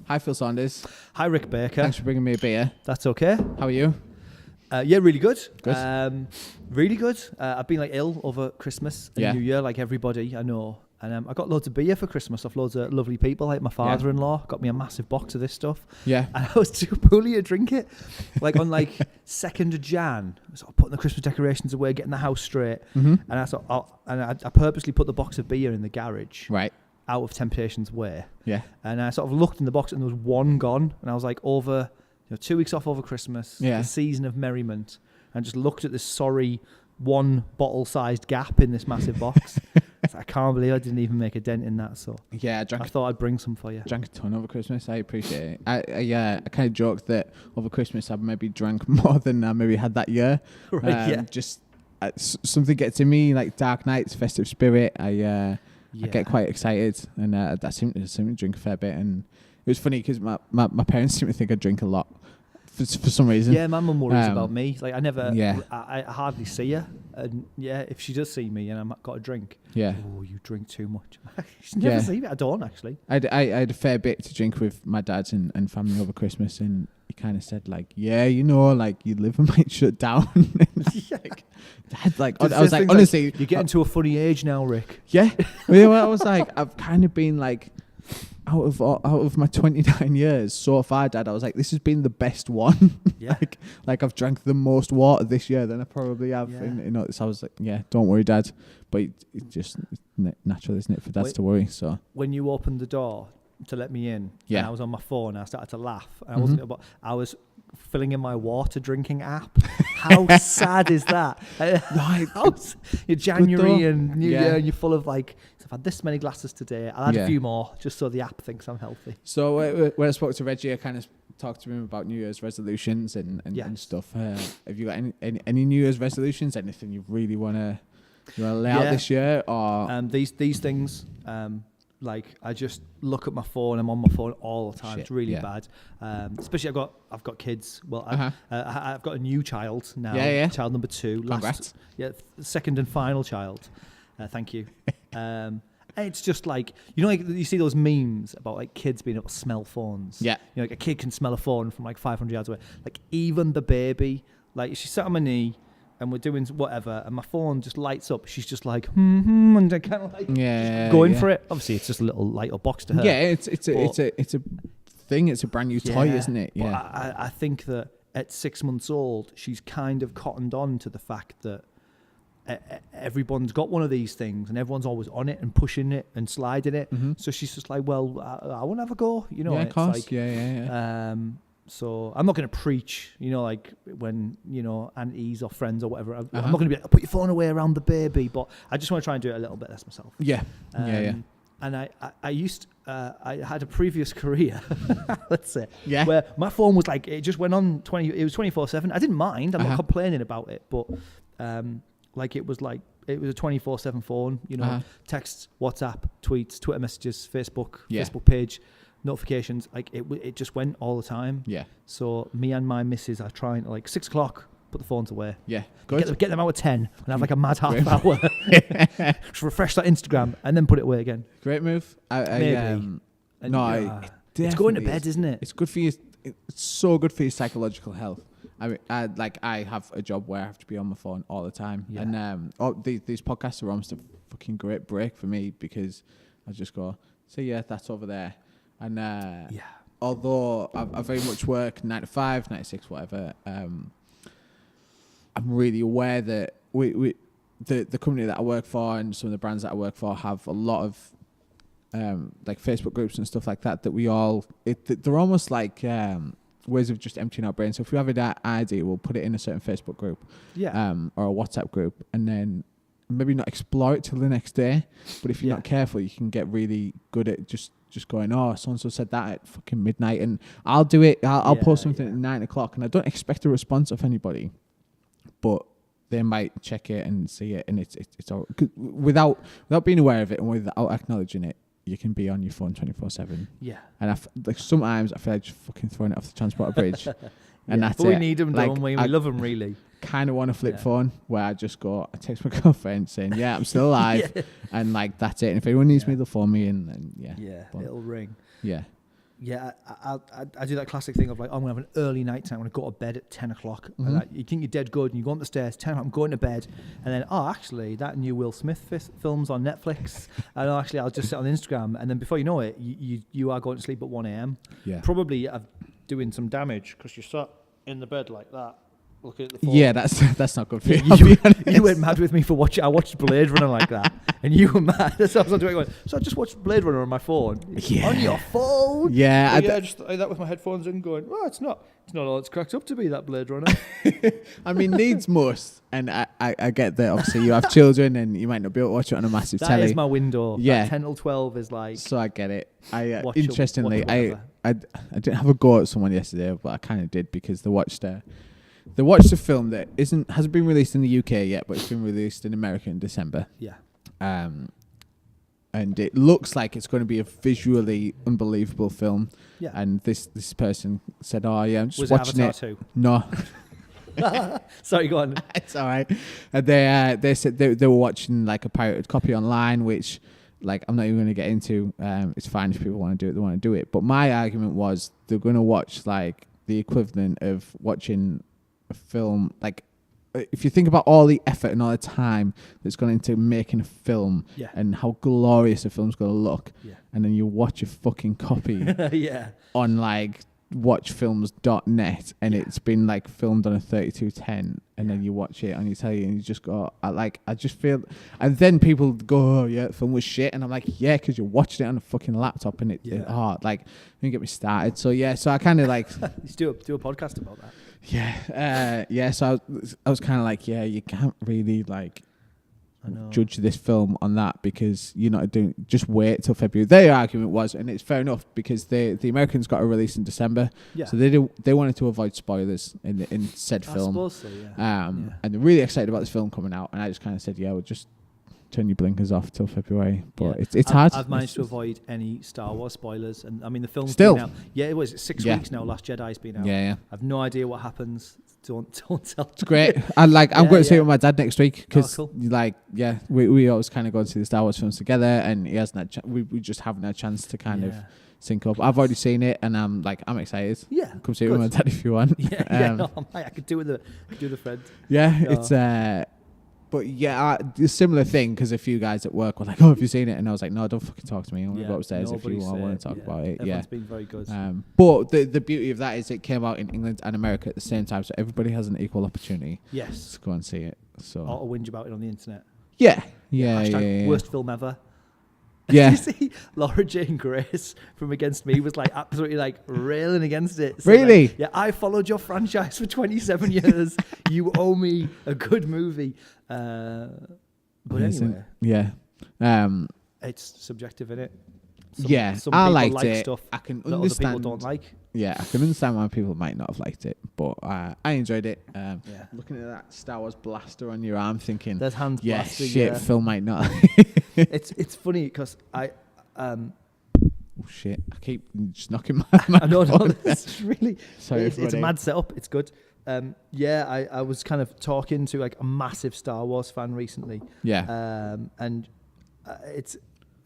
Hi, Phil Saunders. Hi, Rick Baker. Thanks for bringing me a beer. That's okay. How are you? Yeah, really good. Good. Really good. I've been ill over Christmas and New Year, like everybody I know. And I got loads of beer for Christmas off loads of lovely people. Like my father-in-law got me a massive box of this stuff. Yeah. And I was too poorly to drink it. Like on 2nd of Jan, sort of putting the Christmas decorations away, getting the house straight. Mm-hmm. And I purposely put the box of beer in the garage. Right. Out of temptation's way. Yeah. And I sort of looked in the box and there was one gone. And I was like, over 2 weeks off over Christmas, the season of merriment, and just looked at this sorry one bottle-sized gap in this massive box. I can't believe I didn't even make a dent in that. So yeah, I thought I'd bring some for you. Drank a ton over Christmas. I appreciate it. I kind of joked that over Christmas I maybe drank more than I maybe had that year. Right. Just something gets in me, like dark nights, festive spirit. I get quite excited, and I seem to drink a fair bit. And it was funny because my parents seem to think I drink a lot for some reason. Yeah, my mum worries about me. Like I hardly see her, and if she does see me and I've got a drink, oh, you drink too much. She's never seen me. I don't actually. I had a fair bit to drink with my dad and family over Christmas, and he kind of said you liver might shut down. Dad, I was like, honestly, you're getting to a funny age now, Rick. Yeah. Well, I was like, I've kind of been like, out of my 29 years so far, Dad, I was like, this has been the best one. Yeah. like I've drank the most water this year than I probably have. Yeah. And, so I was like, don't worry, Dad. But it's just natural, isn't it, for dads to worry? So when you opened the door to let me in, and I was on my phone, I started to laugh. And I was filling in my water drinking app. How sad is that? Right. You're January and New Year, and you're full of I've had this many glasses today. I'll add a few more just so the app thinks I'm healthy. So when I spoke to Reggie, I kind of talked to him about New Year's resolutions and stuff. Have you got any New Year's resolutions? Anything you really want to lay out this year? Or these things. I just look at my phone. I'm on my phone all the time. It's really bad. Especially I've got kids. Well, I've got a new child now. Yeah. Child number 2. Congrats. Second and final child. Thank you. And it's just you see those memes about kids being able to smell phones. Yeah. A kid can smell a phone from 500 yards away. Even the baby, she sat on my knee. And we're doing whatever, and my phone just lights up. She's just and I kind of going for it. Obviously, it's just a little light up box to her. Yeah, it's a thing. It's a brand new toy, isn't it? Yeah. But I think that at 6 months old, she's kind of cottoned on to the fact that everyone's got one of these things, and everyone's always on it and pushing it and sliding it. Mm-hmm. So she's just I want to have a go. Yeah, of course. So I'm not going to preach, when, aunties or friends or whatever. I'm not going to be put your phone away around the baby, but I just want to try and do it a little bit less myself. Yeah. And I had a previous career, let's say, where my phone was it just went on it was 24/7. I didn't mind. I'm not complaining about it, but it was a 24/7 phone, texts, WhatsApp, tweets, Twitter messages, Facebook page, notifications, it just went all the time. Yeah. So me and my missus are trying to 6 o'clock put the phones away. Yeah. Good. Get them out at 10 and have a mad half hour. Just refresh that Instagram and then put it away again. Great move. Maybe. It's going to bed, isn't it? It's good for you. It's so good for your psychological health. I mean, I have a job where I have to be on my phone all the time, and these podcasts are almost a fucking great break for me because I just go, that's over there. And although I very much work 9 to 5, 9 to 6, whatever, I'm really aware that the company that I work for and some of the brands that I work for have a lot of Facebook groups and stuff like that we all they're almost ways of just emptying our brains. So if we have an idea, we'll put it in a certain Facebook group, or a WhatsApp group, and then maybe not explore it till the next day. But if you're not careful, you can get really good at just going, so-and-so said that at fucking midnight, and I'll do it. I'll post something at 9 o'clock, and I don't expect a response of anybody, but they might check it and see it, and it's all without being aware of it and without acknowledging it. You can be on your phone 24/7. Yeah. And sometimes I feel like just fucking throwing it off the transport bridge. And that's but we need them, don't we? We love them, really. Kind of want a flip phone where I just go, I text my girlfriend saying, I'm still alive. And that's it. And if anyone needs me, they'll phone me. And it'll ring. Yeah. Yeah, I do that classic thing of like, I'm going to have an early night time. I'm going to go to bed at 10 o'clock. Mm-hmm. And like, you think you're dead good, and you go up the stairs, 10 o'clock, I'm going to bed. And then, actually, that new Will Smith film's on Netflix. And actually, I'll just sit on Instagram. And then before you know it, you are going to sleep at 1 a.m. Yeah. Probably doing some damage because you sat in the bed like that. Looking at the phone. Yeah, that's not good for you. You went mad with me for watching. I watched Blade Runner like that, and you were mad. That's what I was doing. So I just watched Blade Runner on my phone. Yeah. On your phone. Yeah. I just like that with my headphones in, going, it's not all it's cracked up to be, that Blade Runner. I mean, needs must, and I get that. Obviously, you have children, and you might not be able to watch it on a massive telly. That is my window. Yeah, like 10 till 12 is like. So I get it. Interestingly, I didn't have a go at someone yesterday, but I kind of did because they watched a film that hasn't been released in the UK yet, but it's been released in America in December. Yeah. And it looks like it's going to be a visually unbelievable film. Yeah. And this person said, "Oh yeah, I'm just Was watching it. Avatar 2? No." Sorry, go on. It's all right. And they said they were watching like a pirated copy online, which like I'm not even going to get into. It's fine if people want to do it; they want to do it. But my argument was they're going to watch like the equivalent of watching a film. Like if you think about all the effort and all the time that's gone into making a film, and how glorious a film's going to look, and then you watch a fucking copy on like watchfilms.net and it's been like filmed on a 3210 and then you watch it on your telly and you just go, I just feel, and then people go, oh yeah, the film was shit, and I'm like, yeah, because you watched it on a fucking laptop and it's hard. Like, don't get me started. So so I kind of like let's do a podcast about that. So I was kind of like, you can't really like judge this film on that because you're not doing. Just wait till February. Their argument was, and it's fair enough because the Americans got a release in December, so they wanted to avoid spoilers in said film. I suppose so, and they're really excited about this film coming out, and I just kind of said, we'll just turn your blinkers off till February. But it's hard. I've managed to avoid any Star Wars spoilers, and I mean the film's still been out. Yeah, it was 6 weeks now. Last Jedi's been out. Yeah. I've no idea what happens. Don't tell. It's great. I'm going to see it with my dad next week because cool. we always kind of go to see the Star Wars films together, and he hasn't had we just haven't had a chance to kind of sync up. I've already seen it, and I'm excited. Yeah, come see it with my dad if you want. I could do the friend. Yeah, it's but a similar thing because a few guys at work were like, "Oh, have you seen it?" And I was like, "No, don't fucking talk to me. I want to go upstairs if you want to talk about it." Everyone's been very good. But the beauty of that is it came out in England and America at the same time, so everybody has an equal opportunity. Yes, to go and see it. So or whinge about it on the internet. Yeah. Worst film ever. Yeah. You see, Laura Jane Grace from Against Me was like absolutely like railing against it. So really? Like, I followed your franchise for 27 years. You owe me a good movie. But anyway. Yeah. It's subjective, innit? Some I liked like it. Stuff I can that understand. Other people don't like. Yeah, I can understand why people might not have liked it, but I enjoyed it. Looking at that Star Wars blaster on your arm, thinking, "There's hands blaster." Phil might not. It's funny because oh shit! I keep just knocking my. I know. It's really. Sorry, it's a mad setup. It's good. I was kind of talking to like a massive Star Wars fan recently. Yeah. And it's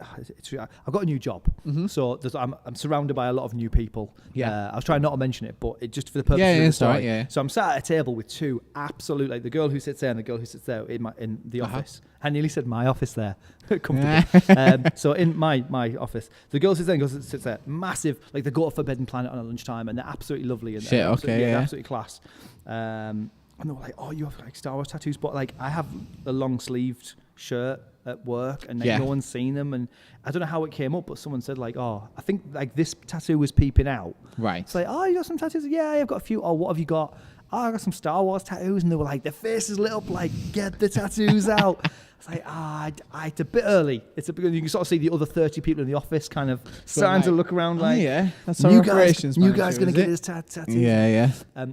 I've got a new job, so I'm surrounded by a lot of new people. I was trying not to mention it, but it just for the purpose of the story. Right, So I'm sat at a table with two absolute, like the girl who sits there and the girl who sits there in the office. I nearly said my office there. Comfortable. So in my office, the girl sits there and girl sits there, massive, like they go to Forbidden Planet on a lunchtime, and they're absolutely lovely and absolutely class. And they were like, "Oh, you have like Star Wars tattoos," but like I have a long sleeved shirt at work and no one's seen them, and I don't know how it came up, but someone said like, "Oh, I think like this tattoo was peeping out." Right. It's like, "Oh, you got some tattoos?" "Yeah, I've got a few." "Oh, what have you got?" "Oh, I got some Star Wars tattoos." And they were like, their faces lit up like, "Get the tattoos out." It's like, it's a bit early. It's a bit. You can sort of see the other 30 people in the office kind of starting to look around like, that's our operations manager, new guy's gonna get his tattoos. Yeah.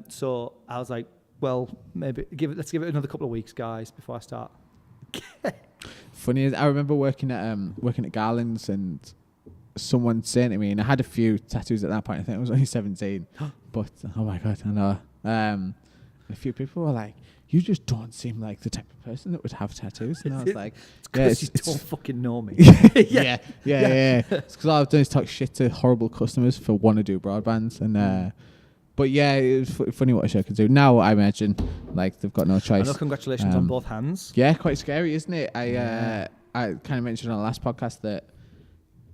So I was like, well, maybe let's give it another couple of weeks, guys, before I start. Funny is, I remember working at Garland's and someone saying to me, and I had a few tattoos at that point. I think I was only 17, but oh my god, I know. A few people were like, you just don't seem like the type of person that would have tattoos. And I was like, it's because you don't fucking know me. yeah. It's because all I've done is talk shit to horrible customers for want to do broadbands. And but yeah, it was funny what a show could do. Now I imagine like they've got no choice. I know, congratulations on both hands. Yeah, quite scary, isn't it? I kind of mentioned on the last podcast that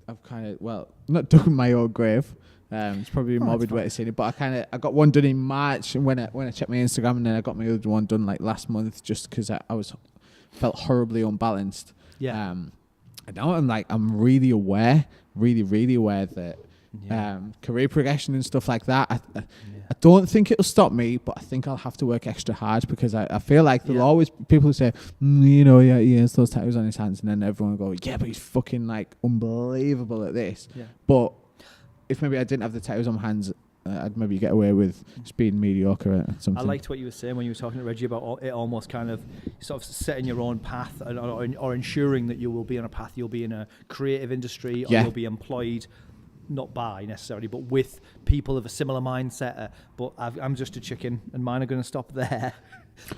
I've kind of not dug my own grave. It's probably a morbid way to say it, but I got one done in March, and when I checked my Instagram, and then I got my other one done like last month, just because I felt horribly unbalanced. Yeah. And now I'm really aware that career progression and stuff like that. I don't think it'll stop me, but I think I'll have to work extra hard, because I feel like there'll always be people who say, he has those tattoos on his hands, and then everyone will go, yeah, but he's fucking like unbelievable at this. Yeah. But if maybe I didn't have the tattoos on my hands, I'd maybe get away with just being mediocre at something. I liked what you were saying when you were talking to Reggie about it almost kind of sort of setting your own path or ensuring that you will be on a path, you'll be in a creative industry, or you'll be employed, not by necessarily, but with people of a similar mindset. But I'm just a chicken, and mine are going to stop there.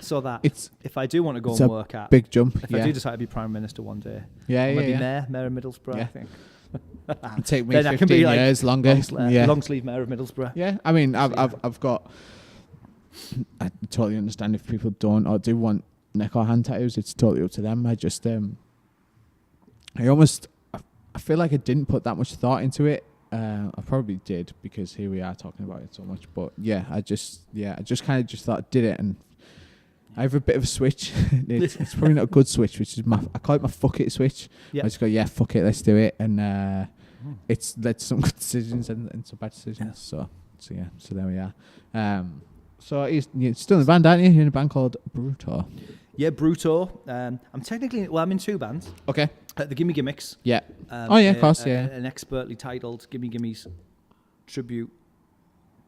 So that if I do want to go and work at big jump, if I do decide to be Prime Minister one day, maybe Mayor of Middlesbrough, I think. It'd take me 15 years longer. Long sleeve Mayor of Middlesbrough. Yeah, I mean, I've got. I totally understand if people don't or do want neck or hand tattoos. It's totally up to them. I just, I feel like I didn't put that much thought into it. I probably did, because here we are talking about it so much. But yeah, I just kind of just thought, did it, and I have a bit of a switch. It's probably not a good switch, which is I call it my fuck it switch. Yep. I just go, fuck it, let's do it. And it's led to some good decisions and some bad decisions. So there we are. So you're still in a band, aren't you? You're in a band called Bruto. Yeah, Bruto. I'm in two bands. Okay. The Gimme Gimmicks. Yeah. Of course, An expertly titled Gimme Gimme's tribute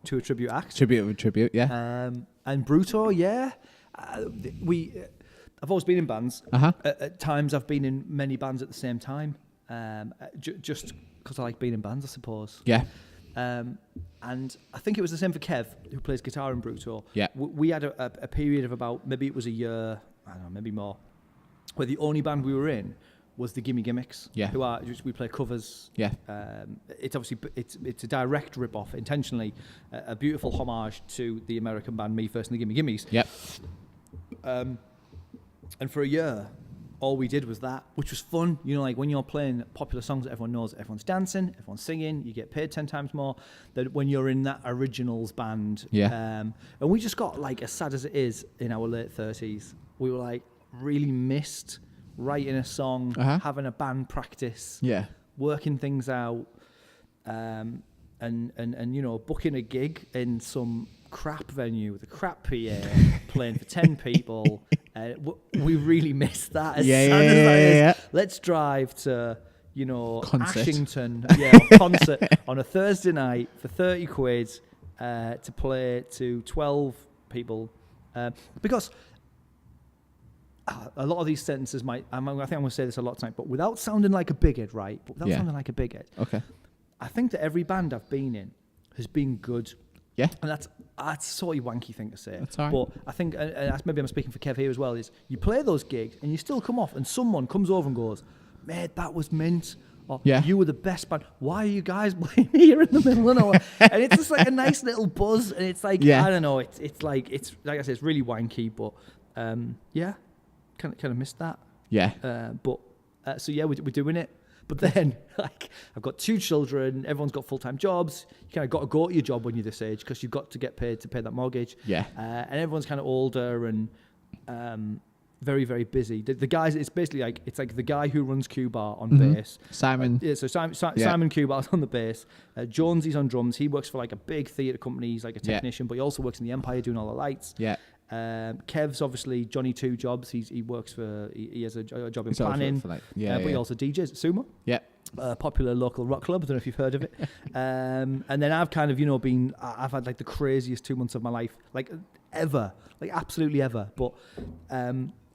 to a tribute act. Tribute of a tribute, yeah. And Bruto, yeah. I've always been in bands. At times, I've been in many bands at the same time, just because I like being in bands, I suppose. Yeah. And I think it was the same for Kev, who plays guitar in Bruto. Yeah. We had a period of about, maybe it was a year, I don't know, maybe more, where the only band we were in was the Gimme Gimmicks. Yeah. We play covers. Yeah. It's obviously it's a direct rip-off, intentionally, a beautiful homage to the American band Me First and the Gimme Gimmes. Yep. And for a year, all we did was that, which was fun. You know, like when you're playing popular songs that everyone knows, everyone's dancing, everyone's singing, you get paid 10 times more than when you're in that originals band. Yeah. And we just got, like, as sad as it is, in our late 30s, we were like really missed writing a song, having a band practice, working things out, and you know, booking a gig in some crap venue with a crap PA, playing for 10 people. We really missed that. As sad as that is, let's drive to, you know, concert. Ashington, concert on a Thursday night for 30 quid to play to 12 people, because a lot of these sentences I think I'm going to say this a lot of times, but without sounding like a bigot, right? But without sounding like a bigot. Okay. I think that every band I've been in has been good. Yeah. And that's a sort of wanky thing to say. That's all right. But I think, and maybe I'm speaking for Kev here as well, is you play those gigs and you still come off and someone comes over and goes, mate, that was mint. Or, you were the best band. Why are you guys playing here in the middle of nowhere? And it's just like a nice little buzz. And it's like, I don't know, it's like I said, it's really wanky, but kind of missed that. Yeah. So we're doing it. But then, like, I've got 2 children. Everyone's got full-time jobs. You kind of got to go to your job when you're this age because you've got to get paid to pay that mortgage. Yeah. And everyone's kind of older and very, very busy. The guys, it's basically like, it's like the guy who runs Q-Bar on bass. Simon. Simon Q-Bar's on the bass. Jonesy's on drums. He works for like a big theatre company. He's like a technician, but he also works in the Empire doing all the lights. Yeah. Kev's obviously Johnny 2 jobs. He works for, he has a job in planning, but he also DJs at Sumo. Yeah. Popular local rock club. I don't know if you've heard of it. And then I've kind of, I've had like the craziest 2 months of my life, like ever, like absolutely ever. But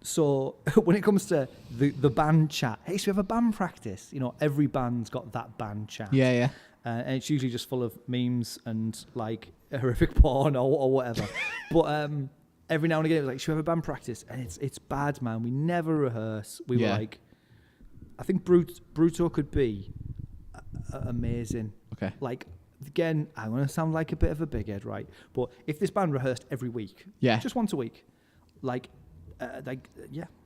so when it comes to the band chat, hey, so we have a band practice. Every band's got that band chat. Yeah, yeah. And it's usually just full of memes and like horrific porn or whatever. But every now and again it was like, should we have a band practice? And it's bad, man. We never rehearse. We were like, I think Bruto could be amazing. Okay. Like, again, I want to sound like a bit of a big head, right? But if this band rehearsed every week, just once a week, I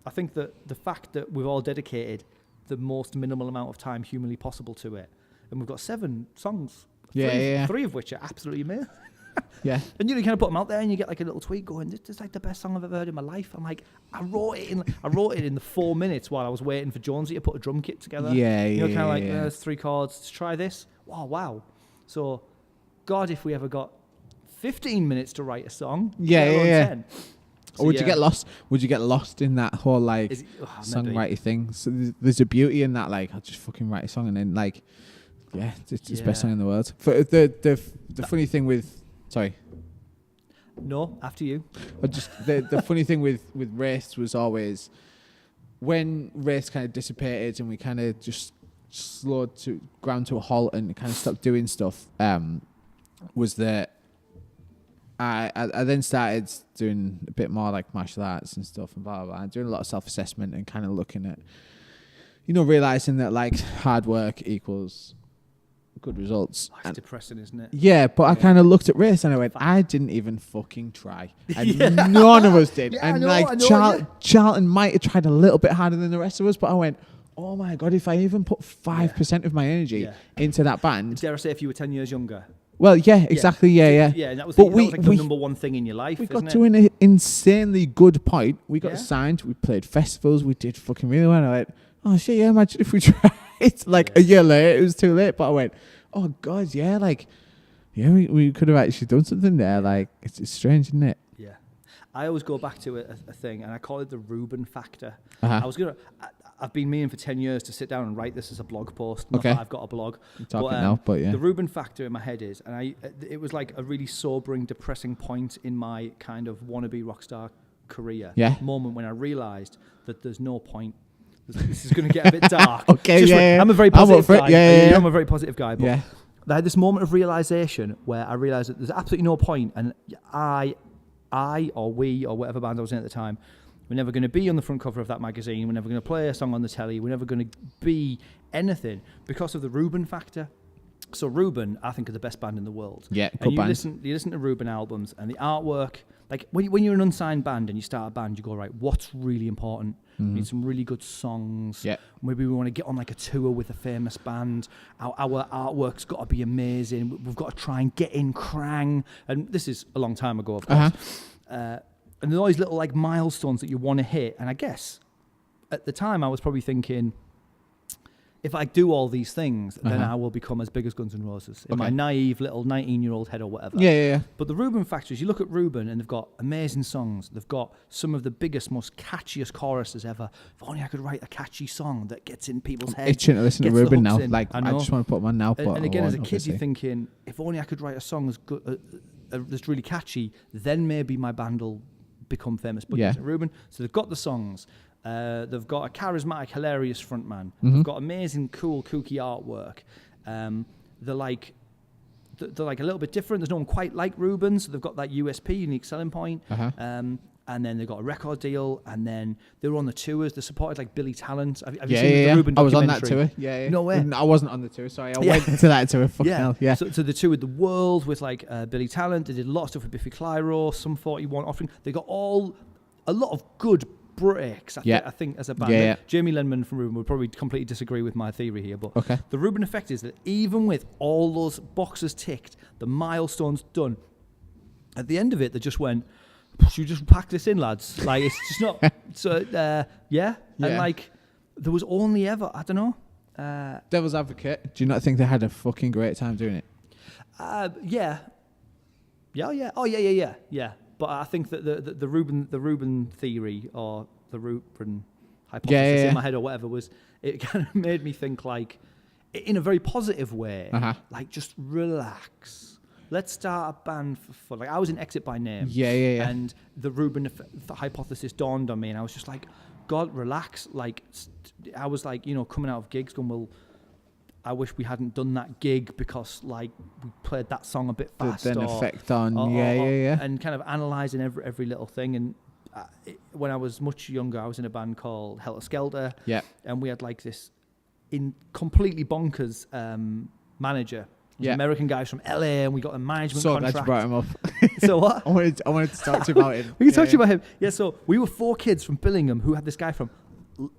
think that the fact that we've all dedicated the most minimal amount of time humanly possible to it, and we've got 7 songs, 3 of which are absolutely amazing. Yeah. And you kind of put them out there and you get like a little tweet going, this is like the best song I've ever heard in my life. I'm like, I wrote it in the 4 minutes while I was waiting for Jonesy to put a drum kit together. Kind of like, there's 3 chords, let's try this. Wow. So, God, if we ever got 15 minutes to write a song. 10. So or would you get lost? Would you get lost in that whole like songwriting thing? So there's a beauty in that. Like, I'll just fucking write a song and then like, it's the best song in the world. For the funny thing with, sorry. No, after you. Just the funny thing with Race was always when Race kind of dissipated and we kind of just slowed to ground to a halt and kind of stopped doing stuff. Was that I then started doing a bit more like martial arts and stuff and blah blah blah, and doing a lot of self-assessment and kind of looking at, realizing that like hard work equals good results. It's depressing, isn't it? Yeah, but I kind of looked at Race and I went, I didn't even fucking try. And none of us did. And Charlton might have tried a little bit harder than the rest of us, but I went, oh my God, if I even put 5% of my energy into that band. Dare I say if you were 10 years younger? Well, exactly, yeah. Yeah, and that was like the number one thing in your life, we got to an insanely good point. We got signed, we played festivals, we did fucking really well. And I went, oh shit, imagine if we tried. A year later, it was too late, but I went, oh God, we could have actually done something there. Like, it's strange, isn't it? Yeah. I always go back to a thing, and I call it the Reuben factor. I've been meaning for 10 years to sit down and write this as a blog post. Not that I've got a blog. You're talking now, but yeah. The Reuben factor in my head is, and it was like a really sobering, depressing point in my kind of wannabe rock star career moment when I realised that there's no point. This is going to get a bit dark. I'm a very positive guy. I'm a very positive guy. But I had this moment of realisation where I realised that there's absolutely no point, and I or we or whatever band I was in at the time, we're never going to be on the front cover of that magazine. We're never going to play a song on the telly. We're never going to be anything because of the Reuben factor. So Reuben, I think, are the best band in the world. Yeah, and you listen to Reuben albums and the artwork. Like when you're an unsigned band and you start a band, you go, right, what's really important? We need some really good songs. Yeah. Maybe we want to get on like a tour with a famous band. Our artwork's got to be amazing. We've got to try and get in Krang. And this is a long time ago, of course. And there's all these little like milestones that you want to hit. And I guess at the time I was probably thinking, if I do all these things, then I will become as big as Guns N' Roses in my naive little 19-year-old head or whatever. Yeah. But the Reuben factors, you look at Reuben and they've got amazing songs. They've got some of the biggest, most catchiest choruses ever. If only I could write a catchy song that gets in people's heads. Itching to listen to Reuben now. Like, I just want to put them on now. And again, as a kid, you're thinking, if only I could write a song as good, that's really catchy, then maybe my band will become famous. But Reuben, so they've got the songs. They've got a charismatic, hilarious frontman. They've got amazing, cool, kooky artwork. They're like a little bit different. There's no one quite like Reuben, so they've got that USP, unique selling point. And then they got a record deal, and then they were on the tours. They supported like Billy Talent. Have you seen the Reuben documentary? I was on that tour. Yeah. No way. I wasn't on the tour. Sorry, I went to that tour. Fucking hell. Yeah. So they toured the world with like Billy Talent. They did a lot of stuff with Biffy Clyro, Sum 41 offering. They got a lot of good breaks, I think, as a band. Jamie Lenman from Reuben would probably completely disagree with my theory here, but the Reuben effect is that even with all those boxes ticked, the milestones done, at the end of it, they just went, should we just pack this in, lads? Like, it's just not... And like, there was only ever, I don't know... Devil's Advocate, do you not think they had a fucking great time doing it? Yeah. But I think that the Reuben theory or the Reuben hypothesis in my head or whatever it kind of made me think like, in a very positive way, like just relax. Let's start a band for fun. Like I was in Exit by Name. Yeah. And the Reuben hypothesis dawned on me, and I was just like, God, relax. Like I was like, coming out of gigs going, well, I wish we hadn't done that gig because like we played that song a bit fast. Then effect on, yeah. And kind of analysing every little thing. And when I was much younger, I was in a band called Helter Skelter. Yeah. And we had like this completely bonkers manager. American guys from LA, and we got a management contract. So glad you brought him up. So what? I wanted to talk to you about him. We can talk to you about him. Yeah, so we were 4 kids from Billingham who had this guy from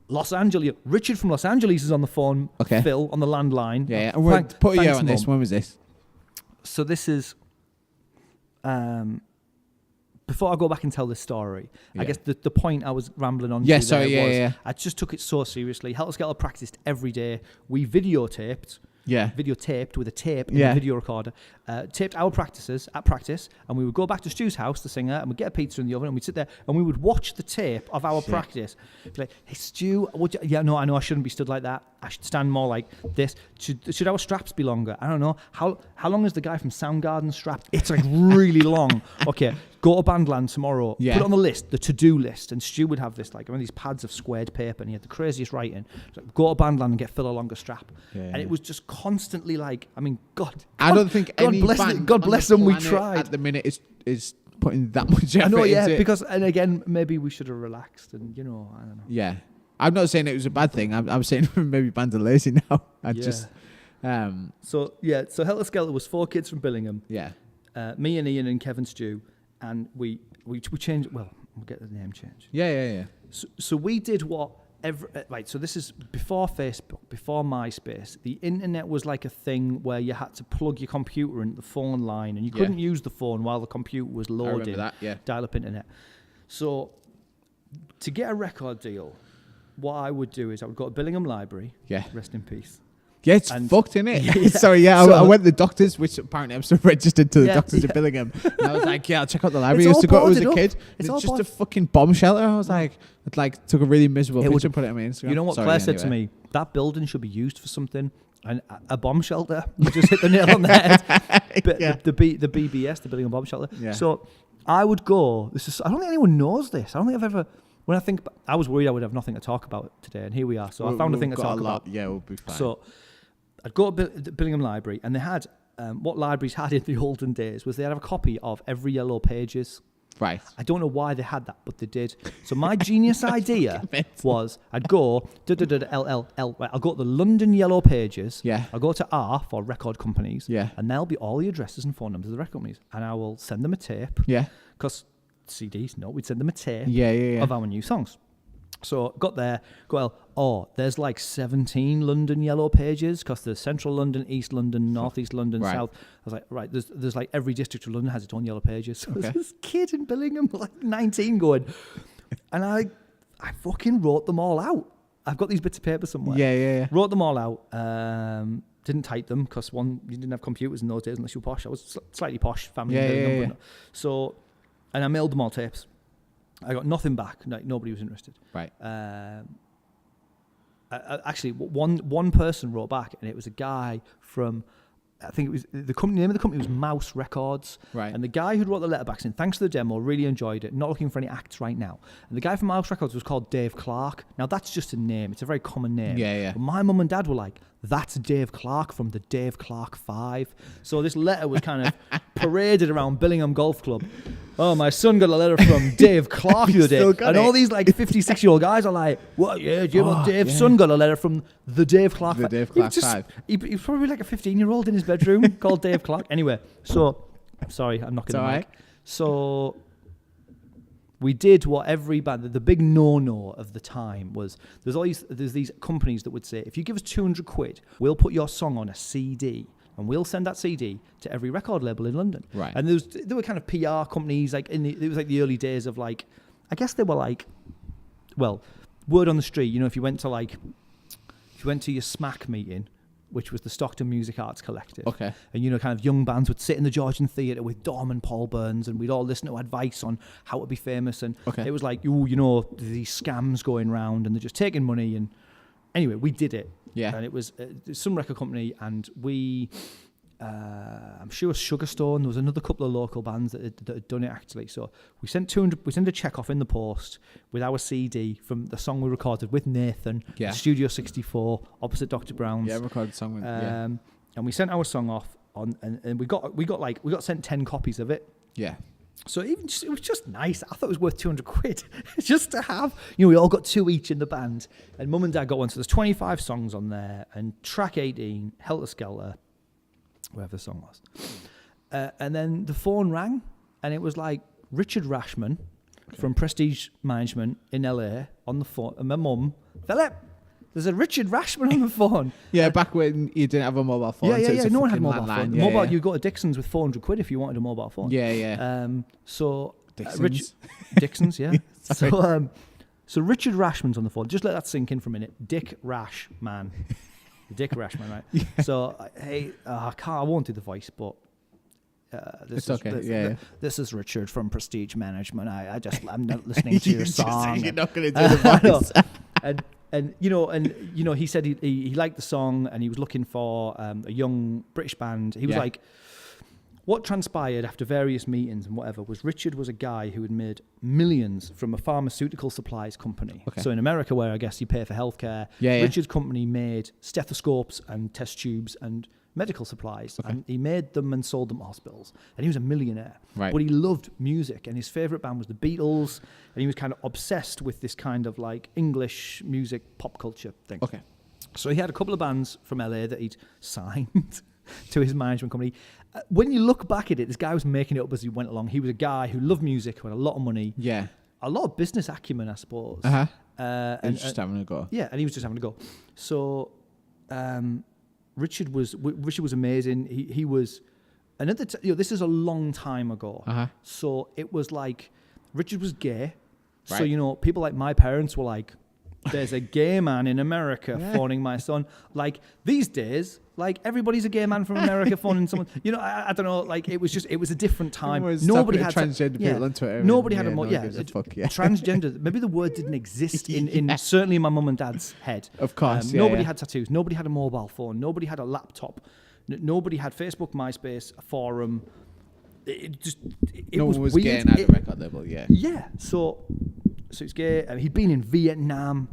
Los Angeles. Richard from Los Angeles is on the phone. Okay. Phil on the landline. Yeah. And we'll put a year on this. When was this? So this is... before I go back and tell this story, I guess the point I was rambling on I just took it so seriously. Helter Skelter practiced every day. We videotaped. Yeah. Videotaped with a tape in a video recorder. Taped our practices at practice, and we would go back to Stu's house, the singer, and we'd get a pizza in the oven, and we'd sit there, and we would watch the tape of our practice. Be like, hey, Stu, I know I shouldn't be stood like that. I should stand more like this. Should our straps be longer? I don't know. How long is the guy from Soundgarden strapped? It's like really long. Okay, go to Bandland tomorrow. Put it on the list, the to-do list, and Stu would have this like one of these pads of squared paper, and he had the craziest writing. Like, go to Bandland and get Phil a longer strap. And it was just constantly like, I mean, I don't think God bless them. We tried. At the minute is putting that much effort. I know, into because and again, maybe we should have relaxed, and I don't know. Yeah, I'm not saying it was a bad thing. I'm saying maybe bands are lazy now. So Helter Skelter was 4 kids from Billingham. Yeah. Me and Ian and Kevin Stew, and we changed. Well, we'll get the name changed. Yeah. So we did what. So this is before Facebook, before MySpace. The internet was like a thing where you had to plug your computer into the phone line, and you couldn't use the phone while the computer was loading. I remember that, dial-up internet. So to get a record deal, what I would do is I would go to Billingham Library. Yeah. Rest in peace. Yeah, it's fucked, innit? I went to the doctors, which apparently I'm still registered to the doctors at Billingham. And I was like, I'll check out the library. I used to go as a kid. It's just a fucking bomb shelter. I was like, took a really miserable picture and put it on my Instagram. You know what Claire said to me? That building should be used for something. And a bomb shelter. You just hit the nail on the head. The BBS, the Billingham Bomb Shelter. Yeah. So I would go. I don't think anyone knows this. I don't think I've ever... When I was worried I would have nothing to talk about today, and here we are. So I found a thing to talk about. Yeah, we'll be fine. So I'd go to the Billingham Library, and they had what libraries had in the olden days was they had a copy of every Yellow Pages. Right. I don't know why they had that, but they did. So my genius idea was I'd go LLL. Right, I'll go to the London Yellow Pages. Yeah. I'll go to R for record companies. Yeah. And there'll be all the addresses and phone numbers of the record companies, and I will send them a tape. Yeah. Because CDs, no, we'd send them a tape of our new songs. So got there, there's like 17 London Yellow Pages because there's Central London, East London, North East London, South. I was like, right, there's like every district of London has its own Yellow Pages. So there's this kid in Billingham, like 19, going, and I fucking wrote them all out. I've got these bits of paper somewhere. Yeah. Wrote them all out. Didn't type them because you didn't have computers in those days unless you were posh. I was slightly posh family. Yeah. So, and I mailed them all tapes. I got nothing back. Like, nobody was interested. Right. Actually, one person wrote back, and it was a guy from, I think it was the name of the company was Mouse Records. Right. And the guy who wrote the letter back saying, thanks for the demo, really enjoyed it, not looking for any acts right now. And the guy from Mouse Records was called Dave Clark. Now, that's just a name. It's a very common name. Yeah. But my mum and dad were like, that's Dave Clark from the Dave Clark 5. So this letter was kind of paraded around Billingham Golf Club. Oh, my son got a letter from Dave Clark the other day. And all these like 56-year-old guys are like, what? Yeah, Dave's son got a letter from the Dave Clark 5. The Dave Clark 5. He was probably like a 15-year-old in his bedroom called Dave Clark. Anyway, so, sorry, I'm knocking the mic. Right. So we did what every band, the big no-no of the time was, there's these companies that would say, if you give us 200 quid, we'll put your song on a CD. And we'll send that CD to every record label in London. Right. And there were kind of PR companies, like it was like the early days of like, I guess they were like, well, word on the street. You know, if you went to your SMAC meeting, which was the Stockton Music Arts Collective. Okay. And kind of young bands would sit in the Georgian Theatre with Dom and Paul Burns, and we'd all listen to advice on how to be famous. And it was like, these scams going round, and they're just taking money. And anyway, we did it. Yeah. And it was some record company, and we I'm sure Sugarstone. There was another couple of local bands that had done it actually. So we sent 200. We sent a check off in the post with our CD from the song we recorded with Nathan, at Studio 64, opposite Dr. Brown's. Yeah, recorded song with. And we sent our song off and we got sent 10 copies of it. Yeah. So it was just nice. I thought it was worth 200 quid just to have. We all got 2 each in the band, and Mum and Dad got one. So there's 25 songs on there, and track 18, Helter Skelter, wherever the song was. And then the phone rang, and it was like Richard Rashman from Prestige Management in LA on the phone, and my mum, Philip, there's a Richard Rashman on the phone. Back when you didn't have a mobile phone. Yeah. No one had a mobile phone. You go to Dixon's with 400 quid if you wanted a mobile phone. So Dixon's. Dixon's, yeah. So Richard Rashman's on the phone. Just let that sink in for a minute. Dick Rashman. Dick Rashman, right? Yeah. So, hey, I won't do the voice, but this is Richard from Prestige Management. I'm not listening to your song. You're not going to do the voice. And he said he liked the song and he was looking for a young British band. He was like, what transpired after various meetings and whatever was Richard was a guy who had made millions from a pharmaceutical supplies company. Okay. So in America, where I guess you pay for healthcare, Richard's company made stethoscopes and test tubes and medical supplies, and he made them and sold them to hospitals, and he was a millionaire. Right. But he loved music, and his favourite band was the Beatles, and he was kind of obsessed with this kind of like English music pop culture thing. Okay. So he had a couple of bands from LA that he'd signed to his management company. When you look back at it, this guy was making it up as he went along. He was a guy who loved music, who had a lot of money, a lot of business acumen, I suppose. And just having a go. Yeah, and he was just having a go. So Richard was amazing. He was another. This is a long time ago. So it was like Richard was gay. Right. So people like my parents were like, "There's a gay man in America phoning my son." Like these days, like everybody's a gay man from America phoning someone. I don't know. Like it was a different time. Nobody had transgender people on Twitter. Nobody had a more transgender. Maybe the word didn't exist in certainly in my mum and dad's head. Of course, nobody had tattoos. Nobody had a mobile phone. Nobody had a laptop. Nobody had Facebook, MySpace, a forum. No one was gay and had a record label. Yeah. So he's gay. He'd been in Vietnam.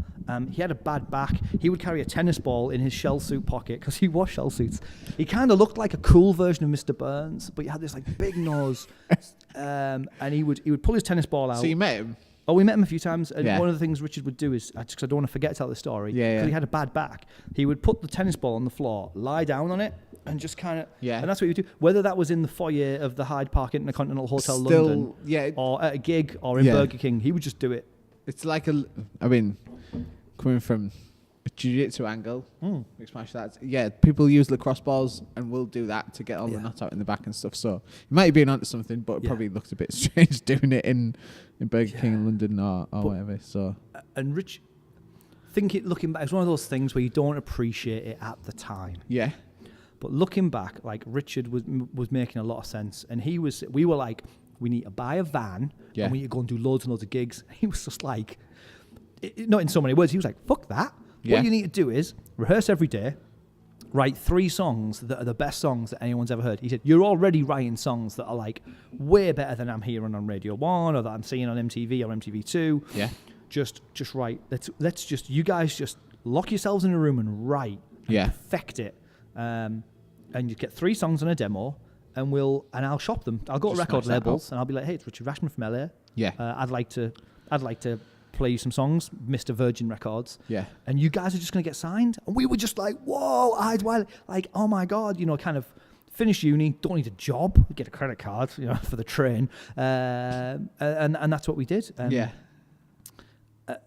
He had a bad back. He would carry a tennis ball in his shell suit pocket because he wore shell suits. He kind of looked like a cool version of Mr. Burns, but he had this like big nose. And he would pull his tennis ball out. So you met him? Oh, we met him a few times. And one of the things Richard would do is, because I don't want to forget to tell the story, because he had a bad back, he would put the tennis ball on the floor, lie down on it, and just kind of, and that's what he would do. Whether that was in the foyer of the Hyde Park Intercontinental Hotel London, or at a gig, or in Burger King, he would just do it. It's like coming from a jiu-jitsu angle, mixed martial arts. Yeah, people use lacrosse balls and will do that to get all the knots out in the back and stuff. So you might have been onto something, but it probably looked a bit strange doing it in Burger King in London or whatever. So and Rich, looking back, it's one of those things where you don't appreciate it at the time. Yeah. But looking back, like Richard was making a lot of sense, and we were like, we need to buy a van and we need to go and do loads and loads of gigs. He was just like, not in so many words, he was like, fuck that. Yeah. What you need to do is rehearse every day, write 3 songs that are the best songs that anyone's ever heard. He said, you're already writing songs that are like way better than I'm hearing on Radio 1 or that I'm seeing on MTV or MTV2. Yeah. Just write. Let's just, you guys just lock yourselves in a room and write and perfect it. And you get 3 songs on a demo and I'll shop them. I'll go to record labels and I'll be like, hey, it's Richard Rashman from LA. Yeah. I'd like to play you some songs, Mr. Virgin Records. Yeah. And you guys are just going to get signed. And we were just like, whoa, eyes wide, like, oh my God, kind of finish uni, don't need a job, get a credit card, for the train. And that's what we did.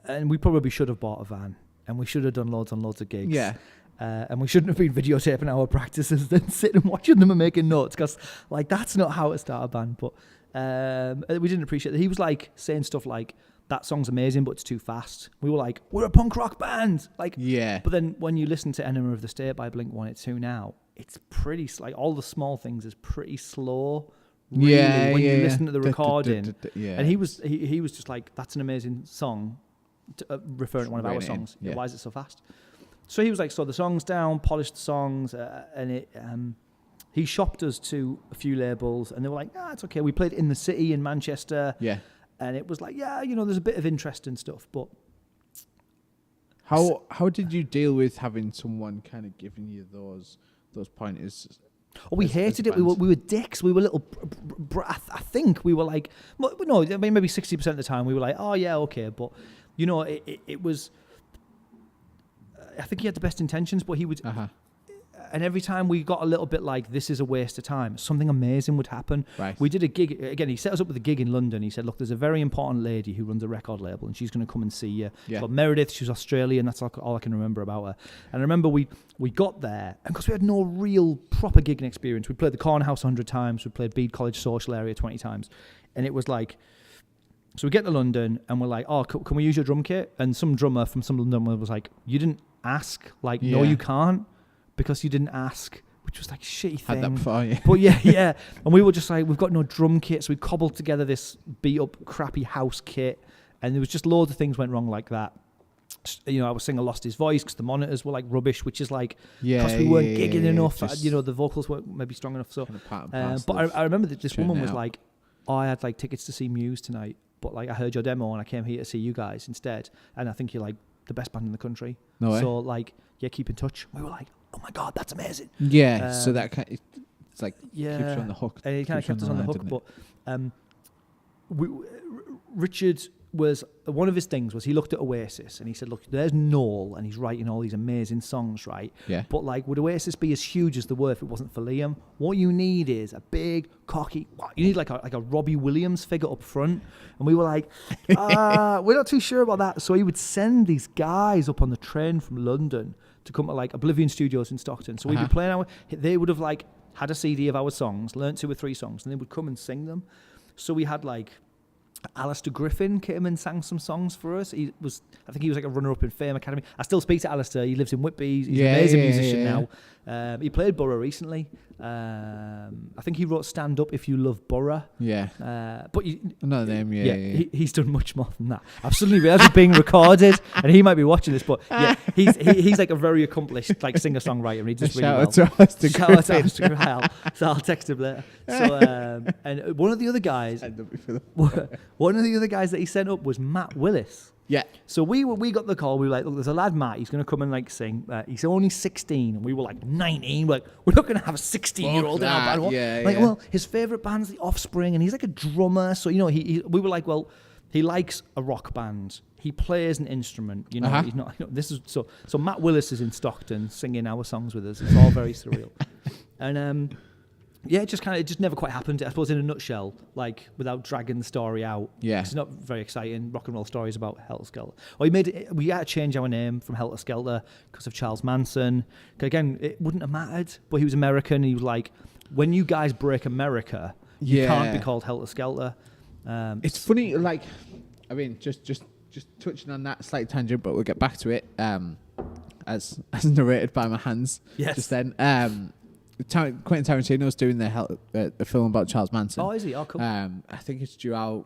And we probably should have bought a van and we should have done loads and loads of gigs. Yeah. And we shouldn't have been videotaping our practices then sitting and watching them and making notes because like that's not how to start a band. But we didn't appreciate that. He was like saying stuff like, that song's amazing, but it's too fast. We were like, we're a punk rock band. Like, yeah. But then when you listen to Enema of the State by Blink-182 now, it's pretty, like all the small things is pretty slow. Really, when you listen to the recording. And he was just like, that's an amazing song, referring to one of our songs. Yeah. Why is it so fast? So he was like, slow the songs down, polish the songs, and he shopped us to a few labels, and they were like, it's okay. We played in the city in Manchester. Yeah. And it was like, there's a bit of interest in stuff. But how did you deal with having someone kind of giving you those pointers? Oh, we hated it. We were dicks. We were little. I think we were like, no, I mean maybe 60% of the time we were like, oh yeah, okay, but it was. I think he had the best intentions, but he would. And every time we got a little bit like, this is a waste of time, something amazing would happen. Right. We did a gig. Again, he set us up with a gig in London. He said, look, there's a very important lady who runs a record label, and she's going to come and see you. Yeah. But Meredith, she's Australian. That's all I can remember about her. And I remember we got there, and because we had no real proper gigging experience, we played the Corner House 100 times. We played Bede College Social Area 20 times. And it was like, so we get to London, and we're like, oh, can we use your drum kit? And some drummer from some London was like, you didn't ask. Like, no, you can't, because you didn't ask. Which was like a shitty thing. Had that before, yeah. But yeah. And we were just like, we've got no drum kit. So we cobbled together this beat up, crappy house kit. And there was just loads of things went wrong like that. Our singer lost his voice because the monitors were like rubbish, which is like, because we weren't gigging enough. The vocals weren't maybe strong enough. So, but I remember that this woman was like, I had like tickets to see Muse tonight, but like I heard your demo and I came here to see you guys instead. And I think you're like the best band in the country. No way. So like, keep in touch. We were like, oh my God, that's amazing. Yeah, so that it's like keeps you on the hook. And it kind of kept us on the hook. But Richard was, one of his things was he looked at Oasis and he said, look, there's Noel and he's writing all these amazing songs, right? Yeah. But like, would Oasis be as huge as they were if it wasn't for Liam? What you need is a big, cocky, you need like a Robbie Williams figure up front. And we were like, we're not too sure about that. So he would send these guys up on the train from London to come to like Oblivion Studios in Stockton. So we'd be playing they would have like had a CD of our songs, learnt 2 or 3 songs, and they would come and sing them. So we had like Alistair Griffin came and sang some songs for us. I think he was like a runner-up in Fame Academy. I still speak to Alistair. He lives in Whitby. He's an amazing musician now. He played Borough recently. I think he wrote Stand Up If You Love Borough. Yeah. But another name, he's done much more than that. I've suddenly realised it's being recorded, and he might be watching this. But he's like a very accomplished like singer-songwriter. And he does really well. Shout out to Alistair Griffin. So I'll text him later. So and one of the other guys that he sent up was Matt Willis. Yeah. So we got the call. We were like, look, there's a lad, Matt. He's going to come and like sing. He's only 16, and we were like 19. We're like, we're not going to have a 16-year-old in our band. Well, his favorite band's The Offspring, and he's like a drummer. So we were like, well, he likes a rock band. He plays an instrument. He's not. This is so Matt Willis is in Stockton singing our songs with us. It's all very surreal, and it just never quite happened. I suppose in a nutshell, like without dragging the story out. Yeah. It's not very exciting. Rock and roll stories about Helter Skelter. We had to change our name from Helter Skelter because of Charles Manson. Again, it wouldn't have mattered, but he was American. He was like, when you guys break America, you can't be called Helter Skelter. It's funny, like, I mean, just touching on that slight tangent, but we'll get back to it. As narrated by my hands. Yes. Just then. Quentin Tarantino's doing the film about Charles Manson. Oh, is he? Oh, cool. I think it's due out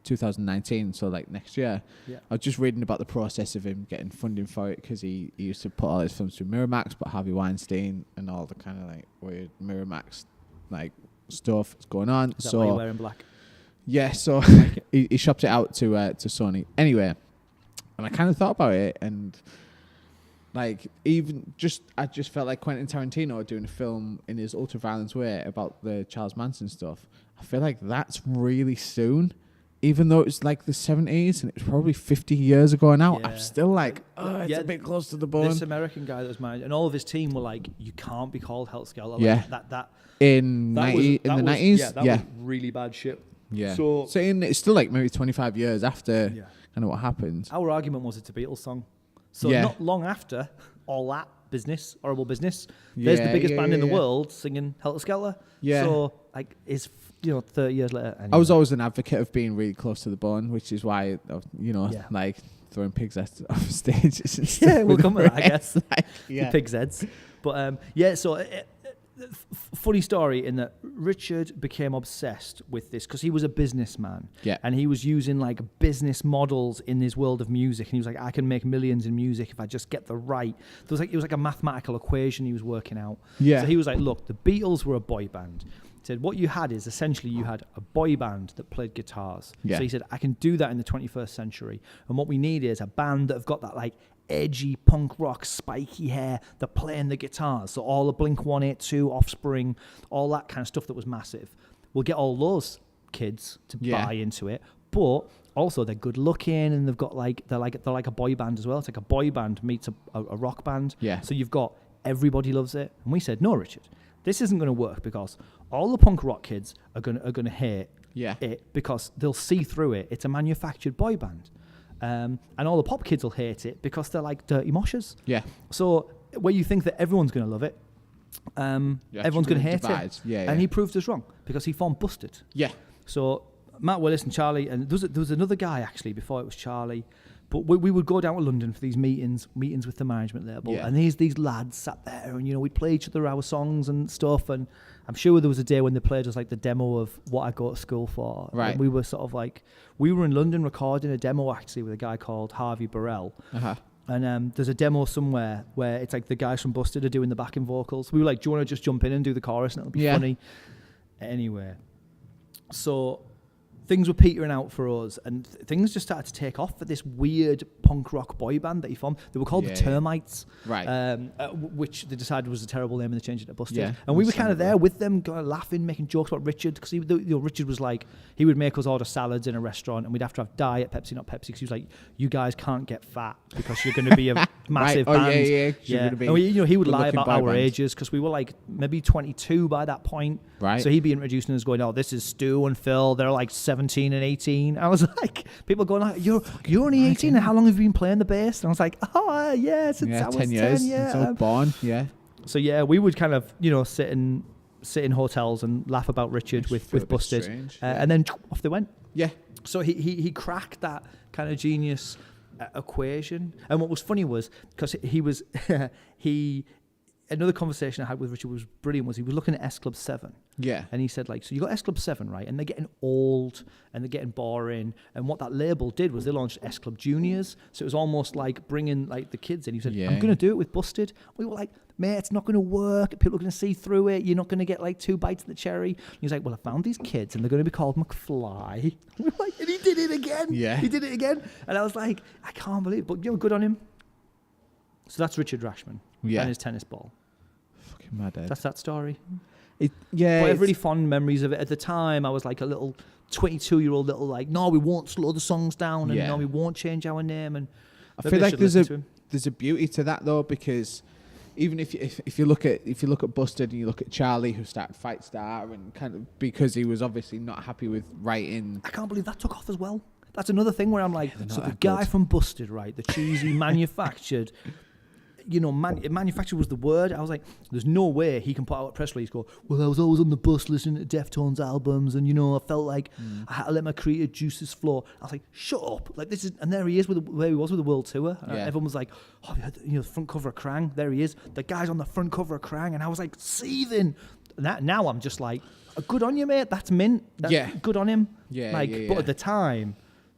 2019, so like next year. Yeah. I was just reading about the process of him getting funding for it because he used to put all his films through Miramax, but Harvey Weinstein and all the kind of like weird Miramax like stuff is going on. Is that why you're wearing black? Yeah, so he shopped it out to Sony. Anyway, and I kind of thought about it and. Like, I just felt like Quentin Tarantino doing a film in his ultra-violence way about the Charles Manson stuff. I feel like that's really soon. Even though it's like the 70s and it's probably 50 years ago now, I'm still like, it's a bit close to the bone. This American guy that was married, and all of his team were like, you can't be called Helter Skelter. Like, in the 90s? Yeah, that was really bad shit. Yeah. So it's still like maybe 25 years after kind of what happened. Our argument was it's a Beatles song. So not long after all that business, horrible business, there's the biggest band in the world singing Helter Skelter. Yeah. So like, it's 30 years later. Anyway. I was always an advocate of being really close to the bone, which is why like throwing pig's heads off stages. And stuff we'll come to that, I guess. The pig's heads. But So funny story in that Richard became obsessed with this because he was a businessman. Yeah. And he was using like business models in his world of music. And he was like, I can make millions in music if I just get the right. It was like a mathematical equation he was working out. Yeah. So he was like, look, the Beatles were a boy band. He said, what you had is essentially you had a boy band that played guitars. Yeah. So he said, I can do that in the 21st century. And what we need is a band that have got that like edgy punk rock spiky hair, they're playing the guitars, so all the Blink-182, Offspring, all that kind of stuff that was massive. We'll get all those kids to buy into it, but also they're good looking and they've got like they're like a boy band as well. It's like a boy band meets a rock band. Yeah. So you've got everybody loves it, and we said, no, Richard, this isn't going to work because all the punk rock kids are going to hate it because they'll see through it. It's a manufactured boy band. And all the pop kids will hate it because they're like dirty moshers. Yeah. So where you think that everyone's going to love it, everyone's going to hate it. Yeah. And he proved us wrong because he formed Busted. Yeah. So Matt Willis and Charlie, and there was another guy actually before it was Charlie, but we would go down to London for these meetings with the management label, and these lads sat there, and we'd play each other our songs and stuff, and I'm sure there was a day when they played us like the demo of What I Go to School For. Right. And we were sort of like, we were in London recording a demo actually with a guy called Harvey Burrell. Uh-huh. And there's a demo somewhere where it's like the guys from Busted are doing the backing vocals. We were like, do you want to just jump in and do the chorus and it'll be funny? Anyway, so things were petering out for us, and things just started to take off for this weird punk rock boy band that he formed. They were called the Termites, right? Which they decided was a terrible name, and they changed it to Busted. Yeah, and we were kind of there with them, laughing, making jokes about Richard, because Richard was like, he would make us order salads in a restaurant, and we'd have to have Diet Pepsi, not Pepsi, because he was like, you guys can't get fat because you're going to be a massive band. And he would lie about our ages because we were like maybe 22 by that point. Right. So he'd be introducing us, going, "Oh, this is Stu and Phil. They're like 17 and 18." I was like, people going, "You're only 18, and how long have you been playing the bass?" And I was like, "Oh, since I was 10 years. Yeah, since I was born." Yeah. So we would kind of sit in hotels and laugh about Richard with Busted, strange, and then off they went. Yeah. So he cracked that kind of genius equation. And what was funny was because he was another conversation I had with Richard was brilliant. Was he was looking at S Club 7. Yeah. And he said, like, so you got S Club 7, right? And they're getting old and they're getting boring. And what that label did was they launched S Club Juniors. So it was almost like bringing like the kids in. He said, I'm going to do it with Busted. We were like, mate, it's not going to work. People are going to see through it. You're not going to get like 2 bites of the cherry. And he was like, well, I found these kids and they're going to be called McFly. We were like, and he did it again. Yeah. He did it again. And I was like, I can't believe it. But good on him. So that's Richard Rashman and his tennis ball. Fucking mad. That's that story. But I have really fond memories of it. At the time, I was like a little 22-year-old little like, no, we won't slow the songs down, and no, we won't change our name. And I feel like there's a beauty to that though, because even if you look at Busted and you look at Charlie, who started Fight Star, and kind of because he was obviously not happy with writing. I can't believe that took off as well. That's another thing where I'm like, so the guy good. from Busted, right, the cheesy manufactured. Manufactured was the word. I was like, there's no way he can put out a press release, go, well, I was always on the bus listening to Deftones albums, and I felt like I had to let my creative juices flow. I was like, shut up. Like, this is, and there he is where he was with the world tour. And everyone was like, oh, the front cover of Krang. There he is. The guy's on the front cover of Krang, and I was like, seething. Now I'm just like, good on you, mate. That's mint. Good on him. But at the time,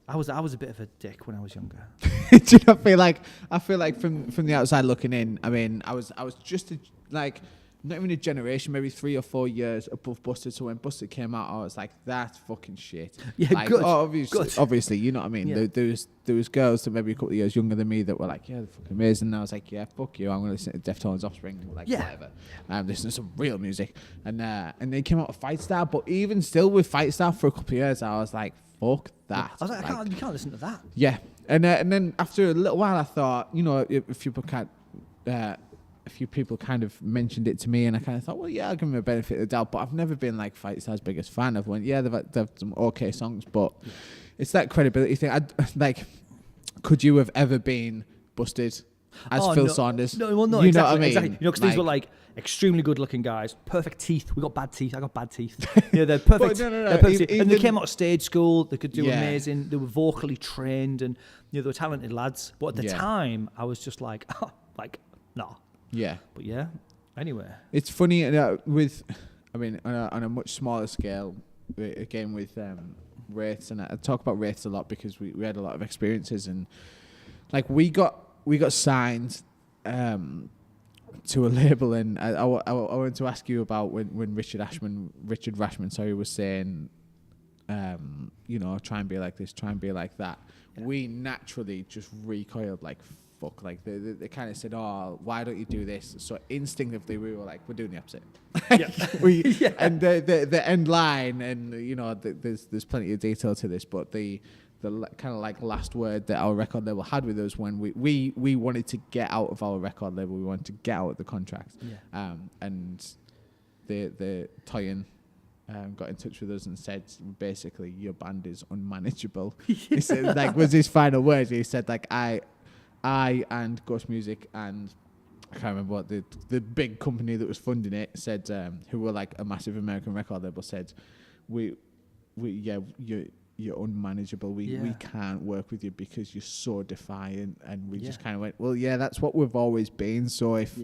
I was a bit of a dick when I was younger. Do you not feel like? I feel like from the outside looking in, I mean, I was just not even a generation, maybe 3 or 4 years above Busted. So when Busted came out, I was like, that's fucking shit. Yeah, like, good. Obviously, you know what I mean. Yeah. There was girls that maybe a couple of years younger than me that were like, yeah, they're fucking amazing. And I was like, yeah, fuck you. I'm gonna listen to Deftones, Offspring, whatever. Listen to some real music. And they came out with Fight Star, but even still with Fight Star for a couple of years, I was like, fuck that. I was like, you can't listen to that. Yeah. And then after a little while, I thought, a few people kind of mentioned it to me, and I kind of thought, well, yeah, I'll give them a benefit of the doubt. But I've never been like Fight Star's biggest fan. I've went, they've some okay songs, but it's that credibility thing. Could you have ever been Busted as Phil Saunders? No, you exactly, know what I mean? Exactly. Because these were like extremely good-looking guys, perfect teeth. We got bad teeth. I got bad teeth. They're perfect. No. They're perfect. And they came out of stage school. They could do amazing. They were vocally trained, and they were talented lads. But at the time, I was just like, no. Yeah. But anyway. It's funny with I mean, on a much smaller scale, again with Wraiths, and I talk about Wraiths a lot because we had a lot of experiences, and like we got signed to a label, and I wanted to ask you about when Richard Rashman, sorry, was saying, try and be like this, try and be like that. Yeah. We naturally just recoiled like fuck. Like they kind of said, "Oh, why don't you do this?" So instinctively we were like, "We're doing the opposite." Yeah. And the end line, and there's plenty of detail to this, but the kind of like last word that our record label had with us when we wanted to get out of our record label, we wanted to get out of the contract, and the Toyin got in touch with us and said basically your band is unmanageable. He said, like, was his final words. He said like I and Ghost Music and I can't remember what the big company that was funding it said, who were like a massive American record label, said you're unmanageable. We can't work with you because you're so defiant. And we just kind of went, well, yeah, that's what we've always been. So if,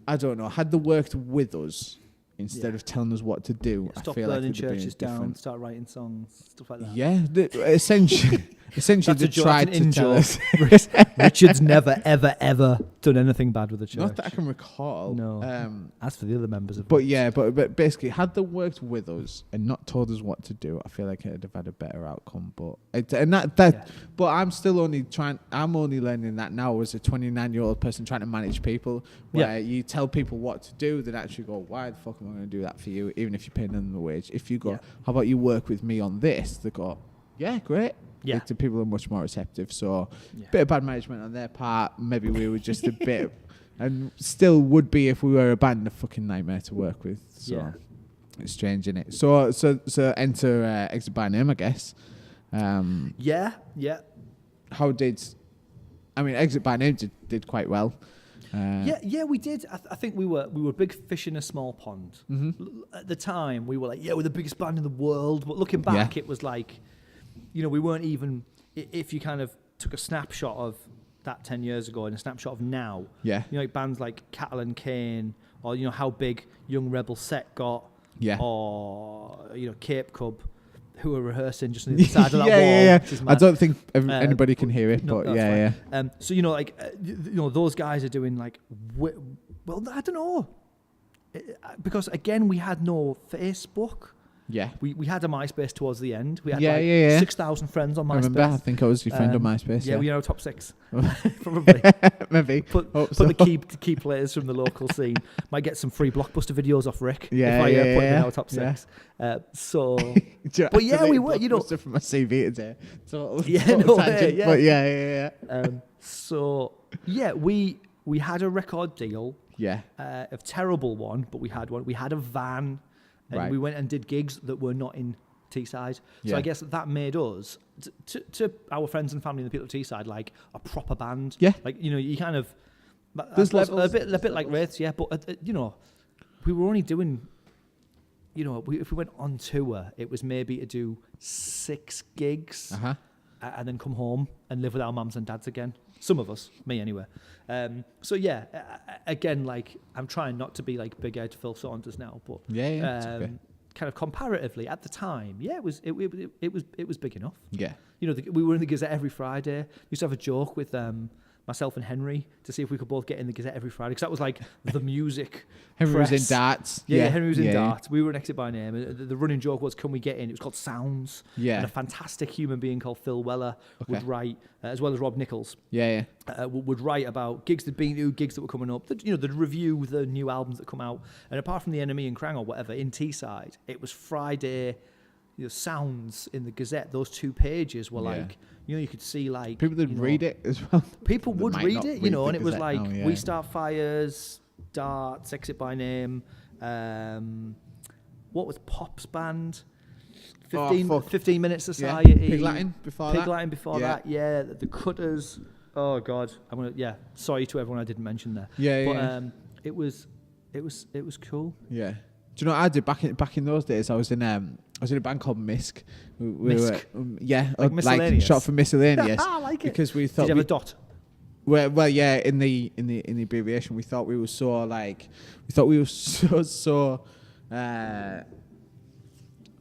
I don't know, had they worked with us instead of telling us what to do, I feel like burning churches down, start writing songs, stuff like that. Yeah, essentially they tried to tell us. Richard's never, ever, ever done anything bad with the church. Not that I can recall. No. As for the other members of but basically, had they worked with us and not told us what to do, I feel like it'd have had a better outcome. But I'm still I'm only learning that now as a 29-year-old person trying to manage people. Where you tell people what to do, then actually go, why the fuck am I going to do that for you? Even if you're paying them the wage. If you go, how about you work with me on this? They go, yeah, great. Yeah. The people are much more receptive. So, bit of bad management on their part. Maybe we were just a bit, and still would be if we were a band, a fucking nightmare to work with. So it's strange, isn't it? So enter Exit by Name, I guess. Yeah. How did? I mean, Exit by Name did quite well. We did. I think we were big fish in a small pond. Mm-hmm. At the time, we were like, we're the biggest band in the world. But looking back, it was like, we weren't even. If you kind of took a snapshot of that 10 years ago and a snapshot of now, like bands like Cattle and Cane, or how big Young Rebel Set got, or Cape Cub, who were rehearsing just on the other side of that wall. Yeah. I don't think anybody can hear it, but So those guys are doing like, well, I don't know, because again we had no Facebook. Yeah, we had a MySpace towards the end. We had 6,000 friends on MySpace. I remember. I think I was your friend on MySpace. Yeah, we are top 6, probably. Maybe. Put the key players from the local scene. Might get some free Blockbuster videos off Rick if I put him in our top 6. But we were. Stuff from my CV today. Total tangent. But we had a record deal. Yeah. A terrible one, but we had one. We had a van. And we went and did gigs that were not in Teesside. So I guess that made us, to our friends and family and the people of Teesside, like a proper band. Yeah. Like, you kind of... There's levels. A bit like Wraiths, but, we were only doing... if we went on tour, it was maybe to do 6 gigs and then come home and live with our mums and dads again. Some of us, me anyway. Again, like, I'm trying not to be like big head Phil Saunders now, but okay. Kind of comparatively at the time, it was big enough. Yeah, we were in the Gazette every Friday. We used to have a joke with myself and Henry to see if we could both get in the Gazette every Friday, because that was like the music. Henry was in darts. Yeah, Henry was in darts. We were an Exit by Name. The running joke was, can we get in? It was called Sounds. Yeah. And a fantastic human being called Phil Weller would write, as well as Rob Nichols. Would write about gigs that had been to, gigs that were coming up. They'd review the new albums that come out. And apart from The Enemy and Krang or whatever, in Teesside, it was Friday. Sounds in the Gazette, those 2 pages were like, you could see like... People would read it as well. People would read it, and it was like, We Start Fires, Darts, Exit by Name, what was Pop's band? 15 Minute Society. Pig Latin before that. Yeah. The Cutters. Oh, God. Sorry to everyone I didn't mention there. It was cool. Yeah. Do you know what I did back in those days? I was in a band called Misk. Misk? Like short for miscellaneous. I like it. Because we thought... Did you have a dot? Well, in the abbreviation, we thought we were so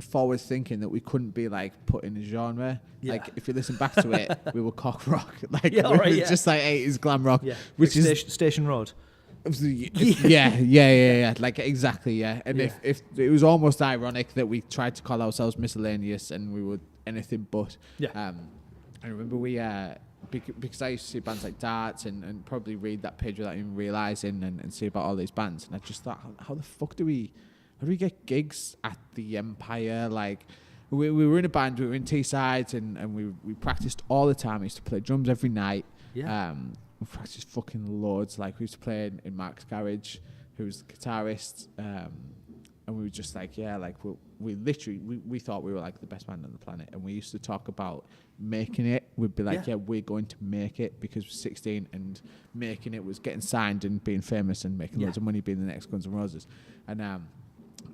forward thinking that we couldn't be like put in a genre. Yeah. Like if you listen back to it, we were cock rock. Like Yeah, we right, were yeah. just like 80s glam rock, Yeah. which Like is Station Road. yeah. Like exactly, yeah. And Yeah. if it was almost ironic that we tried to call ourselves miscellaneous and we were anything but. Yeah. I remember we because I used to see bands like Darts and probably read that page without even realising and see about all these bands, and I just thought, how the fuck do we get gigs at the Empire? Like we were in a band, we were in T-sides and we practiced all the time. We used to play drums every night. Yeah. We practiced fucking loads. Like we used to play in Mark's garage, who was the guitarist, and we were just like, yeah, like we literally we thought we were like the best band on the planet, and we used to talk about making it. We'd be like, yeah, we're going to make it, because we're 16, and making it was getting signed and being famous and making loads of money, being the next Guns N' Roses. And I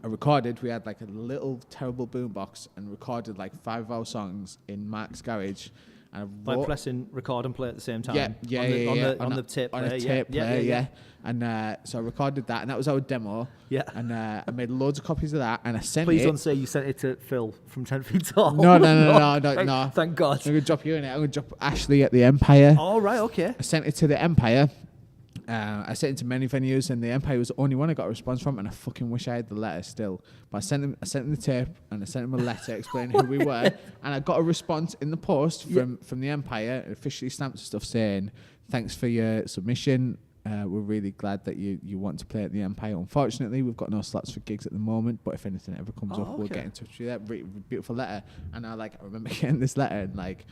recorded, we had like a little terrible boombox and recorded like 5 of our songs in Mark's garage. And by pressing record and play at the same time. On the tape player. On a tape player, yeah. And so I recorded that, and that was our demo. Yeah. And I made loads of copies of that, and I sent Please it. don't say you sent it to Phil from 10 Feet Tall. No. Thank God. I'm going to drop you in it. I'm going to drop Ashley at the Empire. Oh, right, okay. I sent it to the Empire. I sent it to many venues, and the Empire was the only one I got a response from, and I fucking wish I had the letter still. But I sent them the tape, and I sent them a letter explaining who we were, and I got a response in the post from the Empire, officially stamped stuff saying, "Thanks for your submission. We're really glad that you want to play at the Empire. Unfortunately, we've got no slots for gigs at the moment, but if anything ever comes up, we'll get in touch with you." That beautiful letter, and I remember getting this letter and like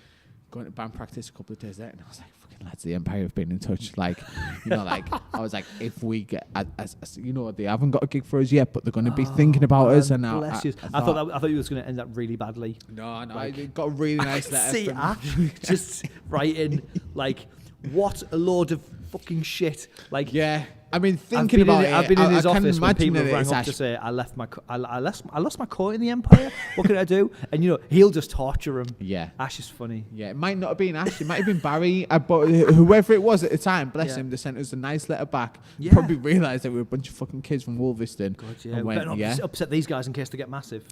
going to band practice a couple of days later, and I was like, fucking lads, the Empire have been in touch. Like, you know, like, I was like, if we get, as you know, they haven't got a gig for us yet, but they're going to be thinking about us. And I thought you was going to end up really badly. No, like, I got a really nice letter. See Ash just writing, like, what a load of fucking shit. Like, yeah. I mean, thinking about it, I've been in his office when people rang up to say, I lost my coat in the Empire. What can I do? And you know, he'll just torture him. Yeah, Ash is funny. Yeah, it might not have been Ash. It might have been Barry. But whoever it was at the time, bless him, they sent us a nice letter back. Yeah. Probably realised that we were a bunch of fucking kids from Wolverhampton. God, yeah. And went, upset these guys in case they get massive.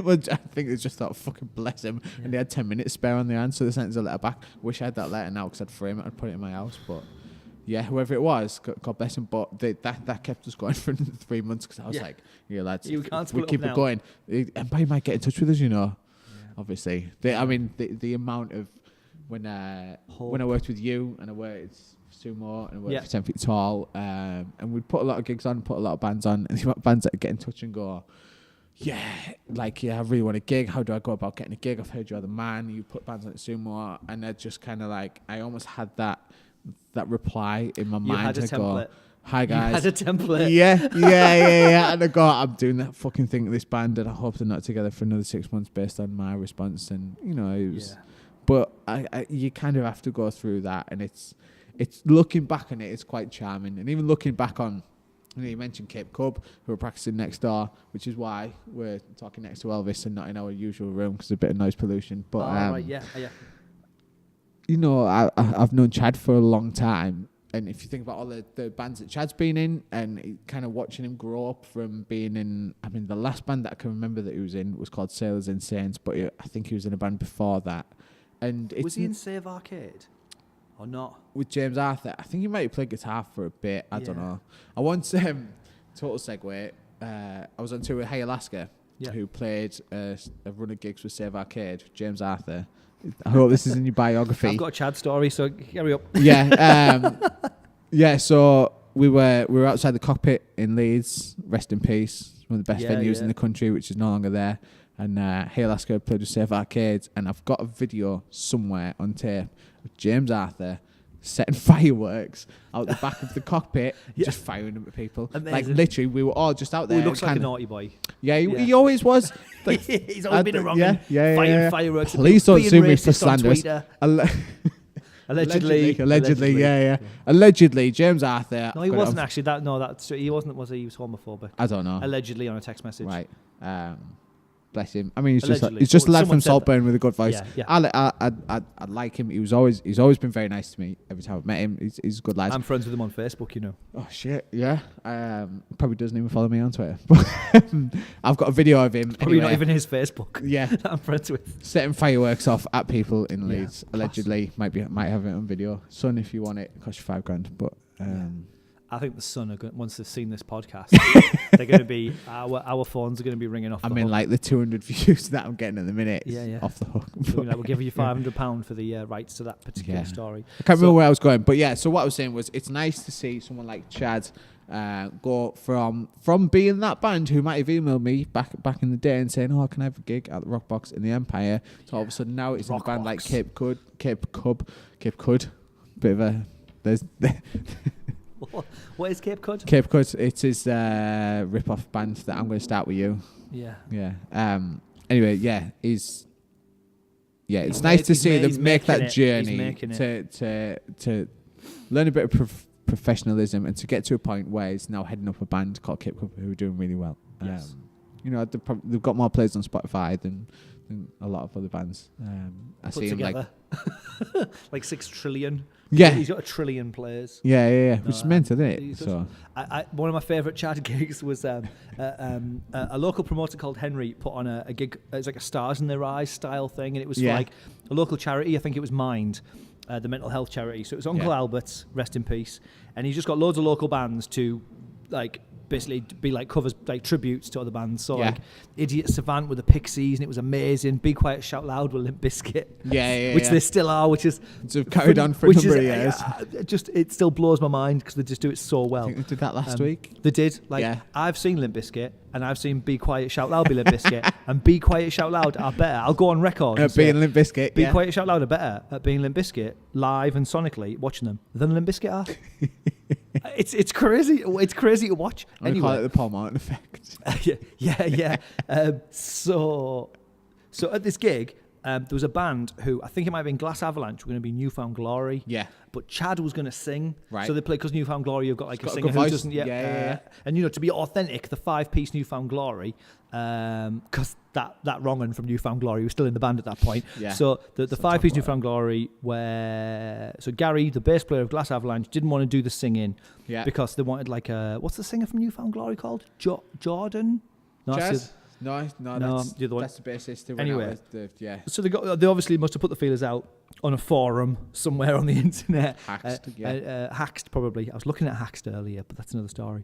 Well, I think they just thought, fucking bless him. Yeah. And they had 10 minutes spare on their hands, so they sent us a letter back. Wish I had that letter now, because I'd frame it and put it in my house, but... Yeah, whoever it was, God bless him. But that kept us going for 3 months, because I was like, yeah, lads, if we keep it going, Empire might get in touch with us, you know. Yeah. Obviously. I mean, the amount of... When I worked with you, and I worked with Sumo, and I worked for 10 Feet Tall, and we'd put a lot of gigs on, put a lot of bands on, and the bands that get in touch and go, I really want a gig. How do I go about getting a gig? I've heard you're the man. You put bands on at Sumo, and I just kind of like... I almost had that reply in my mind. You had a template. Go, hi guys. You had a template. Yeah. And I go, I'm doing that fucking thing with this band, and I hope they're not together for another 6 months based on my response. And you know, it was. Yeah. But you kind of have to go through that, and it's looking back on it, it's quite charming. And even looking back on, you mentioned Cape Cub, who are practicing next door, which is why we're talking next to Elvis and not in our usual room, because there's a bit of noise pollution. But right, yeah. You know, I've known Chad for a long time, and if you think about all the bands that Chad's been in, and kind of watching him grow up from being in, I mean, the last band that I can remember that he was in was called Sailors and Saints, but I think he was in a band before that. And was he in Save Arcade or not? With James Arthur, I think he might have played guitar for a bit. I don't know. I once total segue. I was on tour with Hey Alaska, who played a run of gigs with Save Arcade. James Arthur. I hope this is in your biography. I've got a Chad story, so carry up. So we were outside the Cockpit in Leeds. Rest in peace. One of the best venues in the country, which is no longer there. And Hey Alaska played with Save Arcades, and I've got a video somewhere on tape of James Arthur setting fireworks out the back of the Cockpit, just firing them at people. Amazing. Like literally, we were all just out there. He looks like a naughty boy. Yeah, he always was. Like, he's always been around. Firing fireworks. Please don't sue me for slanders. Allegedly. Allegedly, James Arthur. No, he wasn't actually. He wasn't. Was he? He was homophobic. I don't know. Allegedly on a text message. Right. bless him. I mean, he's Allegedly. just a lad Someone from said Saltburn with a good voice. Yeah. I like him. He's always been very nice to me. Every time I've met him, he's a good lad. I'm friends with him on Facebook, you know. Oh shit, yeah. Probably doesn't even follow me on Twitter. I've got a video of him. Probably anyway. not even his Facebook. Yeah, that I'm friends with. Setting fireworks off at people in Leeds. Yeah, Allegedly, might have it on video. Son, if you want it, costs you $5,000. But I think the Sun are once they've seen this podcast, they're going to be our phones are going to be ringing off. I mean, like the 200 views that I'm getting at the minute. Yeah. Off the hook. So we'll give you £500 for the rights to that particular story. I can't remember where I was going, but yeah. So what I was saying was, it's nice to see someone like Chad go from being that band who might have emailed me back in the day and saying, "Oh, can I have a gig at the Rock Box in the Empire?" So all of a sudden now it's in a band like Cape Cod. Bit of a there's. What is Cape Cod? Cape Cod. It is a rip-off band that I'm going to start with you. Yeah. Yeah. Anyway, yeah, it's nice to see them make that journey to learn a bit of professionalism and to get to a point where he's now heading up a band called Cape Cod who are doing really well. Yes. They've got more plays on Spotify than a lot of other bands. I see him like 6 trillion. Yeah, he's got 1 trillion players. Yeah. Which is mental, isn't it? So, one of my favourite Chad gigs was a local promoter called Henry put on a gig. It's like a Stars in Their Eyes style thing, and it was for like a local charity. I think it was Mind, the mental health charity. So it was Uncle Albert's, rest in peace, and he's just got loads of local bands to like basically be like covers, like tributes to other bands. So like Idiot Savant with the Pixies, and it was amazing. Be Quiet Shout Loud with Limp Bizkit, which they still are, which is carried on for a number of years. Just it still blows my mind because they just do it so well. I think they did that last week. They did. I've seen Limp Bizkit, and I've seen Be Quiet Shout Loud be Limp Bizkit, and Be Quiet Shout Loud are better. I'll go on record at being Limp Bizkit. Be Quiet Shout Loud are better at being Limp Bizkit live and sonically watching them than Limp Bizkit are. It's crazy. It's crazy to watch. Anyway, call it the Paul Martin effect. Yeah. So at this gig, there was a band who I think it might have been Glass Avalanche. Were going to be Newfound Glory. Yeah. But Chad was going to sing. Right. So they play because Newfound Glory. You've got like a singer who doesn't yet. Yeah. And to be authentic, the 5-piece Newfound Glory, because that wrong'un from Newfound Glory was still in the band at that point. Yeah. So the 5-piece Newfound Glory, so Gary, the bass player of Glass Avalanche, didn't want to do the singing. Yeah. Because they wanted like what's the singer from Newfound Glory called? Jordan? Jazz? No, that's the bassist. Anyway, so they obviously must have put the feelers out on a forum somewhere on the internet. Haxed probably. I was looking at Haxed earlier, but that's another story.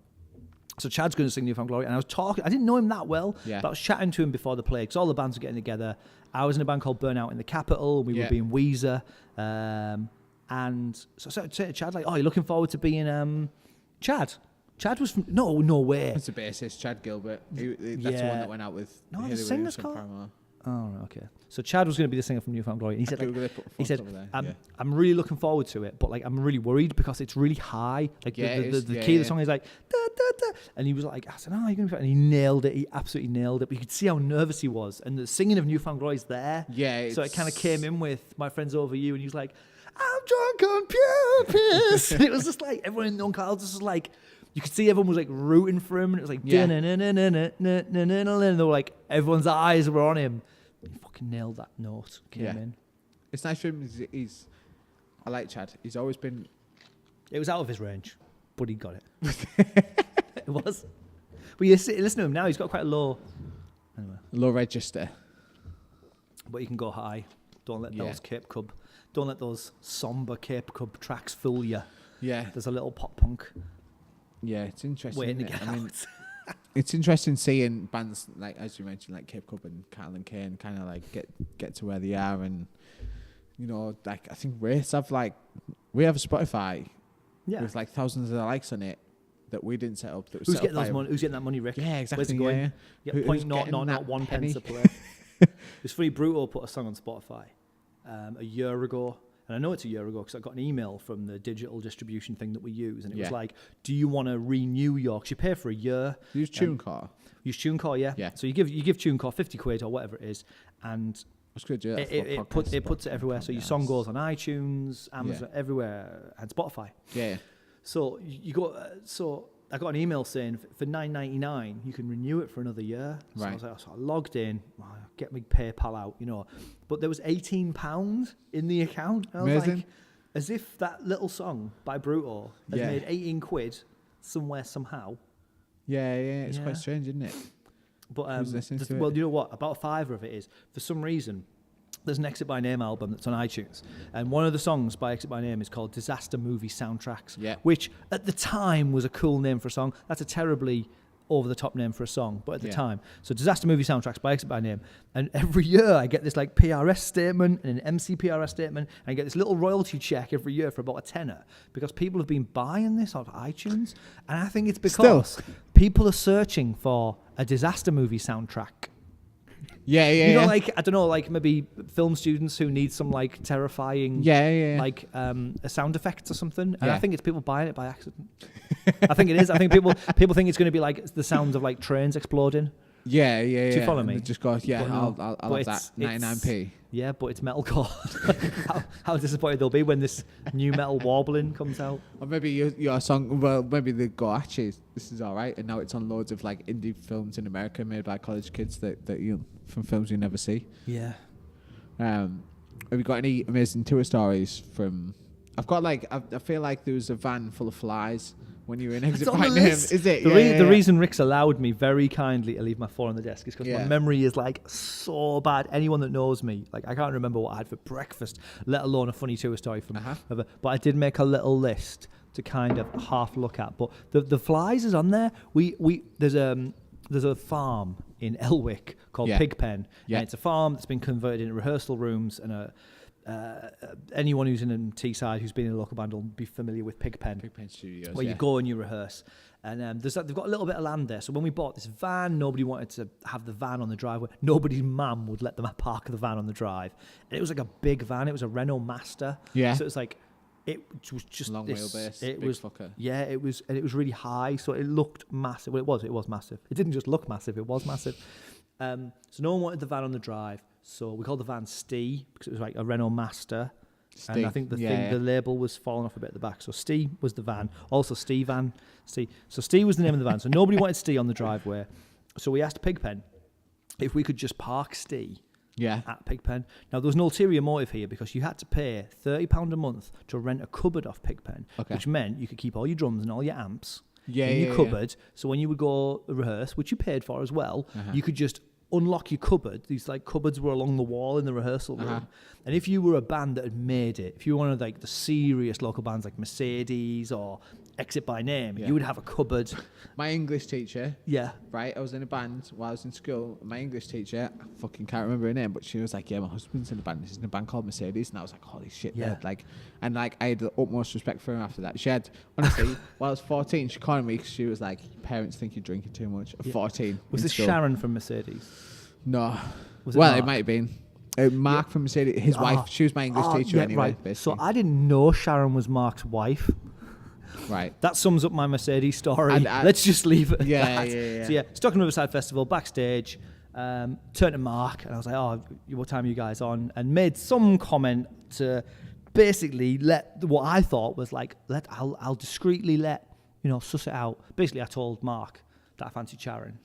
So Chad's going to sing Newfound Glory, and I was talking. I didn't know him that well, but I was chatting to him before the play because all the bands were getting together. I was in a band called Burnout in the Capitol. We were being Weezer, and so I said to Chad, like, "Oh, you're looking forward to being Chad." Chad was from no way. It's the bassist, Chad Gilbert. That's the one that went out with. No, the singer's called. Paramore. Oh, okay. So Chad was going to be the singer from Newfound Glory, and he said, I'm really looking forward to it, but like I'm really worried because it's really high. Like the key of the song is like da, da, da. And he was like, I said, "Oh, you're going to be," and he nailed it. He absolutely nailed it. But you could see how nervous he was, and the singing of Newfound Glory is there. Yeah. So it kind of came in with My Friends Over You, and he was like, "I'm drunk on pure piss," and it was just like everyone in Uncle Al's just like. You could see everyone was like rooting for him, and it was like, and they were like, everyone's eyes were on him. He fucking nailed that note. Came in. It's nice for him. I like Chad. He's always been. It was out of his range, but he got it. It was. But you listen to him now. He's got quite a low. Anyway. Low register. But you can go high. Don't let those Cape Cod. Don't let those somber Cape Cod tracks fool you. Yeah. There's a little pop punk. Yeah, it's interesting. Waiting to get out. It's interesting seeing bands like, as you mentioned, like Cape Cod and Cattle and Cane kind of like get to where they are, and like I think we have a Spotify with like thousands of likes on it that we didn't set up. Who's getting those money? Who's getting that money, Rick? Yeah, exactly. Where's it going? Yeah. You get 0.001 pence a play. It was Free Brutal put a song on Spotify a year ago. And I know it's a year ago because I got an email from the digital distribution thing that we use, and it was like, "Do you want to renew your? Because you pay for a year. Use TuneCore. Use TuneCore, yeah. So you give TuneCore £50 or whatever it is, and it puts it everywhere. So your song goes on iTunes, Amazon, everywhere, and Spotify. Yeah. So you go. So I got an email saying for $9.99 you can renew it for another year. So I was like, so I logged in, get my PayPal out, but there was £18 in the account. And I was like, as if that little song by Bruto has made 18 quid somewhere somehow. Yeah, it's quite strange, isn't it? But you know what? About a fiver of it is, for some reason, there's an Exit by Name album that's on iTunes, and one of the songs by Exit by Name is called Disaster Movie Soundtracks, which at the time was a cool name for a song. That's a terribly over-the-top name for a song, but at the time. So Disaster Movie Soundtracks by Exit by Name. And every year I get this like PRS statement and an MC PRS statement, and I get this little royalty check every year for about a tenner, because people have been buying this off iTunes. And I think it's because people are searching for a disaster movie soundtrack. Like, I don't know, like maybe film students who need some like terrifying, like sound effects or something. And I think it's people buying it by accident. I think it is. I think people think it's going to be like the sounds of like trains exploding. Do you follow me? Just go, I'll have that 99p. Yeah, but it's metalcore. how disappointed they'll be when this new metal warbling comes out. Or maybe your song, maybe they go, actually, this is all right. And now it's on loads of like indie films in America made by college kids that from films you never see. Yeah. Have you got any amazing tour stories from... I've got like, I feel like there was a van full of flies when you were in Exit by Name. Is it? The reason Rick's allowed me very kindly to leave my phone on the desk is because my memory is like so bad. Anyone that knows me, like I can't remember what I had for breakfast, let alone a funny tour story from but I did make a little list to kind of half look at. But the flies is on there. There's a farm in Elwick called Pigpen. And it's a farm that's been converted into rehearsal rooms, and anyone who's in Teesside who's been in a local band will be familiar with Pigpen Studios, where you go and you rehearse. And they've got a little bit of land there. So when we bought this van, nobody wanted to have the van on the driveway. Nobody's mum would let them park the van on the drive. And it was like a big van. It was a Renault Master. Yeah. So it was like, it was just long wheelbase. It big was fucker. Yeah, it was, and it was really high. So it looked massive. Well, it was massive. It didn't just look massive. It was massive. So no one wanted the van on the drive. So we called the van Stee, because it was like a Renault Master. Stee. And I think the label was falling off a bit at the back. So Stee was the van. Also Stee van. Stee. So Stee was the name of the van. So nobody wanted Stee on the driveway. So we asked Pigpen if we could just park Stee at Pigpen. Now there was an ulterior motive here, because you had to pay £30 a month to rent a cupboard off Pigpen, which meant you could keep all your drums and all your amps in your cupboard. So when you would go rehearse, which you paid for as well, you could just unlock your cupboard. These like cupboards were along the wall in the rehearsal room. And if you were a band that had made it, if you were one of like the serious local bands like Mercedes or Exit by Name, you would have a cupboard. My English teacher, right, I was in a band while I was in school. My English teacher, I fucking can't remember her name, but she was like, my husband's in a band. He's in a band called Mercedes. And I was like, holy shit, like, and like I had the utmost respect for him after that. She had, honestly, while I was 14, she called me because she was like, parents think you're drinking too much at 14. Was this school. Sharon from Mercedes? No. Was it well, Mark? It might have been. Mark from Mercedes, his wife, she was my English teacher anyway. Right. Basically. So I didn't know Sharon was Mark's wife. Right. That sums up my Mercedes story. Let's just leave it at that. Yeah. So Stockton Riverside Festival, backstage, turned to Mark, and I was like, what time are you guys on? And made some comment to basically let what I thought was like, I'll discreetly suss it out. Basically, I told Mark that I fancied Sharon.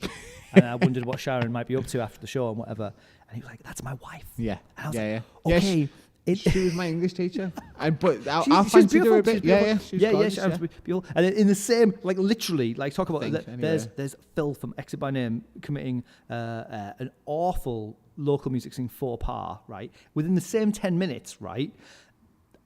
And I wondered what Sharon might be up to after the show and whatever. And he was like, that's my wife. Yeah. And I was like, okay. She was my English teacher. But I fancied her a bit. She's beautiful. And in the same, like literally, like talk about there's Phil from Exit by Name committing an awful local music scene faux pas, right? Within the same 10 minutes, right?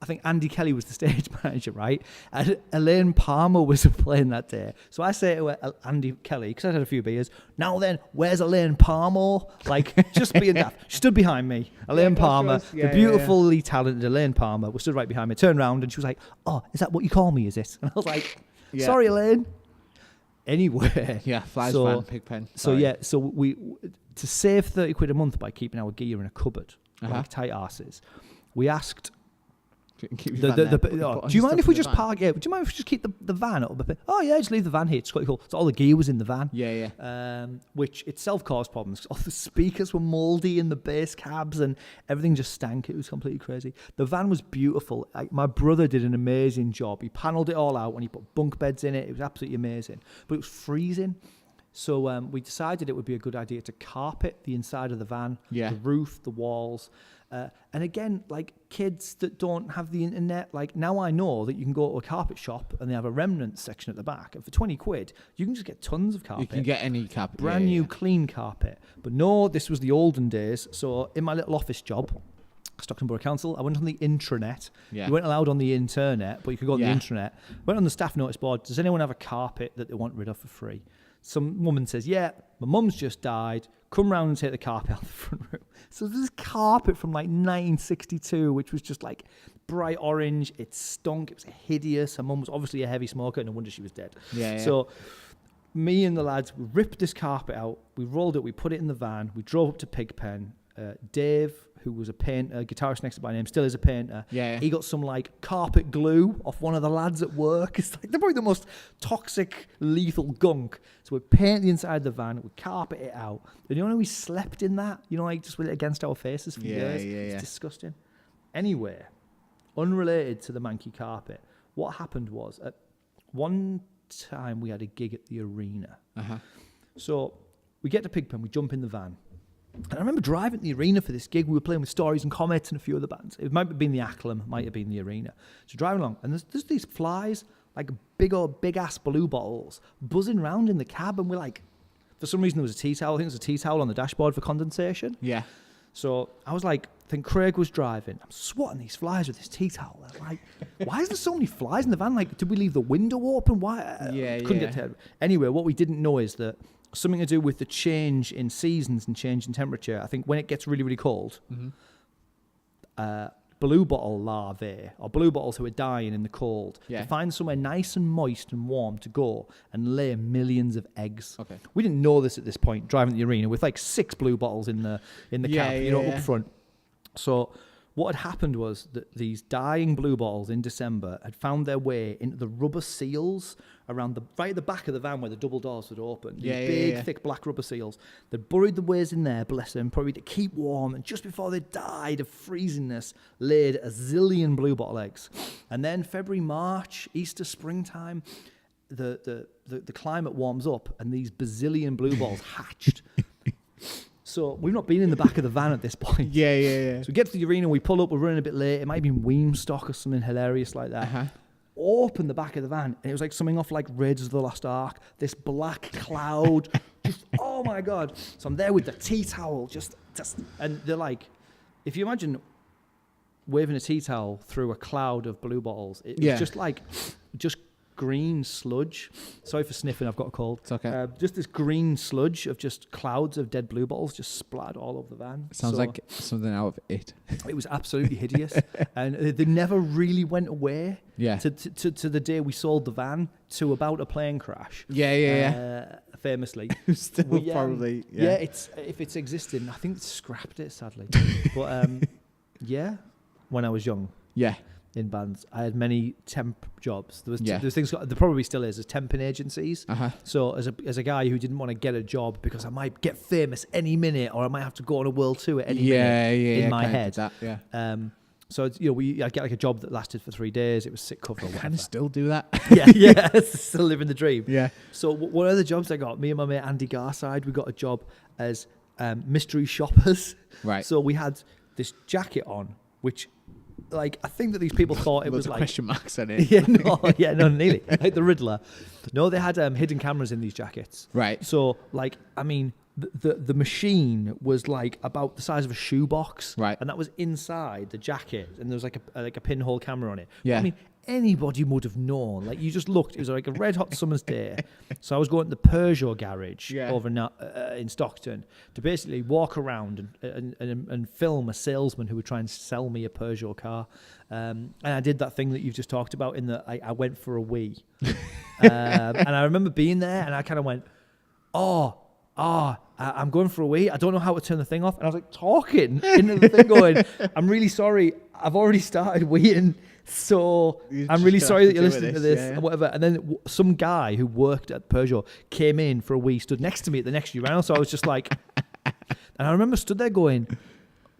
I think Andy Kelly was the stage manager, right? And Elaine Palmer was playing that day. So I say to Andy Kelly, because I had a few beers, now then, where's Elaine Palmer? Like, just being daft. She stood behind me. Elaine Palmer, the beautifully talented Elaine Palmer, was stood right behind me, turned around, and she was like, is that what you call me, is it? And I was like, sorry, Elaine. Anyway. Yeah, flies van, Pigpen. So we to save 30 quid a month by keeping our gear in a cupboard, like tight asses, we asked Keep your van there, do you mind if we just park? Yeah. Do you mind if we just keep the van up a bit? Oh yeah, just leave the van here. It's quite cool. So all the gear was in the van. Yeah. Which itself caused problems. All the speakers were mouldy in the base cabs, and everything just stank. It was completely crazy. The van was beautiful. My brother did an amazing job. He panelled it all out, and he put bunk beds in it. It was absolutely amazing. But it was freezing. So we decided it would be a good idea to carpet the inside of the van, the roof, the walls. And again, like kids that don't have the internet, like now I know that you can go to a carpet shop and they have a remnants section at the back. And for 20 quid, you can just get tons of carpet. You can get any carpet. Brand new, clean carpet. But no, this was the olden days. So in my little office job, Stockton Borough Council, I went on the intranet. You weren't allowed on the internet, but you could go on the intranet. Went on the staff notice board. Does anyone have a carpet that they want rid of for free? Some woman says, yeah, my mum's just died. Come round and take the carpet out of the front room. So there's this carpet from like 1962, which was just like bright orange. It stunk. It was hideous. Her mum was obviously a heavy smoker. No wonder she was dead. So me and the lads, we ripped this carpet out. We rolled it. We put it in the van. We drove up to Pigpen. Dave, who was a painter, guitarist next to my name, still is a painter. He got some like carpet glue off one of the lads at work. It's like they're probably the most toxic, lethal gunk. So we paint the inside of the van, we carpet it out. And you know, we slept in that, you know, like just with it against our faces for years. It's disgusting. Anyway, unrelated to the manky carpet, what happened was at one time we had a gig at the arena. So we get to Pigpen, we jump in the van. And I remember driving to the arena for this gig. We were playing with Stories and Comets and a few other bands. It might have been the Acklam, might have been the arena. So driving along, and there's these flies, like big ass blue bottles, buzzing around in the cab. And we're like, for some reason there was a tea towel. I think there was a tea towel on the dashboard for condensation. So I was like, I think Craig was driving. I'm swatting these flies with this tea towel. I'm like, why is there so many flies in the van? Like, did we leave the window open? Why? Couldn't get to it. Anyway, what we didn't know is that something to do with the change in seasons and change in temperature. I think when it gets really, really cold, blue bottle larvae, or blue bottles who are dying in the cold, they find somewhere nice and moist and warm to go and lay millions of eggs. We didn't know this at this point, driving to the arena with like 6 blue bottles in the cab, up front. So what had happened was that these dying blue bottles in December had found their way into the rubber seals around right at the back of the van where the double doors would open. These thick black rubber seals. They'd buried the ways in there, bless them, probably to keep warm. And just before they died of freezingness, laid a zillion blue bottle eggs. And then February, March, Easter, springtime, the climate warms up and these bazillion blue bottles hatched. So we've not been in the back of the van at this point. So we get to the arena, we pull up, we're running a bit late. It might have been Weemstock or something hilarious like that. Open the back of the van, and it was like something off like Raiders of the Lost Ark. This black cloud, just oh my god! So I'm there with the tea towel, just, and they're like, if you imagine waving a tea towel through a cloud of blue bottles, it was just green sludge. Sorry for sniffing, I've got a cold. It's okay. Just this green sludge of just clouds of dead blue bottles just splattered all over the van. Sounds like something out of It. It was absolutely hideous. And they never really went away. To the day we sold the van to about a plane crash. Famously. Still probably. It's if it's existing, I think it's scrapped it sadly. But when I was young. In bands, I had many temp jobs. There was things. There probably still is. There's temping agencies. So as a guy who didn't want to get a job because I might get famous any minute, or I might have to go on a world tour at any minute in my head. So I'd get like a job that lasted for 3 days. It was sick cover. I kind of still do that. Still living the dream. So one of the jobs I got, me and my mate Andy Garside, we got a job as mystery shoppers. So we had this jacket on, which. Like, I think that these people thought it was like question marks on it. no, nearly like the Riddler. No, they had hidden cameras in these jackets. So, like, I mean, the machine was like about the size of a shoebox. And that was inside the jacket, and there was like a pinhole camera on it. I mean, anybody would have known. Like, you just looked. It was like a red hot summer's day. So I was going to the Peugeot garage over in Stockton to basically walk around and film a salesman who would try and sell me a Peugeot car. And I did that thing that you've just talked about in that I went for a wee. And I remember being there, and I kind of went, oh, I'm going for a wee. I don't know how to turn the thing off. And I was like, talking into the thing going, I'm really sorry. I've already started weeing. So I'm really sorry that you're listening to this and whatever. And then some guy who worked at Peugeot came in for a wee, stood next to me at the next urinal. So I was just like, and I remember stood there going,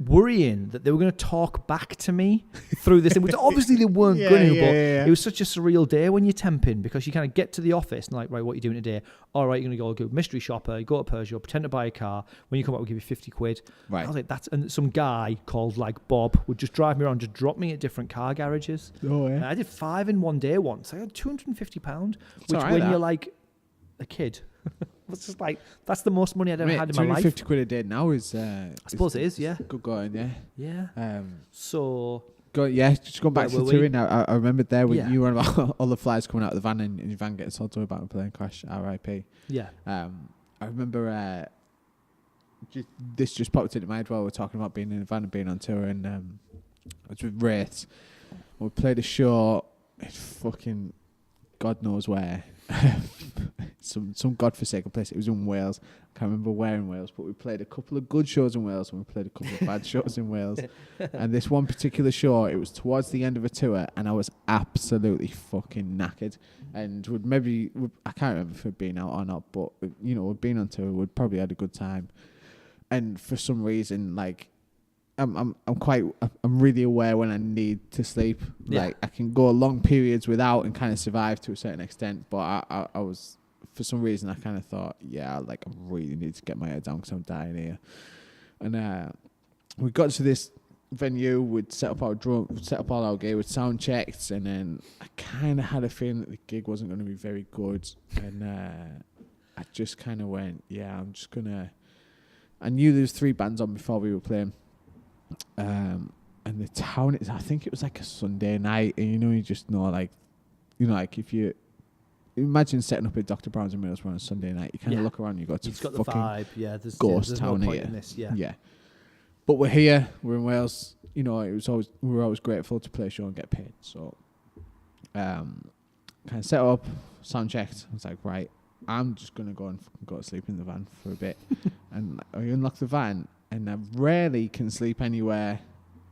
worrying that they were going to talk back to me through this, which obviously they weren't going to, but it was such a surreal day when you're temping, because you kind of get to the office and like, right, what are you doing today? All right, you're going to go mystery shopper, you go to Peugeot, pretend to buy a car. When you come up, we'll give you 50 quid. Right. I was like, and some guy called like Bob would just drive me around, just drop me at different car garages. Oh, yeah. And I did 5 in one day once. I had £250, which when you're like a kid... It's just like, that's the most money I'd ever had in my life. 250 quid a day now is... I suppose it is, yeah. Good going, yeah. Yeah. Just going back to the touring now. I remember there when you were on about all the flies coming out of the van and your van getting told about a plane crash, RIP. Yeah. I remember this just popped into my head while we were talking about being in a van and being on tour, and it was with Wraiths. We played a show in fucking God knows where. some godforsaken place. It was in Wales. I can't remember where in Wales, but we played a couple of good shows in Wales and we played a couple of bad shows in Wales. And this one particular show, it was towards the end of a tour and I was absolutely fucking knackered. And I can't remember if we'd been out or not, but we'd been on tour, we'd probably had a good time. And for some reason, like, I'm really aware when I need to sleep. Yeah. Like I can go long periods without and kind of survive to a certain extent, but I was, for some reason I kind of thought, I really need to get my head down because I'm dying here. And we got to this venue, we'd set up all our gear, we'd sound checked, and then I kind of had a feeling that the gig wasn't going to be very good, and I just kind of went, I knew there was 3 bands on before we were playing. And the town I think it was like a Sunday night, and you just know, like if you imagine setting up at Dr. Brown's and Middlesbrough on a Sunday night, you kind of look around, you go to fucking the vibe. There's town no point here. In this, but we're here, we're in Wales. We were always grateful to play a show and get paid. So kind of set up, sound checked. I was like, right, I'm just gonna go and fucking go to sleep in the van for a bit. And I unlock the van. And I rarely can sleep anywhere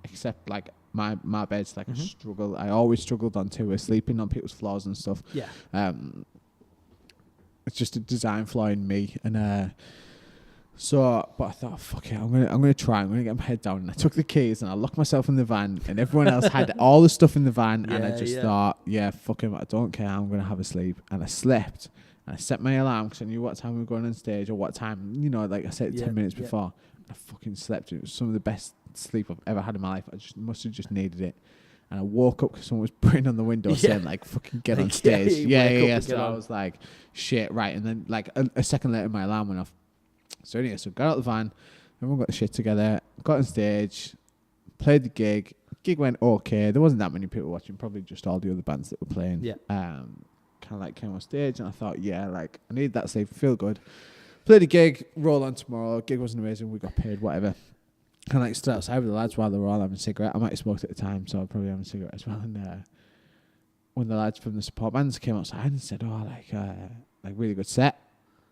except like my bed's like a struggle. I always struggled on tour, sleeping on people's floors and stuff. Yeah. It's just a design flaw in me. And but I thought, fuck it, I'm gonna try. I'm gonna get my head down. And I took the keys and I locked myself in the van. And everyone else had all the stuff in the van. And I just thought, fuck him, I don't care. I'm gonna have a sleep. And I slept. And I set my alarm because I knew what time we were going on stage or what time. Like I said, 10 minutes before. I fucking slept. It was some of the best sleep I've ever had in my life. I must have just needed it. And I woke up because someone was banging on the window saying, like, fucking get on stage. Yeah. So I was like, shit, right. And then, like, a second later, my alarm went off. So anyway, got out of the van. Everyone got the shit together. Got on stage. Played the gig. Gig went okay. There wasn't that many people watching. Probably just all the other bands that were playing. Yeah. Kind of, like, came on stage. And I thought, I need that sleep. Feel good. Played a gig, roll on tomorrow. Gig wasn't amazing. We got paid, whatever. Kind of like stood outside with the lads while they were all having a cigarette. I might have smoked at the time, so I'd probably having a cigarette as well. And when the lads from the support bands came outside and said, like really good set.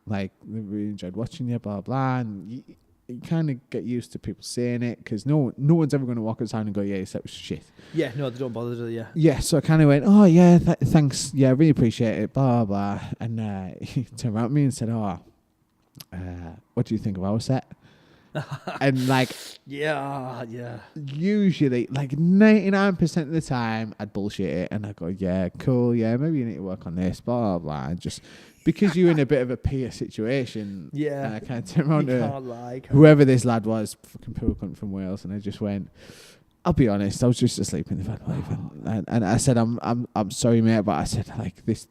Like, they really enjoyed watching you, blah, blah. And you kind of get used to people saying it because no one's ever going to walk outside and go, your set was shit. Yeah, no, they don't bother, do they? Yeah, so I kind of went, thanks. Yeah, I really appreciate it, blah, blah. And he turned around to me and said, what do you think of our set? And like, usually like 99% of the time I'd bullshit it and I go, cool, maybe you need to work on this, blah, blah, blah. And just because you're in a bit of a peer situation, and I kind of turn around to whoever this lad was, fucking poor cunt from Wales, and I just went, I'll be honest, I was just asleep in the van. And I said, I'm sorry, mate, but I said, like, this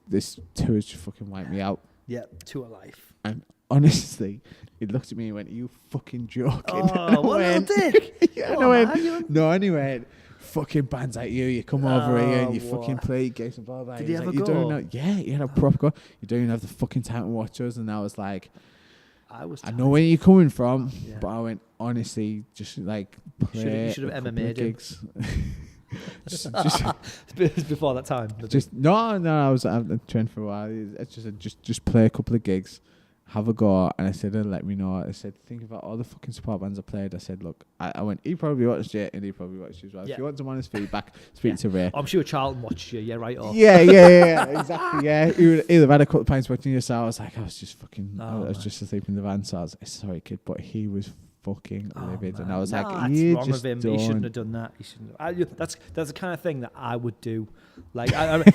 tour's just fucking wiped me out. Yeah, tour life. And honestly, he looked at me and went, "Are you fucking joking?" Oh, what a dick! Anyway, fucking bands like you come over here and you fucking play gigs and blah blah. Did he have a go? He had a proper go. You don't even have the fucking time to watch us. And I was like, I know where you're coming from, but I went, honestly, just like play. Should have MMA'd gigs. just before that time. I was trained for a while. It's just play a couple of gigs. have a go. And I said, let me know. I said, think about all the fucking support bands I played. I said, look, I went, he probably watched it and he probably watched you as well. If you want some honest feedback, speak to Ray. I'm sure Charlton watched you, yeah, right? Or Yeah, exactly, yeah. He either had a couple of pints watching you, so I was like, I was just fucking, I was just asleep in the van, so I was like, sorry, kid, but he was fucking livid. And I was like, you wrong just with him. don't. He shouldn't have done that. He shouldn't. That's the kind of thing that I would do. Like,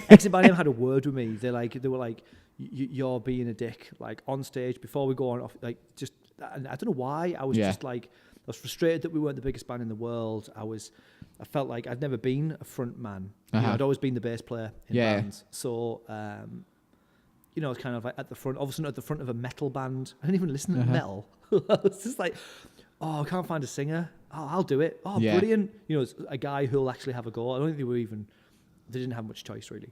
Exit by Name had a word with me. They were like, you're being a dick. Like on stage before we go on off. Like just, I don't know why. I was just like, I was frustrated that we weren't the biggest band in the world. I felt like I'd never been a front man. You know, I'd always been the bass player in bands. So, you know, I was kind of like at the front, all of a sudden at the front of a metal band. I didn't even listen to metal. I was just like, oh, I can't find a singer. Oh, I'll do it. Oh, brilliant. You know, it's a guy who'll actually have a go. I don't think they didn't have much choice really.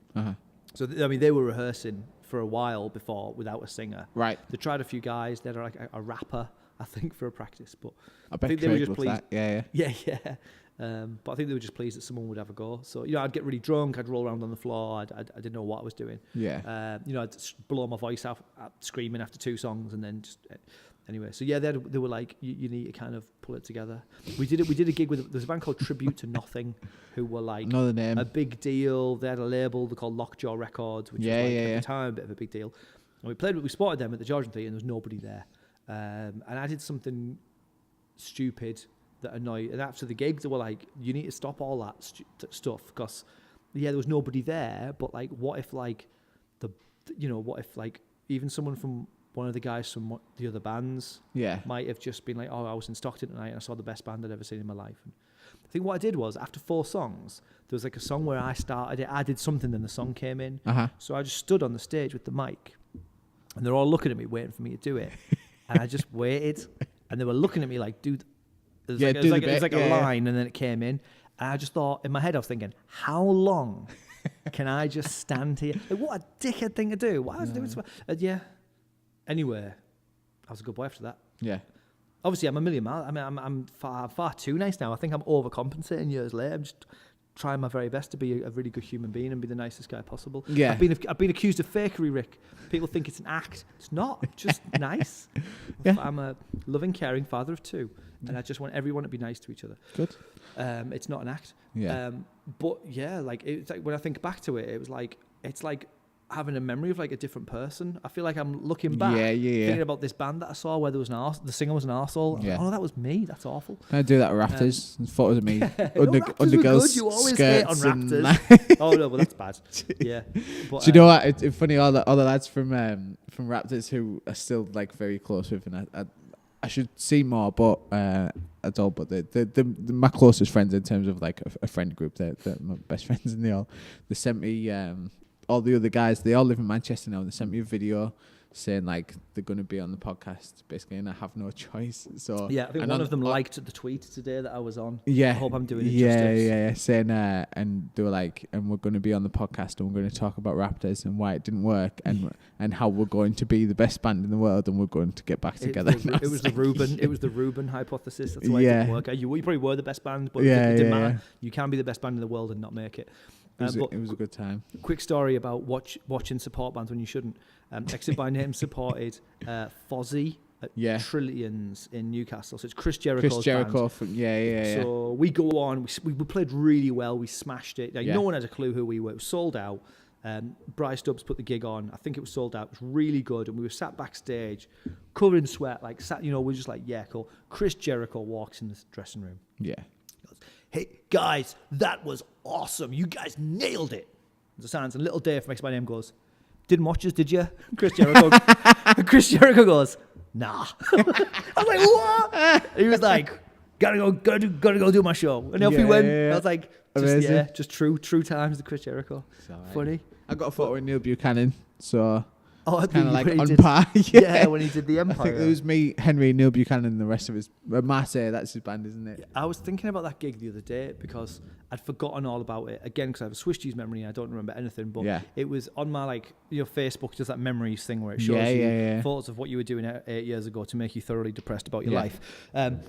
So, I mean, they were rehearsing for a while before without a singer. Right. They tried a few guys. They had like a rapper, I think, for a practice. But I think they were just pleased. Yeah. But I think they were just pleased that someone would have a go. So, you know, I'd get really drunk. I'd roll around on the floor. I didn't know what I was doing. Yeah. You know, I'd blow my voice out screaming after 2 songs and then just... Anyway, so yeah, they were like, you need to kind of pull it together. We did a gig with, there's a band called Tribute to Nothing, who were like another name, a big deal. They had a label, they're called Lockjaw Records, which was like at the time a bit of a big deal. And we spotted them at the Georgian Theatre and there was nobody there. And I did something stupid that annoyed, and after the gig they were like, you need to stop all that stuff, because there was nobody there, but like, what if even someone from one of the guys from the other bands might have just been like, oh, I was in Stockton tonight and I saw the best band I'd ever seen in my life. And I think what I did was, after 4 songs, there was like a song where I started it, I did something, then the song came in. So I just stood on the stage with the mic and they're all looking at me waiting for me to do it. And I just waited and they were looking at me like, dude, it was like a line and then it came in. And I just thought, in my head I was thinking, how long can I just stand here? Like, what a dickhead thing to do. Why was I doing this? Anyway, I was a good boy after that. Yeah. Obviously, I'm a million miles. I mean, I'm far too nice now. I think I'm overcompensating years later. I'm just trying my very best to be a really good human being and be the nicest guy possible. Yeah. I've been accused of fakery, Rick. People think it's an act. It's not. It's just nice. Yeah. I'm a loving, caring father of 2, and I just want everyone to be nice to each other. Good. It's not an act. Yeah. But yeah, like it's like when I think back to it, it's like having a memory of like a different person. I feel like I'm looking back, thinking about this band that I saw where there was the singer was an arsehole. Yeah. Oh, that was me. That's awful. I do that with Raptors. Photos of me under girls' You always skirts hate on Raptors. Oh no, well that's bad. Yeah. But, do you know what? It's funny. All the lads from Raptors who are still like very close with, and I should see more, but I don't. But they're my closest friends in terms of like a friend group. They're my best friends, and they sent me. All the other guys, they all live in Manchester now, and they sent me a video saying like they're going to be on the podcast basically, and I have no choice. So yeah, I think one of them liked the tweet today that I was on. Yeah, I hope I'm doing it justice. Yeah, saying and they were like, and we're going to be on the podcast and we're going to talk about Raptors and why it didn't work and how we're going to be the best band in the world and we're going to get back together. It was the Reuben hypothesis. That's why it didn't work. You probably were the best band, but it didn't matter. You can be the best band in the world and not make it. It was a good time. Quick story about watching support bands when you shouldn't. Exit by Name supported Fozzy at Trillions in Newcastle. So it's Chris Jericho's band. So we go on. We played really well. We smashed it. Like, no one had a clue who we were. It was sold out. Bryce Stubbs put the gig on. I think it was sold out. It was really good. And we were sat backstage, covered in sweat. We're just like, yeah, cool. Chris Jericho walks in the dressing room. Yeah. Hey, guys, that was awesome. You guys nailed it. The sounds. And little Dave from Exit by Name goes, didn't watch us, did you? Chris Jericho goes, nah. I was like, what? He was like, gotta go do my show. And off he went. I was like, just true times to Chris Jericho. Funny. I got a photo with Neil Buchanan, so... Oh, kind of like on par. Yeah, when he did the Empire. I think it was me, Henry, Neil Buchanan, and the rest of his Marseille. That's his band, isn't it? Yeah, I was thinking about that gig the other day because I'd forgotten all about it again because I have a Swiss cheese memory and I don't remember anything. But it was on my Facebook does that memories thing where it shows you photos of what you were doing 8 years ago to make you thoroughly depressed about your life. And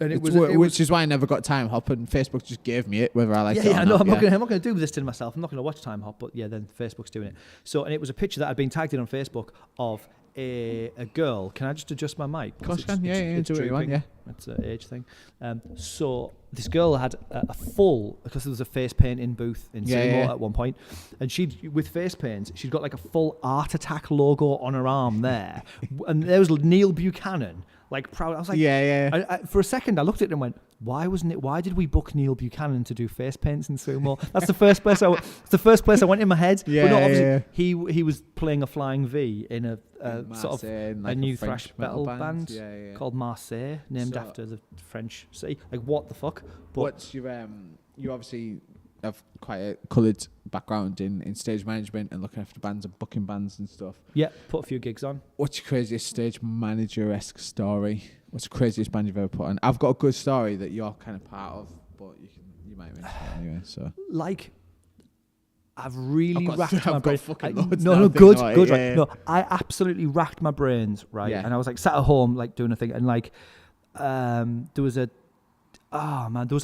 which is why I never got Time Hop, and Facebook just gave me it, whether I liked it or not. I'm not going to do this to myself. I'm not going to watch Time Hop, but then Facebook's doing it. So, and it was a picture that I'd been tagged in on Facebook of a girl. Can I just adjust my mic? Of course, can. Yeah, do what you want. Yeah, it's an age thing. So this girl had a full, because there was a face painting booth in Seymour at one point, and with face paints, she'd got like a full Art Attack logo on her arm there, and there was Neil Buchanan. Like proud, I was like, I, for a second, I looked at it and went, Why did we book Neil Buchanan to do face paints in sumo? That's the first place. The first place I went in my head. Yeah, but no, obviously he was playing a flying V in a sort of like a new thrash metal band called Marseille, named after the French city. Like what the fuck? But what's your you obviously have quite a coloured background in stage management and looking after bands and booking bands and stuff. Yeah, put a few gigs on. What's your craziest stage manager-esque story? What's the craziest band you've ever put on? I've got a good story that you're kind of part of, but you might mention it anyway. So like, I've really racked my brains. Good. No, I absolutely racked my brains, right? Yeah. And I was like sat at home, like doing a thing, and like, there was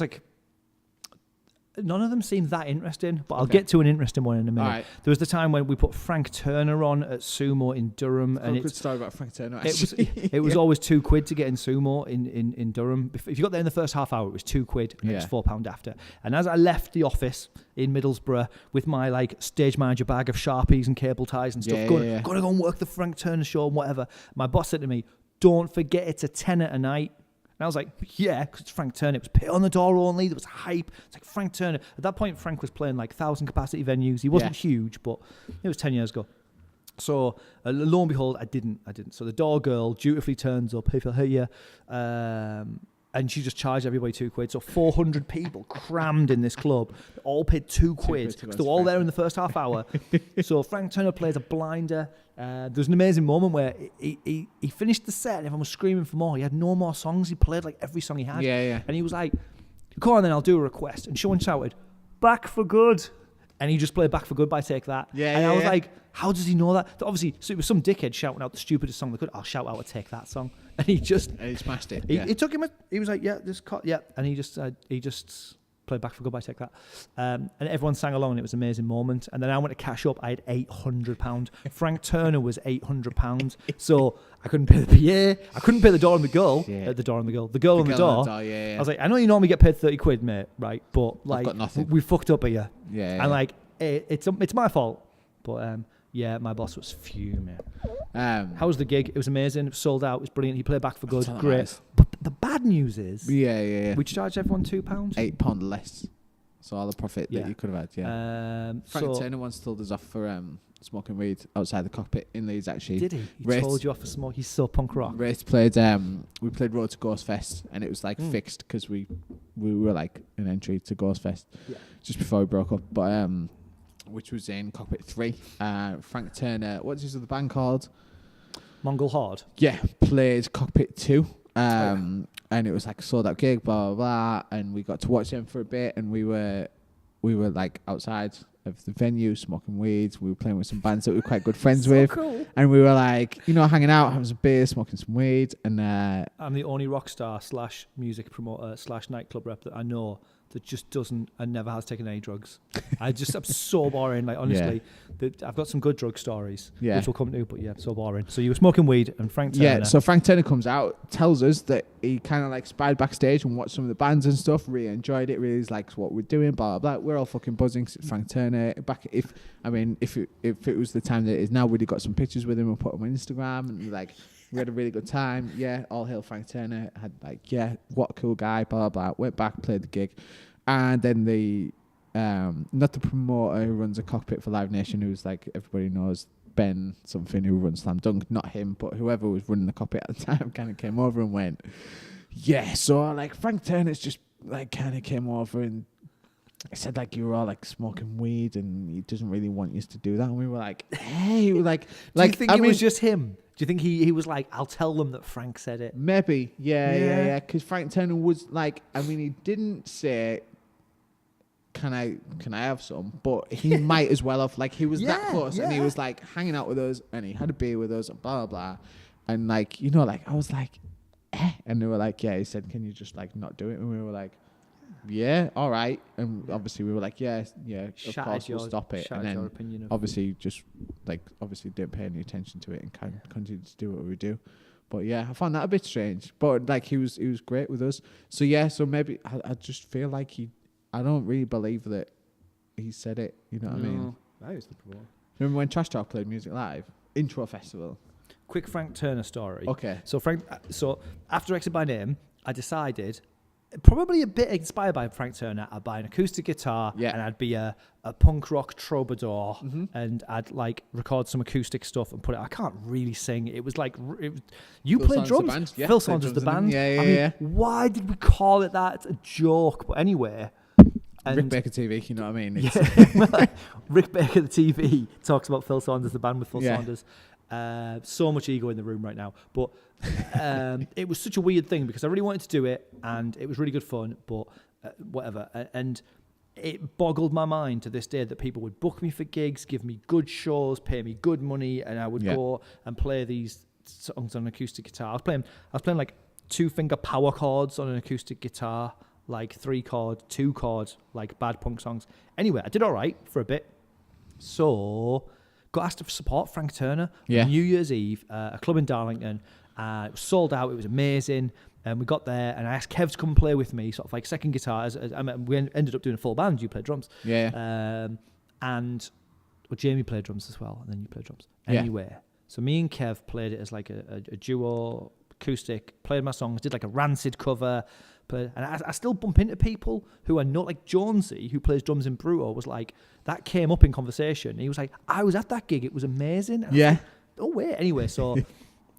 like. None of them seemed that interesting, but I'll get to an interesting one in a minute. Right. There was the time when we put Frank Turner on at Sumo in Durham. And a good story about Frank Turner, actually. It was always £2 to get in Sumo in Durham. If you got there in the first half hour, it was £2 and it was £4 after. And as I left the office in Middlesbrough with my like stage manager bag of Sharpies and cable ties and stuff, going to go and work the Frank Turner show and whatever, my boss said to me, don't forget it's a tenner a night. And I was like, yeah, because it's Frank Turner. It was pit on the door only. There was hype. It's like Frank Turner. At that point, Frank was playing like 1,000 capacity venues. He wasn't huge, but it was 10 years ago. So lo and behold, I didn't. So the door girl dutifully turns up. Hey, Phil, hey, yeah. And she just charged everybody £2. So 400 people crammed in this club, all paid £2 because they were all there in the first half hour. So Frank Turner plays a blinder. There was an amazing moment where he finished the set and everyone was screaming for more. He had no more songs. He played like every song he had. And he was like, "Come on, then I'll do a request." And someone shouted, "Back for Good." And he just played Back for Good by Take That. And I was like, how does he know that? Obviously, so it was some dickhead shouting out the stupidest song they could. I'll shout out a Take That song. And he smashed it. It took him, he was like, and he just played Back for Good by Take That. And everyone sang along and it was an amazing moment. And then I went to cash up. I had £800. Frank Turner was £800. So I couldn't pay the PA. I couldn't pay the door on the girl. The girl on the door. I was like, I know you normally get paid £30, mate, right? But like, I've got nothing. We fucked up here. And like, it's my fault. But my boss was fuming. How was the gig? It was amazing. It was sold out. It was brilliant. He played Back for Good. Great. Nice. But the bad news is... We charged everyone £2. £8 less. So all the profit that you could have had, Frank Turner once told us off for smoking weed outside the cockpit in Leeds, actually. Did he? He told you off for smoke? He's so punk rock. We played Road to Ghost Fest, and it was like fixed because we were like an entry to Ghost Fest just before we broke up. But... which was in Cockpit 3. Frank Turner, what's his other band called? Mongol Horde. Yeah, played Cockpit 2. And it was like a sold out gig, blah, blah, blah. And we got to watch them for a bit, and we were like outside of the venue smoking weeds. We were playing with some bands that we were quite good friends with. Cool. And we were like, hanging out, having some beer, smoking some weed. And I'm the only rock star / music promoter / nightclub rep that I know that just doesn't and never has taken any drugs. I'm so boring. Like honestly, I've got some good drug stories, which we'll come to. But so boring. So you were smoking weed, and Frank Turner. Yeah. So Frank Turner comes out, tells us that he kind of like spied backstage and watched some of the bands and stuff. Really enjoyed it. Really likes what we're doing. Blah blah blah. We're all fucking buzzing. Frank Turner. If it was the time that it is now, we'd have got some pictures with him and put them on Instagram, and like. We had a really good time. Yeah, all hail Frank Turner. Had like, what a cool guy, blah, blah, blah. Went back, played the gig. And then the, not the promoter who runs a cockpit for Live Nation, who's like, everybody knows Ben something who runs Slam Dunk. Not him, but whoever was running the cockpit at the time kind of came over and went, so like Frank Turner's just like kind of came over and I said like you were all like smoking weed and he doesn't really want you to do that. And we were like, hey, like, do you think it was just him? Do you think he was like, I'll tell them that Frank said it? Maybe, yeah. Because Frank Turner was like, he didn't say, can I have some? But he might as well have. Like, he was that close, and he was like hanging out with us, and he had a beer with us, and blah blah blah. And like, I was like, and they were like, he said, can you just like not do it? And we were like, yeah, all right. And obviously we were like, yeah, of course we'll stop it. And then obviously just obviously didn't pay any attention to it and kind of continued to do what we do. But yeah, I found that a bit strange. But like he was great with us. So yeah, so maybe I just feel like I don't really believe that he said it. You know what I mean? That is the problem. Remember when Trash Talk played Music Live? Intro Festival. Quick Frank Turner story. Okay. So after Exit by Name, I decided, probably a bit inspired by Frank Turner, I'd buy an acoustic guitar and I'd be a punk rock troubadour and I'd like record some acoustic stuff and put it. I can't really sing. It was like you played drums. Phil Saunders the band. Yeah. Why did we call it that? It's a joke. But anyway. Rick Baker TV, you know what I mean? Rick Baker the TV talks about Phil Saunders the band with Phil Saunders. So much ego in the room right now, but it was such a weird thing because I really wanted to do it and it was really good fun, but whatever. And it boggled my mind to this day that people would book me for gigs, give me good shows, pay me good money, and I would go and play these songs on an acoustic guitar. I was playing like 2-finger power chords on an acoustic guitar, like 3-chord, 2-chord, like bad punk songs. Anyway, I did all right for a bit. So got asked to support Frank Turner on New Year's Eve, a club in Darlington. It was sold out. It was amazing. And we got there, and I asked Kev to come and play with me, sort of like second guitar. We ended up doing a full band. You played drums. Yeah. And Jamie played drums as well, and then you played drums. Anyway, so me and Kev played it as like a duo, acoustic, played my songs, did like a Rancid cover. And I still bump into people who are not like Jonesy, who plays drums in Bruto, was like, that came up in conversation. He was like, I was at that gig. It was amazing. And I was like, oh, wait. Anyway, so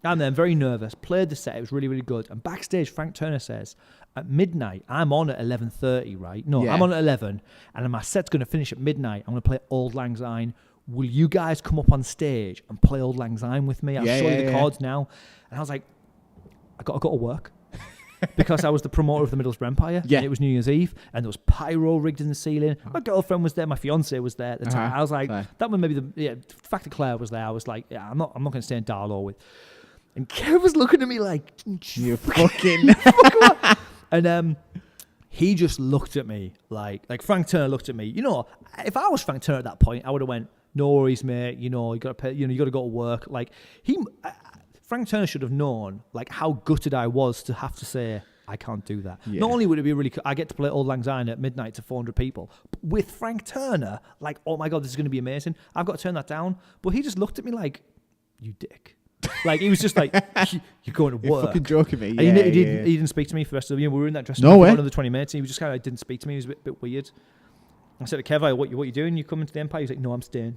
I'm there, very nervous. Played the set. It was really, really good. And backstage, Frank Turner says, at midnight, I'm on at 11:30, right? No, I'm on at 11. And my set's going to finish at midnight. I'm going to play Auld Lang Syne. Will you guys come up on stage and play Auld Lang Syne with me? I'll show you the chords now. And I was like, I got to work. Because I was the promoter of the Middlesbrough Empire. And it was New Year's Eve, and there was pyro rigged in the ceiling. My girlfriend was there, my fiance was there at the time. I was like, that was maybe the fact that Claire was there. I was like, I'm not going to stay in Darlow with. And Kev was looking at me like, you fucking. And he just looked at me like Frank Turner looked at me. You know, if I was Frank Turner at that point, I would have went, no worries, mate. You know, you got to pay. You know, you got to go to work. Like Frank Turner should have known like how gutted I was to have to say I can't do that. Not only would it be really I get to play Auld Lang Syne at midnight to 400 people, but with Frank Turner, like, oh my God, this is going to be amazing. I've got to turn that down. But he just looked at me like, you dick. Like, he was just like, you're going to work. You're fucking joking me. He didn't speak to me for the rest of the year. We were in that dressing room with another 20 minutes, and he just kind of didn't speak to me. He was a bit weird. I said to Kev, what you doing? You coming to the Empire? He's like, no, I'm staying.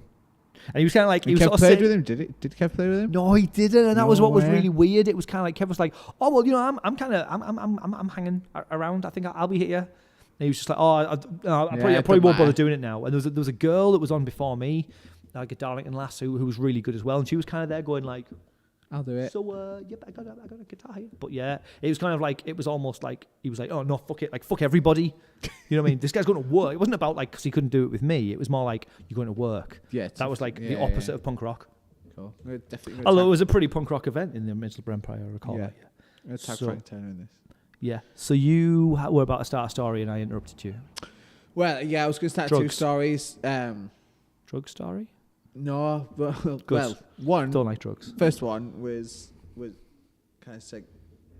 And he was kind of like, he was Kev played with him. Did Kev play with him? No, he didn't, and that was what was really weird. It was kind of like Kev was like, oh well, you know, I'm hanging around. I think I'll be here. And he was just like, I probably won't bother doing it now. And there was a girl that was on before me, like a Darlington lass who was really good as well, and she was kind of there going like, I'll do it. So I got a guitar here. But yeah, it was kind of like, it was almost like he was like, oh no, fuck it, like fuck everybody. You know what I mean? This guy's going to work. It wasn't about like because he couldn't do it with me. It was more like, you're going to work. Yeah, that was like the opposite of punk rock. Cool. Although it was a pretty punk rock event in the Middlesbrough Empire, I recall. Yeah. Tag Frank Turner in this. Yeah. So you were about to start a story and I interrupted you. Well, yeah, I was going to start two stories. Drug story? No, well, one. Don't like drugs. First one was kind of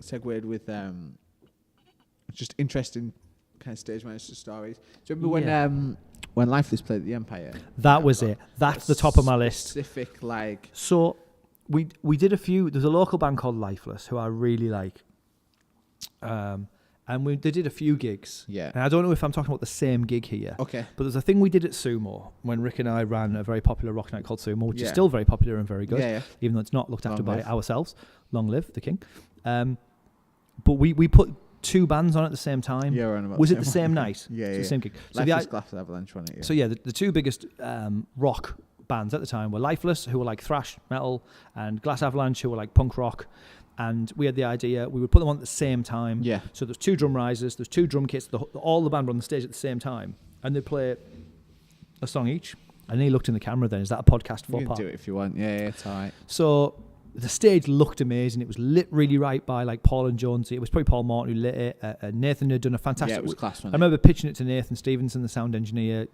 segued with just interesting kind of stage manager stories. Do you remember when Lifeless played at the Empire? That was it. That's the top of my list. Specific like. So we did a few. There's a local band called Lifeless who I really like. And they did a few gigs. Yeah. And I don't know if I'm talking about the same gig here. Okay. But there's a thing we did at Sumo when Rick and I ran a very popular rock night called Sumo, which is still very popular and very good. Yeah. Even though it's not looked after by ourselves. Long live the king. But we put two bands on at the same time. Yeah, was it the same night? Yeah, the same gig. So Glass Avalanche won it. Yeah. So the two biggest rock bands at the time were Lifeless, who were like thrash metal, and Glass Avalanche, who were like punk rock. And we had the idea we would put them on at the same time. Yeah. So there's two drum risers, there's two drum kits, all the band were on the stage at the same time, and they play a song each. And he looked in the camera. Then is that a podcast? You can do it if you want. Yeah, it's all right. So the stage looked amazing. It was lit really right by like Paul and Jonesy. It was probably Paul Morton who lit it. Nathan had done a fantastic. Yeah, it was class. I remember pitching it to Nathan Stevenson, the sound engineer.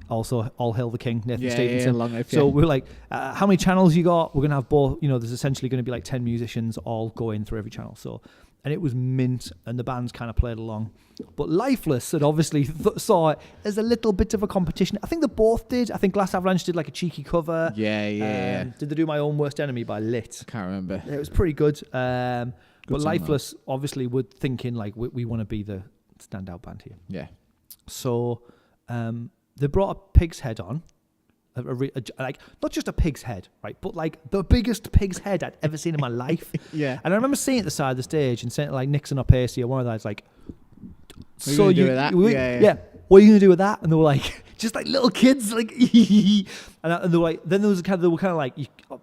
Also, all hail the king, Nathan Stevenson. Long life, so we were like, how many channels you got? We're gonna have both. You know, there's essentially going to be like 10 musicians all going through every channel. So, and it was mint, and the bands kind of played along. But Lifeless had obviously saw it as a little bit of a competition. I think they both did. I think Glass Avalanche did like a cheeky cover. Yeah. Did they do My Own Worst Enemy by Lit? Can't remember. It was pretty good. But song, Lifeless obviously were thinking like we want to be the standout band here. Yeah. So they brought a pig's head on. Like not just a pig's head, right, but like the biggest pig's head I'd ever seen in my life. Yeah. And I remember seeing it at the side of the stage and saying like Nixon or Pacey or one of those like, so you do with that? Yeah. What are you gonna do with that? And they were like, just like little kids, like, and they were like, then there was they were kind of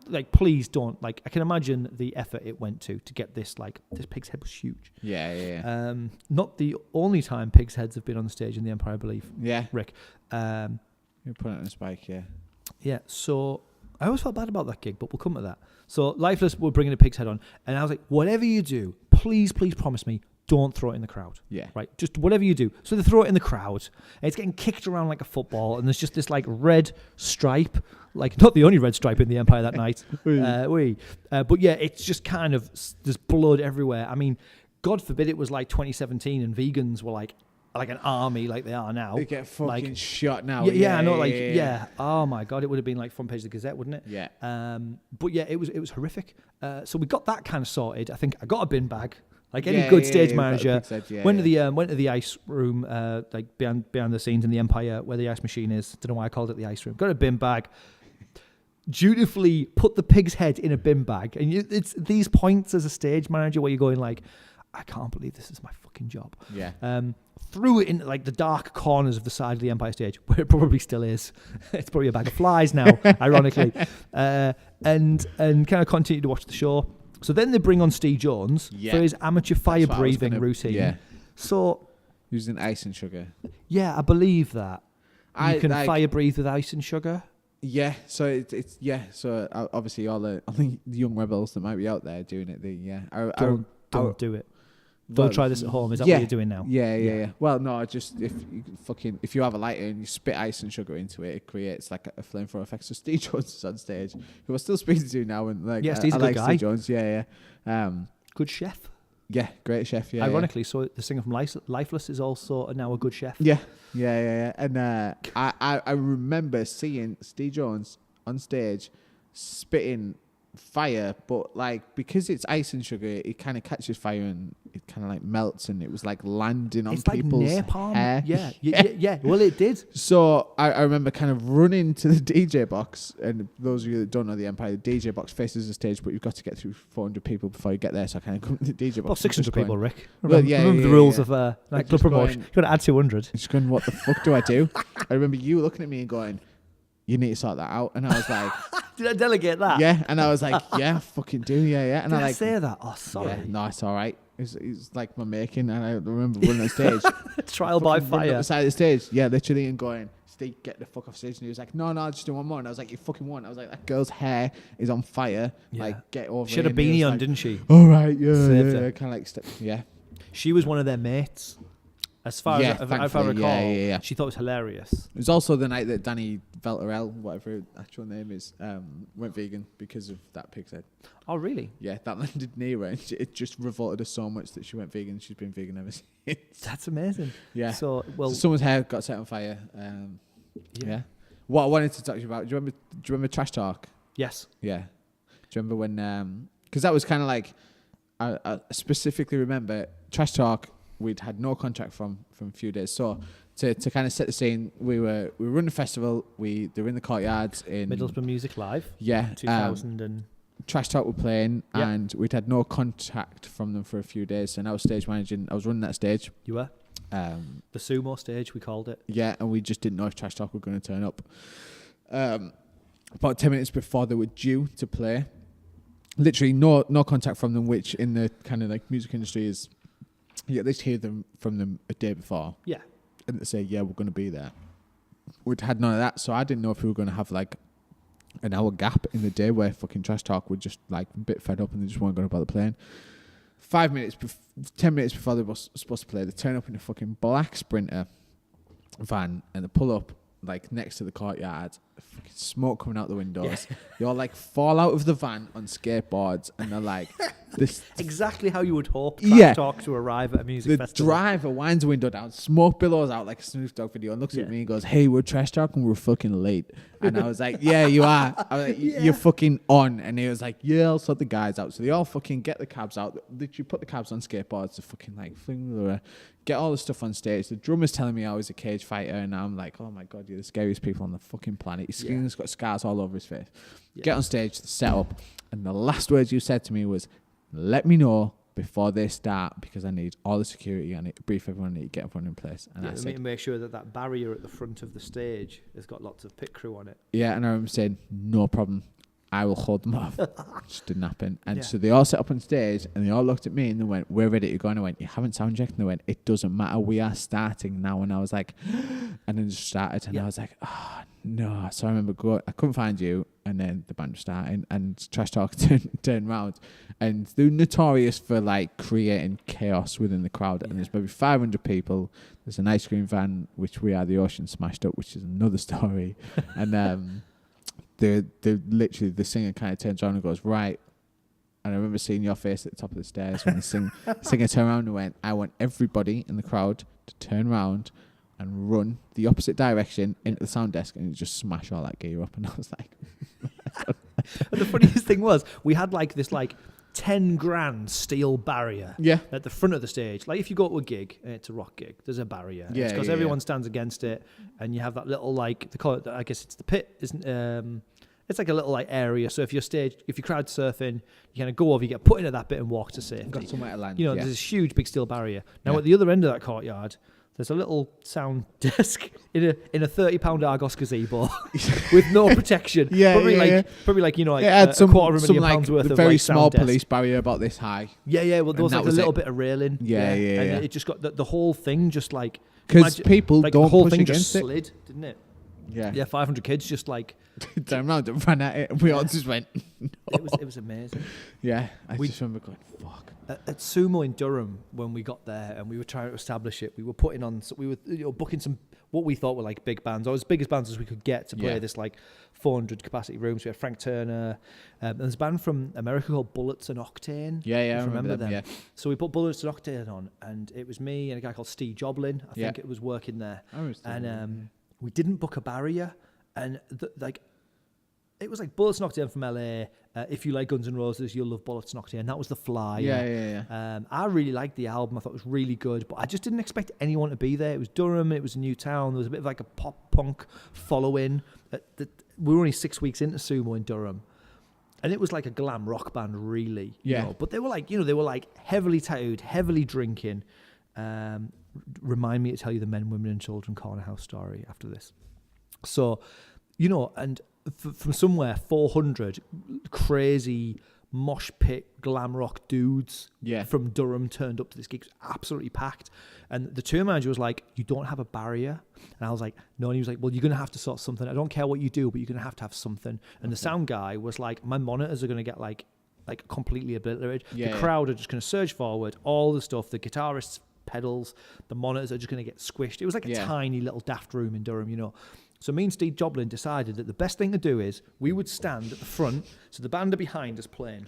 like, please don't, like, I can imagine the effort it went to get this, like, this pig's head was huge. Yeah. Not the only time pig's heads have been on the stage in the Empire, I believe. Yeah. Rick. You put it on a spike, yeah. Yeah, so I always felt bad about that gig, but we'll come to that. So Lifeless were bringing a pig's head on, and I was like, whatever you do, please promise me, don't throw it in the crowd. Yeah. Right? Just whatever you do. So they throw it in the crowd, and it's getting kicked around like a football, and there's just this like red stripe, like not the only red stripe in the Empire that night. But yeah, it's just kind of, there's blood everywhere. I mean, God forbid it was like 2017 and vegans were like an army like they are now. They get fucking shot now. Yeah, I know. Yeah. Oh my God, it would have been like front page of the Gazette, wouldn't it? Yeah. But yeah, it was horrific. So we got that kind of sorted. I think I got a bin bag. Like any good stage manager, went to the ice room, like behind the scenes in the Empire where the ice machine is. Don't know why I called it the ice room. Got a bin bag. Dutifully put the pig's head in a bin bag, and it's these points as a stage manager where you're going like, I can't believe this is my fucking job. Yeah. Threw it in like the dark corners of the side of the Empire stage, where it probably still is. It's probably a bag of flies now, ironically, and kind of continued to watch the show. So then they bring on Steve Jones for his amateur fire breathing routine. Yeah. So using ice and sugar. Yeah, I believe that. You can fire breathe with ice and sugar. Yeah. So it's So obviously all the young rebels that might be out there doing it. Don't do it. Don't try this at home. Is that what you're doing now? Yeah. Well, no, just if you have a lighter and you spit ice and sugar into it, it creates like a flamethrower effect. So Steve Jones is on stage, who I still speaking to now, and like Steve's a I good like guy. Steve Jones. Yeah. Good chef. Yeah, great chef. Yeah. Ironically, so the singer from Lifeless is also now a good chef. Yeah. And I remember seeing Steve Jones on stage spitting fire, but like because it's ice and sugar, it kind of catches fire and it kind of like melts, and it was like landing on people's napalm hair. Yeah. Well, it did. So I remember kind of running to the DJ box, and those of you that don't know the Empire, the DJ box faces the stage, but you've got to get through 400 people before you get there. So I kind of come to the DJ box. Well, 600 people, Rick. Remember the rules of like club promotion. You've got to add 200. Just going, what the fuck do I do? I remember you looking at me and going, you need to sort that out. And I was like, did I delegate that? Yeah. And I was like, yeah, fucking do. Yeah. And did I say that? Oh, sorry. Yeah, no, it's all right. It's like my making. And I remember running on stage. Trial by fire. Up the side of the stage. Yeah, literally. And going, Steve, get the fuck off stage. And he was like, no, I'll just do one more. And I was like, you fucking won't. I was like, that girl's hair is on fire. Yeah. Like, get over it. She had a beanie on, didn't she? All right. Yeah. Kind of like, yeah. She was one of their mates. As far as I recall, yeah. she thought it was hilarious. It was also the night that Danny Velterel, whatever her actual name is, went vegan because of that pig's head. Oh, really? Yeah, that landed near her, and it just revolted her so much that she went vegan. She's been vegan ever since. That's amazing. Yeah. So someone's hair got set on fire. Yeah. What I wanted to talk to you about, do you remember Trash Talk? Yes. Yeah. Do you remember when, because that was kind of like, I specifically remember Trash Talk. We'd had no contract from a few days. So to kind of set the scene, we were running a festival. They were in the courtyards in Middlesbrough Music Live. Yeah, 2000 and Trash Talk were playing, and we'd had no contact from them for a few days. And I was stage managing. I was running that stage. You were. The sumo stage, we called it. Yeah, and we just didn't know if Trash Talk were going to turn up. About 10 minutes before they were due to play, literally no contact from them, which in the kind of like music industry is. You at least hear from them a day before. Yeah. And they say, yeah, we're going to be there. We'd had none of that, so I didn't know if we were going to have like an hour gap in the day where fucking Trash Talk were just like a bit fed up and they just weren't going to bother playing. 10 minutes before they were supposed to play, they turn up in a fucking black Sprinter van and they pull up like next to the courtyard, fucking smoke coming out the windows. They all like fall out of the van on skateboards and they're like, this exactly how you would hope Trash Talk to arrive at a music festival. The driver winds the window down, smoke billows out like a Snoop Dogg video, and looks at me and goes, "Hey, we're Trash Talk and we're fucking late." And I was like, "Yeah, you are." I was like, "You're fucking on." And he was like, "Yeah, I'll sort the guys out." So they all fucking get the cabs out. Literally put the cabs on skateboards to fucking like fling, get all the stuff on stage. The drummer's telling me I was a cage fighter, and I'm like, "Oh my god, you're the scariest people on the fucking planet." His skin's got scars all over his face. Get on stage, set up, and the last words you said to me was, "Let me know before they start because I need all the security. I need to brief everyone. I need to get everyone in place." And I said, make sure that barrier at the front of the stage has got lots of pit crew on it. Yeah, and I remember saying, "No problem. I will hold them off." Just didn't happen. And so they all set up on stage and they all looked at me and they went, "We're ready to go." And I went, "You haven't sound checked?" And they went, "It doesn't matter. We are starting now." And I was like, and then just started. And I was like, "Oh, no." So I remember I couldn't find you. And then the band was starting and Trash Talk turned round. And they're notorious for like creating chaos within the crowd. And there's maybe 500 people. There's an ice cream van, which We Are the Ocean smashed up, which is another story. And they literally, the singer kind of turns around and goes, "Right." And I remember seeing your face at the top of the stairs when the singer turned around and went, "I want everybody in the crowd to turn around and run the opposite direction into the sound desk and just smash all that gear up." And I was like... And the funniest thing was, we had like this like 10 grand steel barrier at the front of the stage. Like if you go to a gig and it's a rock gig, there's a barrier. Yeah, because everyone stands against it, and you have that little like, they call it, I guess it's the pit, isn't it's like a little like area. So if you're crowd surfing, you kind of go over, you get put into that bit and walk to safety. Got somewhere to land. You know, there's this huge big steel barrier. Now at the other end of that courtyard, there's a little sound desk in a £30 Argos gazebo with no protection. Probably like you know, like it had a quarter of a million pounds worth of very like small sound police barrier about this high. Yeah. Well, there was like a little bit of railing. And it just got the whole thing just like, because people like don't the whole push thing against just it. slid, didn't it? Yeah. 500 kids just like turned around and ran at it. We all just went. No. It was amazing. Yeah, I just remember going, fuck. At Sumo in Durham, when we got there and we were trying to establish it, we were putting on, we were booking some what we thought were like big bands, or as big as bands as we could get to play this like 400 capacity rooms. We had Frank Turner. And there's a band from America called Bullets and Octane. Yeah, I remember them. Yeah. So we put Bullets and Octane on, and it was me and a guy called Steve Joblin. I think it was working there. We didn't book a barrier, and it was like Bullets and Octane from LA. If you like Guns N' Roses, you'll love Bullets and Octane. That was the flyer. Yeah. I really liked the album. I thought it was really good, but I just didn't expect anyone to be there. It was Durham. It was a new town. There was a bit of like a pop punk following. We were only 6 weeks into Sumo in Durham, and it was like a glam rock band, really. You know? But they were like, heavily tattooed, heavily drinking. Remind me to tell you the Men, Women and Children Corner House story after this. So, and from somewhere, 400 crazy mosh pit glam rock dudes from Durham turned up to this gig. It was absolutely packed. And the tour manager was like, "You don't have a barrier?" And I was like, "No." And he was like, "Well, you're going to have to sort something. I don't care what you do, but you're going to have something." And the sound guy was like, "My monitors are going to get like completely obliterated. The crowd are just going to surge forward. All the stuff, the guitarists' pedals, the monitors are just going to get squished." It was like a tiny little daft room in Durham, So me and Steve Joblin decided that the best thing to do is we would stand at the front, so the band are behind us playing,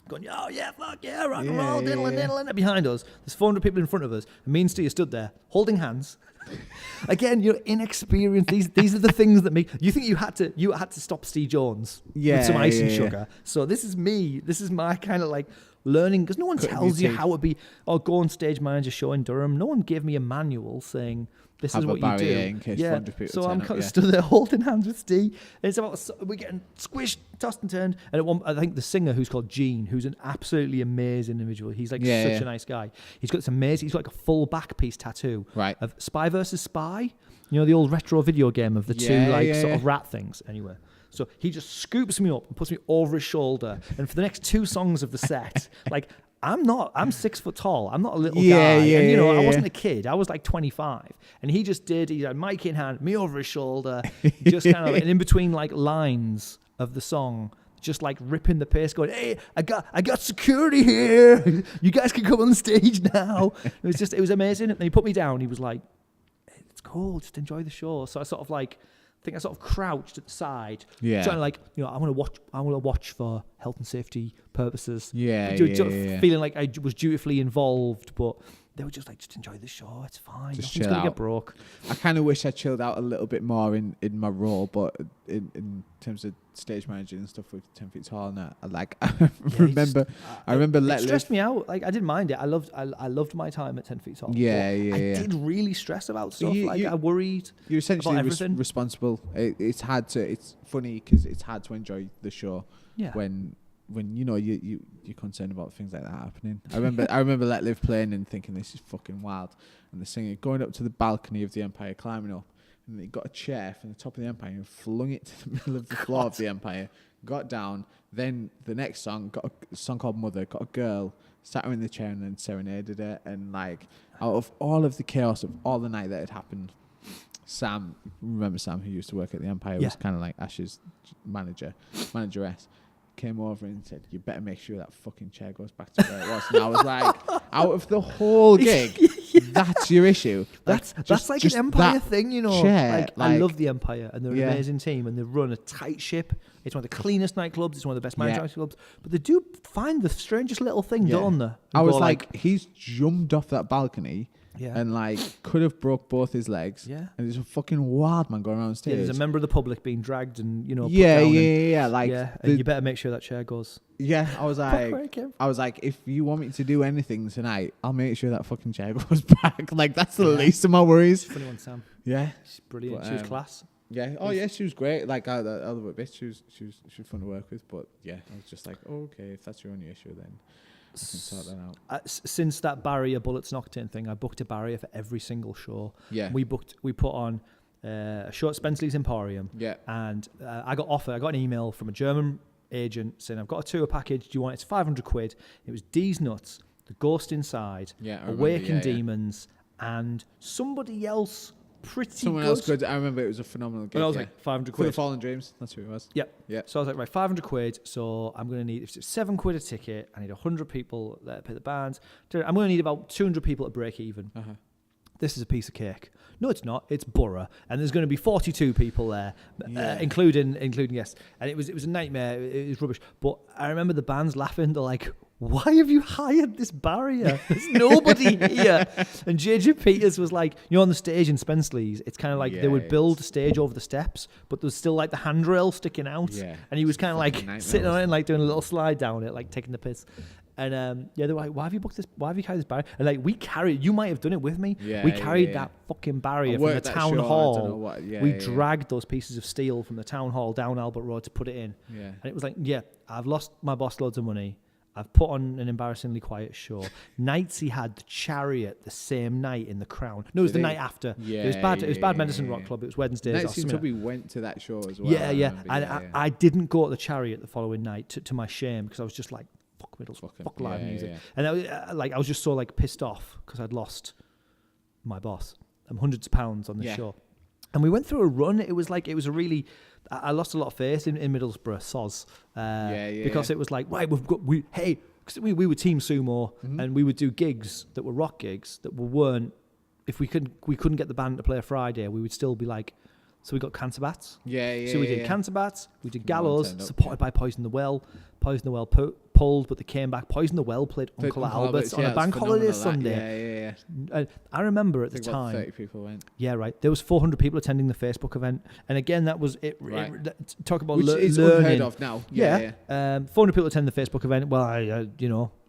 going, "Oh yeah, fuck yeah, rock and roll, diddle and behind us. There's 400 people in front of us, and me and Steve stood there holding hands. Again, you're inexperienced. These are the things that make you think you had to stop Steve Jones with some icing sugar. So this is me. This is my kind of like learning, because no one tells you how to be or go on stage manager show in Durham. No one gave me a manual saying this is what you do. In case 400 people so I'm kind of stood there holding hands with Steve. And it's about we're getting squished, tossed and turned. And at one, I think the singer, who's called Gene, who's an absolutely amazing individual. He's like such a nice guy. He's got this amazing. He's got like a full back piece tattoo of Spy versus Spy. The old retro video game of the two sort of rat things. Anyway. So he just scoops me up and puts me over his shoulder. And for the next 2 songs of the set, like I'm not. I'm 6 foot tall. I'm not a little guy. Yeah, and, yeah, I wasn't a kid. I was like 25. And he just did. He had mic in hand, me over his shoulder, just kind of, and in between like lines of the song, just like ripping the pace, going, "Hey, I got security here. You guys can come on stage now." It was amazing. And he put me down. He was like, "Hey, it's cool. Just enjoy the show." So I sort of crouched at the side, trying to like, I want to watch for health and safety purposes. Feeling like I was dutifully involved, but they were just like, just enjoy the show. It's fine. Just Nothing's gonna get broke. I kind of wish I chilled out a little bit more in my role, but in terms of stage managing and stuff with 10 Feet Tall, and I remember it stressed me out. Like I didn't mind it. I loved my time at 10 Feet Tall. I did really stress about stuff. I worried. You're essentially about responsible. It's funny because it's hard to enjoy the show when you're concerned about things like that happening. I remember Let Live playing and thinking, this is fucking wild, and the singer going up to the balcony of the Empire, climbing up, and he got a chair from the top of the Empire and flung it to the middle of the floor of the Empire, got down. Then the next song, got a song called Mother, got a girl, sat her in the chair and then serenaded her. And like, out of all of the chaos of all the night that had happened, Sam, who used to work at the Empire, was kind of like Ash's manageress, came over and said, "You better make sure that fucking chair goes back to where it was." And I was like, out of the whole gig, that's your issue. That's like an Empire thing, Chair, I love the Empire, and they're an amazing team, and they run a tight ship. It's one of the cleanest nightclubs. It's one of the best managed nightclubs. But they do find the strangest little thing done there. I was like, he's jumped off that balcony. And like could have broke both his legs. And there's a fucking wild man going around stage. Yeah, there's a member of the public being dragged and put down. And you better make sure that chair goes. Yeah, I was like, if you want me to do anything tonight, I'll make sure that fucking chair goes back. Like that's the least of my worries. Funny one, Sam. Yeah, she's brilliant. But, she was class. Yeah. Oh yeah, she was great. Like I love her bit. She was fun to work with. But yeah, I was just like, okay, if that's your only issue, then I can sort that out. Since that barrier Bullets Nocturne thing, I booked a barrier for every single show. Yeah. We put on a show at Spenceley's Emporium. Yeah. And I got an email from a German agent saying, "I've got a tour package. Do you want it? It's 500 quid. It was D's Nuts, The Ghost Inside, Awaken Demons, and somebody else Someone else good. I remember it was a phenomenal gig. And I was like, 500 quid. For the Fallen Dreams. That's who it was. Yep. Yeah. So I was like, right, 500 quid. So I'm going to need, if it's 7 quid a ticket, I need 100 people that pay the bands. I'm going to need about 200 people to break even. This is a piece of cake. No, it's not. It's Borough. And there's going to be 42 people there, including guests. And it was a nightmare. It was rubbish. But I remember the bands laughing. They're like, "Why have you hired this barrier? There's nobody here." And JJ Peters was like, on the stage in Spenceley's, it's kind of like they would build a stage over the steps, but there's still like the handrail sticking out. Yeah. And he was kind of like sitting on it and like doing a little slide down it, like taking the piss. And they were like, "Why have you booked this? Why have you carried this barrier?" And like, you might have done it with me. We carried that fucking barrier from the town hall. We dragged those pieces of steel from the town hall down Albert Road to put it in. Yeah. And it was like, I've lost my boss loads of money. I've put on an embarrassingly quiet show. Nights he had the Chariot the same night in the Crown. No, it was the night after. Yeah, it was bad. It was Bad Medicine Rock Club. It was Wednesdays. Nights seemed to be went to that show as well. Yeah. I didn't go to the Chariot the following night to my shame because I was just like, fuck Middles, fuck live music. Yeah. And I was just so like pissed off because I'd lost my boss. Hundreds of pounds on the show. And we went through a run. It was a really... I lost a lot of faith in Middlesbrough, soz. Because it was like, right, because we were Team Sumo, and we would do gigs that were rock gigs that weren't... If we couldn't get the band to play a Friday, we would still be like... So we got Cancer Bats. So we did Cancer Bats, we did Gallows, supported by Poison the Well. Poison the Well pulled, but they came back. Poison the Well played Uncle Albert's on a bank holiday Sunday. I remember at the time... 30 people went. Yeah, right. There was 400 people attending the Facebook event. And again, that was it. Right. Talk about Which is learning. Unheard of now. 400 people attend the Facebook event. Well, I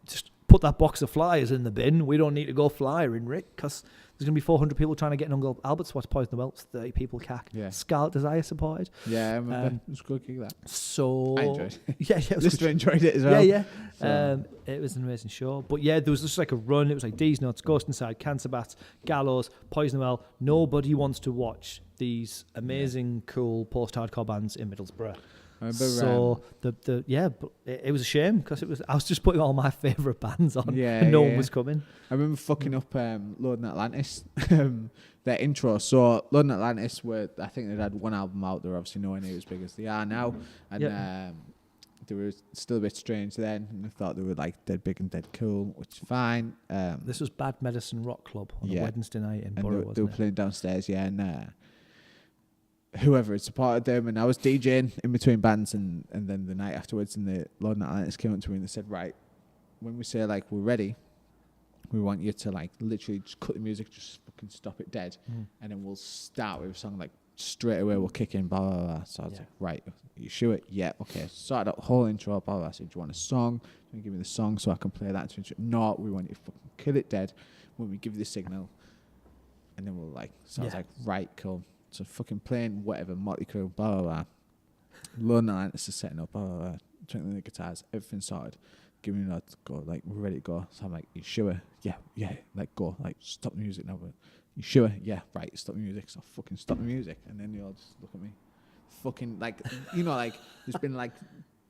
just put that box of flyers in the bin. We don't need to go flyering, Rick, because... There's going to be 400 people trying to get an Uncle Albert's watch Poison the Well. It's 30 people cack. Yeah. Scarlet Desire supported. Yeah, I remember. It was a good gig, that. So... I enjoyed it. Yeah. Lister enjoyed it as well. Yeah. It was an amazing show. But yeah, there was just like a run. It was like D's Nuts, Ghost Inside, Cancer Bats, Gallows, Poison the Well. Nobody wants to watch these amazing, cool post-hardcore bands in Middlesbrough. I remember, so but it was a shame because I was just putting all my favourite bands on, and no one was coming. I remember fucking up Lord and Atlantis, their intro. So Lord and Atlantis I think they'd had one album out. They're obviously nowhere near as big as they are now, and they were still a bit strange then, and I thought they were like dead big and dead cool, which is fine. This was Bad Medicine Rock Club on a Wednesday night in Borough, they were playing downstairs, and whoever had supported them, and I was DJing in between bands, and then the night afterwards, and the Lord and Atlantis came up to me and they said, right, when we say like we're ready, we want you to like literally just cut the music, just fucking stop it dead, and then we'll start with a song like straight away, we'll kick in, blah blah blah. So I was like, right, you sure? Yeah, okay. Started that whole intro, blah blah. I said, do you want a song? Do you want to give me the song so I can play that to intro? No, we want you to fucking kill it dead when we give you the signal, and then we'll like. So I was like, right, cool. So fucking playing whatever, Motley Crue, blah blah blah. Lord and Atlantis is setting up, blah blah blah. Twinkling the guitars, everything sorted. Give me a nod, go, like, we're ready to go. So I'm like, you sure? Yeah, like, go, like, stop the music now. But you sure? Yeah, right, stop the music. So I fucking stop the music. And then they all just look at me. Fucking, like, you know, like, there's been, like,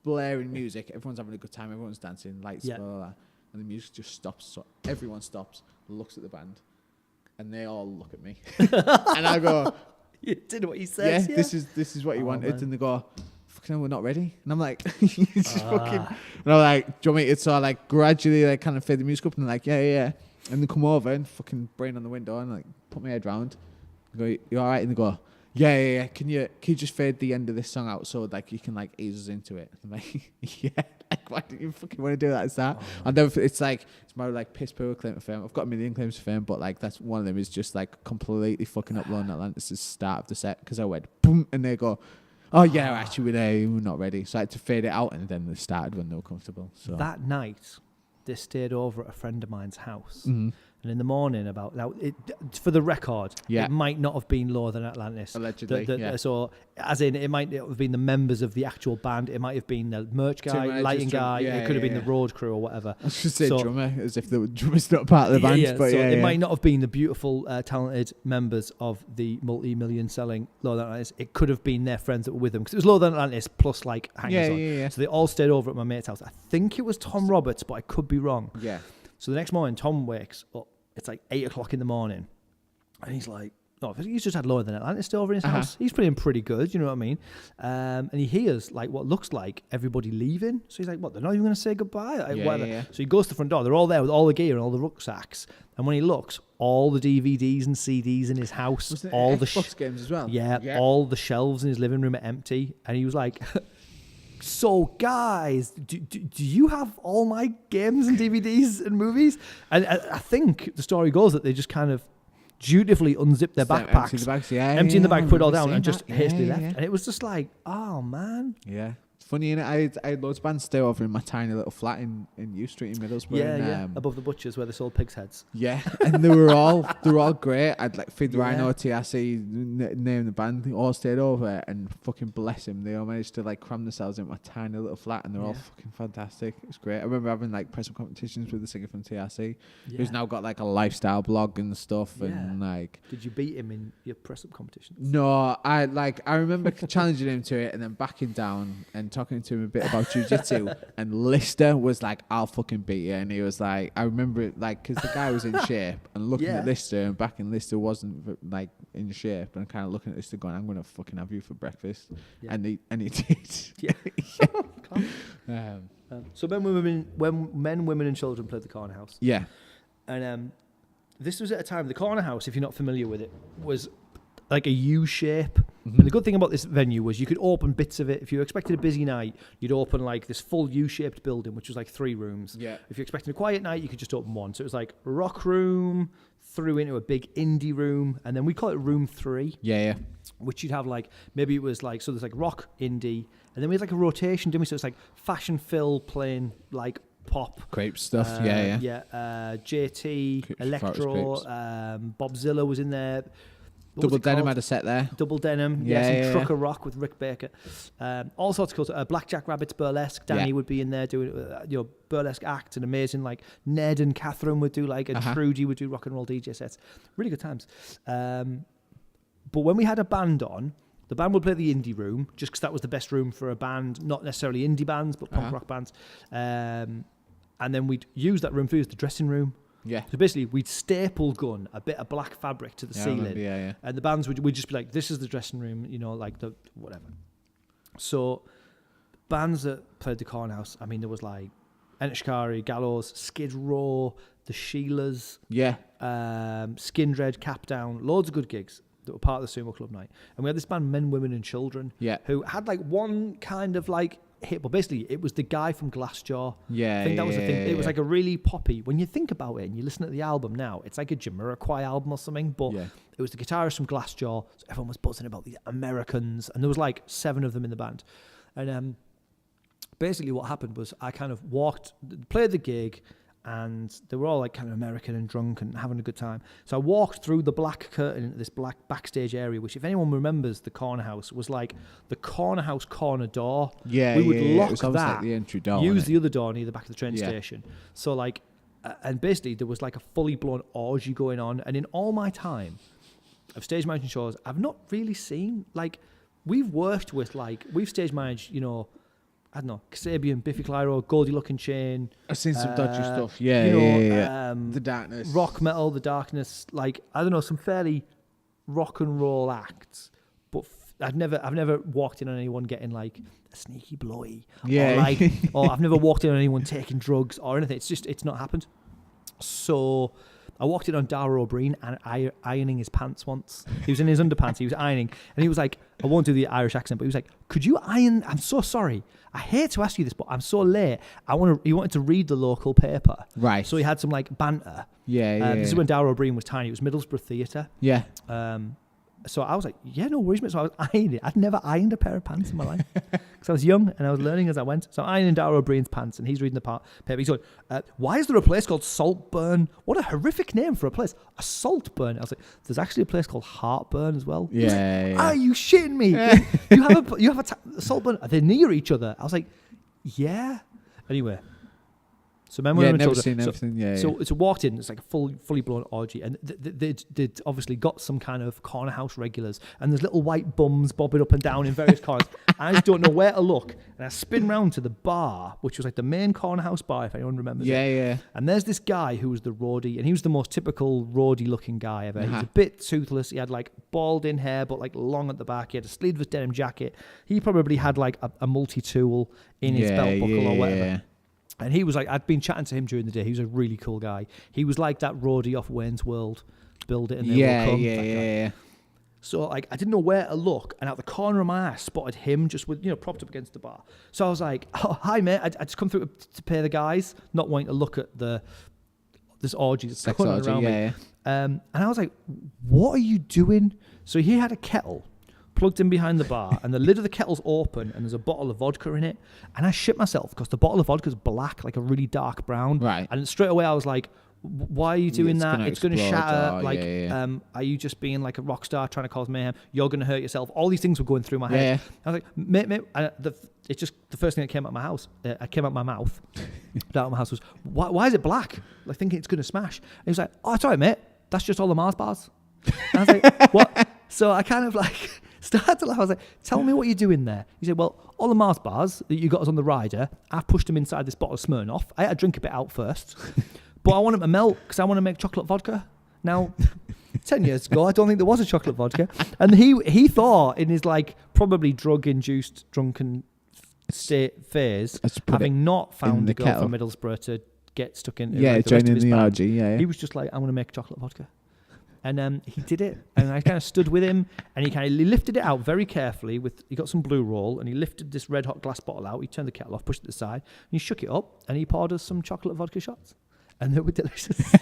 blaring music. Everyone's having a good time. Everyone's dancing, lights, blah, blah, blah. And the music just stops. So everyone stops, looks at the band, and they all look at me. And I go, you did what you said. Yeah, this is what you wanted. Man. And they go, fucking, we're not ready. And I'm like, it's just fucking. And I'm like, do you want me? It's so I like gradually like kind of fade the music up, and they're like, yeah. And they come over and fucking brain on the window and like put my head round. I go, you all right? And they go, yeah. Can you just fade the end of this song out so like you can like ease us into it? I'm like, yeah. Like, why do you fucking want to do that? It's that. And then it's like it's my like piss poor claim to fame. I've got a million claims to fame, but like that's one of them is just like completely fucking up Lord and Atlantis' start of the set because I went boom and they go, oh yeah, actually we're not ready. So I had to fade it out and then they started when they were comfortable. So that night, they stayed over at a friend of mine's house. Mm-hmm. And in the morning, for the record, it might not have been Lord and Atlantis. Allegedly, So, as in, it might have been the members of the actual band. It might have been the merch guy, lighting guy. It could have been the road crew or whatever. I should say drummer, as if the drummer's not part of the band. But it might not have been the beautiful, talented members of the multi-million selling Lord and Atlantis. It could have been their friends that were with them because it was Lord and Atlantis plus like hangers on. Yeah. So they all stayed over at my mate's house. I think it was Tom Roberts, but I could be wrong. Yeah. So the next morning, Tom wakes up. It's like 8 o'clock in the morning. And he's like, he's just had Lord and Atlantis still over in his house. He's feeling pretty good, you know what I mean? And he hears like what looks like everybody leaving. So he's like, what, they're not even going to say goodbye? Whatever. Yeah. So he goes to the front door. They're all there with all the gear and all the rucksacks. And when he looks, all the DVDs and CDs in his house, all the Xbox games as well. Yeah, all the shelves in his living room are empty. And he was like... So guys, do you have all my games and DVDs and movies? And I think the story goes that they just kind of dutifully unzipped their backpacks, emptying the bag, put it all down, and just hastily left. And it was just like, oh man. Yeah. Funny, innit? I had loads of bands stay over in my tiny little flat in U Street in Middlesbrough. Above the butchers where they sold pigs' heads. Yeah, and they were all great. I'd like Feed the Rhino, TRC, name the band, they all stayed over, and fucking bless them, they all managed to like cram themselves in my tiny little flat, and they're all fucking fantastic. It was great. I remember having like press up competitions with the singer from TRC, who's now got like a lifestyle blog and stuff, and like. Did you beat him in your press up competitions? No, I remember challenging him to it and then backing down and talking to him a bit about jiu-jitsu, and Lister was like, I'll fucking beat you. And he was like, I remember it like because the guy was in shape, and looking at Lister and backing Lister wasn't like in shape, and kind of looking at Lister going, I'm gonna fucking have you for breakfast. And he did. So when men, women and children played the Corner House, and this was at a time, the Corner House, if you're not familiar with it, was like a U shape. Mm-hmm. And the good thing about this venue was you could open bits of it. If you were expecting a busy night, you'd open like this full U-shaped building, which was like 3 rooms. Yeah. If you're expecting a quiet night, you could just open one. So it was like a rock room through into a big indie room, and then we call it room 3. Yeah. Which you'd have like, maybe it was like, so there's like rock, indie, and then we had like a rotation, didn't we? So it's like Fashion Phil playing like pop. Crepe stuff, JT, Creeps, Electro, Bobzilla was in there. Double Denim had a set there. Double Denim, some Trucker Rock with Rick Baker. All sorts of cool. Blackjack Rabbits Burlesque. Danny would be in there doing burlesque acts and amazing. Like Ned and Catherine would do and Trudy would do rock and roll DJ sets. Really good times. But when we had a band on, The band would play the indie room, just because that was the best room for a band, not necessarily indie bands, but punk rock bands. And then we'd use that room for the dressing room. Yeah. So basically, we'd staple gun a bit of black fabric to the ceiling. And the bands would just be like, this is the dressing room, you know, like the whatever. So bands that played the Cornhouse, I mean, there was like Enter Shikari, Gallows, Skid Row, the Sheilas, Skin Dread, Cap Down, loads of good gigs that were part of the Sumo Club night. And we had this band, Men, Women and Children, who had like one kind of like hit, but basically it was the guy from Glassjaw. I think that was the thing. It was like a really poppy, when you think about it and you listen to the album now, it's like a Jamiroquai album or something, but it was the guitarist from Glassjaw, so everyone was buzzing about these Americans, and there was like 7 of them in the band. And basically what happened was I kind of played the gig, and they were all like kind of American and drunk and having a good time. So I walked through the black curtain into this black backstage area, which if anyone remembers the Corner House, was like the Corner House corner door. We would lock it was that, like the entry door, use the other door near the back of the train station. So like, and basically there was like a fully blown orgy going on. And in all my time of stage managing shows, I've not really seen, like, we've stage managed, you know, I don't know, Kasabian, Biffy Clyro, Goldie Looking Chain. I've seen some dodgy stuff. The Darkness. Rock Metal, The Darkness. Like, I don't know, some fairly rock and roll acts. But I've never walked in on anyone getting like a sneaky blowy. Or I've never walked in on anyone taking drugs or anything. It's not happened. So I walked in on Dara O'Brien and ironing his pants once. He was in his underpants, he was ironing, and he was like, I won't do the Irish accent, but he was like, could you iron? I'm so sorry. I hate to ask you this, but I'm so late. He wanted to read the local paper. Right. So he had some like banter. This is when Dara O'Brien was tiny. It was Middlesbrough Theatre. So I was like, yeah, no worries, mate. So I was ironing it. I'd never ironed a pair of pants in my life because I was young and I was learning as I went. So I'm ironing Dara O'Brien's pants and he's reading the paper. He's going, why is there a place called Saltburn? What a horrific name for a place. A Saltburn. I was like, there's actually a place called Heartburn as well. Are you shitting me? you have a Saltburn. Are they near each other? I was like, yeah. Anyway. So never seen everything. So walked in. It's like a fully blown orgy, and they'd obviously got some kind of Corner House regulars, and there's little white bums bobbing up and down in various corners. I just don't know where to look, and I spin round to the bar, which was like the main Corner House bar, if anyone remembers. And there's this guy who was the roadie, and he was the most typical roadie-looking guy ever. He was a bit toothless. He had like bald-in hair, but like long at the back. He had a sleeveless denim jacket. He probably had like a multi-tool in his belt buckle or whatever. And he was like, I'd been chatting to him during the day. He was a really cool guy. He was like that roadie off Wayne's World, build it and they will come. So like, I didn't know where to look, and out the corner of my eye, I spotted him just with, propped up against the bar. So I was like, oh, hi mate, I just come through to pay the guys, not wanting to look at this orgy that's going on around me. And I was like, what are you doing? So he had a kettle plugged in behind the bar, and the lid of the kettle's open, and there's a bottle of vodka in it. And I shit myself because the bottle of vodka's black, like a really dark brown. Right. And straight away I was like, why are you doing that? It's going to shatter. Are you just being like a rock star trying to cause mayhem? You're going to hurt yourself. All these things were going through my head. I was like, mate. It's just the first thing that came out of my house. Came out of my mouth. Out of my house was, why is it black? Like thinking it's going to smash. And he was like, oh, it's all right, mate. That's just all the Mars bars. And I was like, what? So I kind of like started to laugh. I was like, tell me what you're doing there. He said, well, all the Mars bars that you got us on the rider, I've pushed them inside this bottle of Smirnoff. I had to drink a bit out first. But I want them to melt because I want to make chocolate vodka. Now, 10 years ago, I don't think there was a chocolate vodka. And he thought in his like probably drug-induced drunken state phase, having not found a girl from Middlesbrough to get stuck in joining the orgy. He was just like, I'm going to make chocolate vodka. And he did it, and I kind of stood with him, and he lifted it out very carefully. He got some blue roll, and he lifted this red hot glass bottle out. He turned the kettle off, pushed it aside, and he shook it up, and he poured us some chocolate vodka shots, and they were delicious.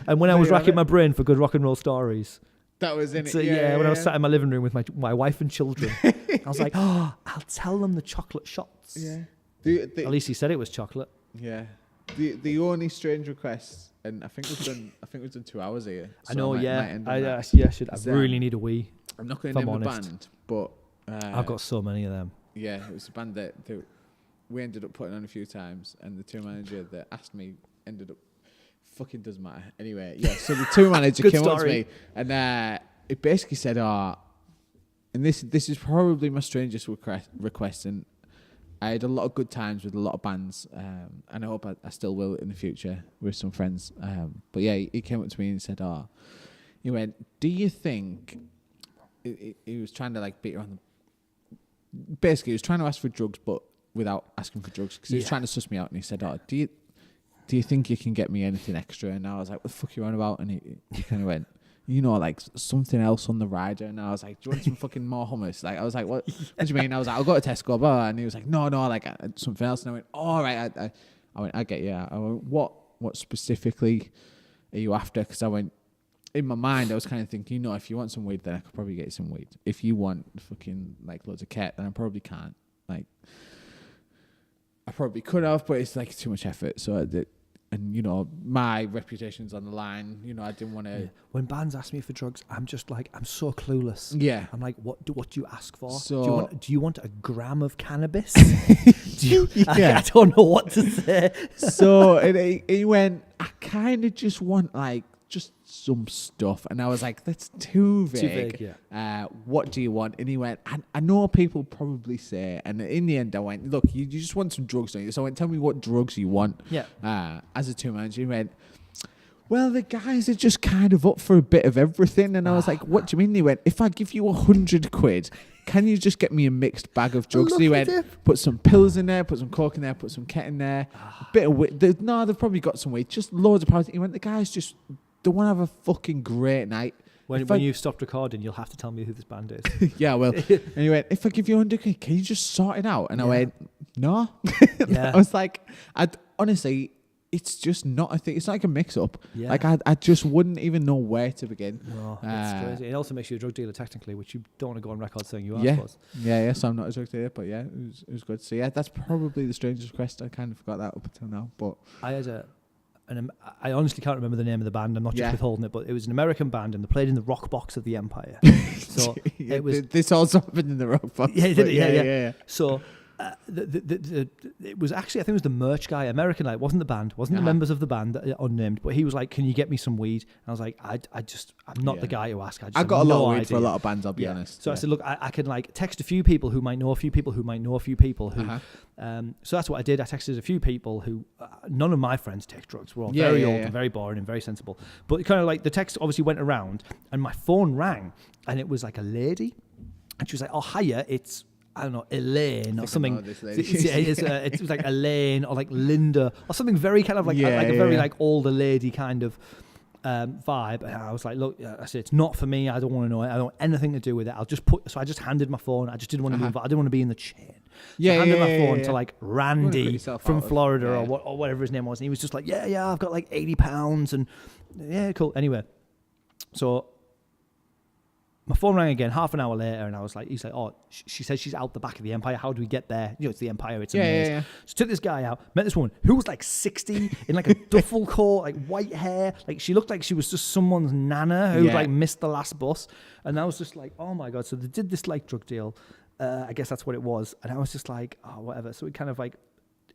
And when I was racking my brain for good rock and roll stories, that was in it. When I was sat in my living room with my wife and children, I was like, oh, I'll tell them the chocolate shots. Yeah. At least he said it was chocolate. Yeah. The only strange requests. And I think we've done 2 hours here. So I know, I really need a wee. I'm not going to name the band, but I've got so many of them. Yeah, it was a band that we ended up putting on a few times, and the tour manager that asked me ended up fucking doesn't matter. Anyway, so the tour manager came up to me, and it basically said, and this is probably my strangest request, and I had a lot of good times with a lot of bands, and I hope I still will in the future with some friends. But yeah, he came up to me and said, he went, do you think, he was trying to like beat around basically he was trying to ask for drugs, but without asking for drugs, because he was trying to suss me out, and he said, do you think you can get me anything extra? And I was like, what the fuck are you on about? And he kind of went, like something else on the rider. And I was like, do you want some fucking more hummus? Like, I was like, what do you mean? I was like, I'll go to Tesco, blah, blah. And he was like, no, like something else. And I went, all right. I went, I get you. I went, what specifically are you after? Because I went, in my mind, I was kind of thinking, if you want some weed, then I could probably get you some weed. If you want fucking like loads of cat, then I probably can't. Like, I probably could have, but it's like too much effort. So I did. And, my reputation's on the line. I didn't want to... Yeah. When bands ask me for drugs, I'm just like, I'm so clueless. Yeah. I'm like, what do you ask for? So, do you want a gram of cannabis? I don't know what to say. So he went, I kind of just want like, just some stuff. And I was like, that's too vague. Yeah. What do you want? And he went, I know people probably say, and in the end I went, look, you just want some drugs, don't you? So I went, tell me what drugs you want. Yeah. As a two-man, he went, well, the guys are just kind of up for a bit of everything. And I was like, what do you mean? He went, if I give you 100 quid, can you just get me a mixed bag of drugs? And he went, put some pills in there, put some coke in there, put some ket in there, a bit of weed. No, they've probably got some weed, just loads of powder. He went, the guys just... they want to have a fucking great night. When you've stopped recording, you'll have to tell me who this band is. Yeah, well. And he went, if I give you 100 quid, can you just sort it out? And I went, no. I was like, honestly, it's just not a thing. It's like a mix-up. Yeah. Like, I just wouldn't even know where to begin. No, it's crazy. It also makes you a drug dealer, technically, which you don't want to go on record saying you are, yeah. I suppose. Yeah, so I'm not a drug dealer, but yeah, it was good. So yeah, that's probably the strangest request. I kind of forgot that up until now. But I had I honestly can't remember the name of the band. I'm not just withholding it, but it was an American band, and they played in the Rock Box of the Empire. So it was. This also happened in the Rock Box. Yeah, did it? Yeah. So it was actually, I think it was the merch guy, American guy. It wasn't the band, wasn't the members of the band, unnamed. But he was like, "Can you get me some weed?" And I was like, "I'm not the guy to ask. I got a lot of weed for a lot of bands. I'll be honest." So I said, "Look, I can like text a few people who might know a few people who might know a few people who." So that's what I did. I texted a few people who none of my friends take drugs. We're all very old and very boring and very sensible. But kind of like the text obviously went around, and my phone rang, and it was like a lady, and she was like, "Oh, hiya, it's." I don't know, Elaine or something. It was like Elaine or like Linda or something very kind of like a very like older lady kind of vibe. And I was like, look, I said, it's not for me. I don't want to know it. I don't want anything to do with it. So I just handed my phone. I just didn't want to be involved. I didn't want to be in the chain. So I handed my phone to like Randy from Florida or whatever his name was. And he was just like, yeah, I've got like £80 and yeah, cool. Anyway, so my phone rang again half an hour later, and I was like, he's like, oh, she says she's out the back of the Empire. How do we get there? It's the Empire. It's a maze. Yeah. So took this guy out, met this woman who was like 60 in like a duffel coat, like white hair. Like she looked like she was just someone's nana who like missed the last bus. And I was just like, oh my God. So they did this like drug deal. I guess that's what it was. And I was just like, oh, whatever. So we kind of like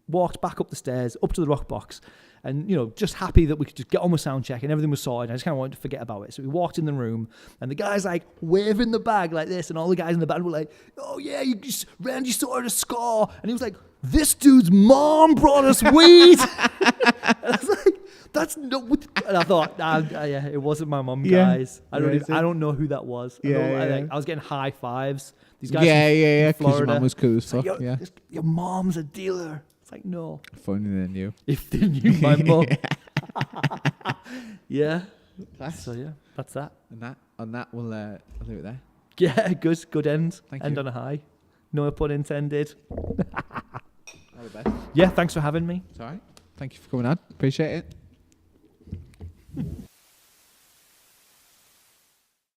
walked back up the stairs, up to the Rock Box, and, just happy that we could just get on with sound check and everything was sorted. I just kind of wanted to forget about it. So we walked in the room, and the guy's like waving the bag like this, and all the guys in the band were like, oh yeah, Randy sorted a score. And he was like, this dude's mom brought us weed. And I was like, that's no. And I thought, it wasn't my mom, guys. I don't know who that was. I was getting high fives. These guys from Florida. Your mom was cool as fuck. Your mom's a dealer. It's like, no. If only they knew. If they knew my mom. Yeah. So yeah, that's that. And on that, we'll leave it there. Yeah, good end. Thank end you. On a high. No pun intended. All the best. Yeah, thanks for having me. It's all right. Thank you for coming on. Appreciate it.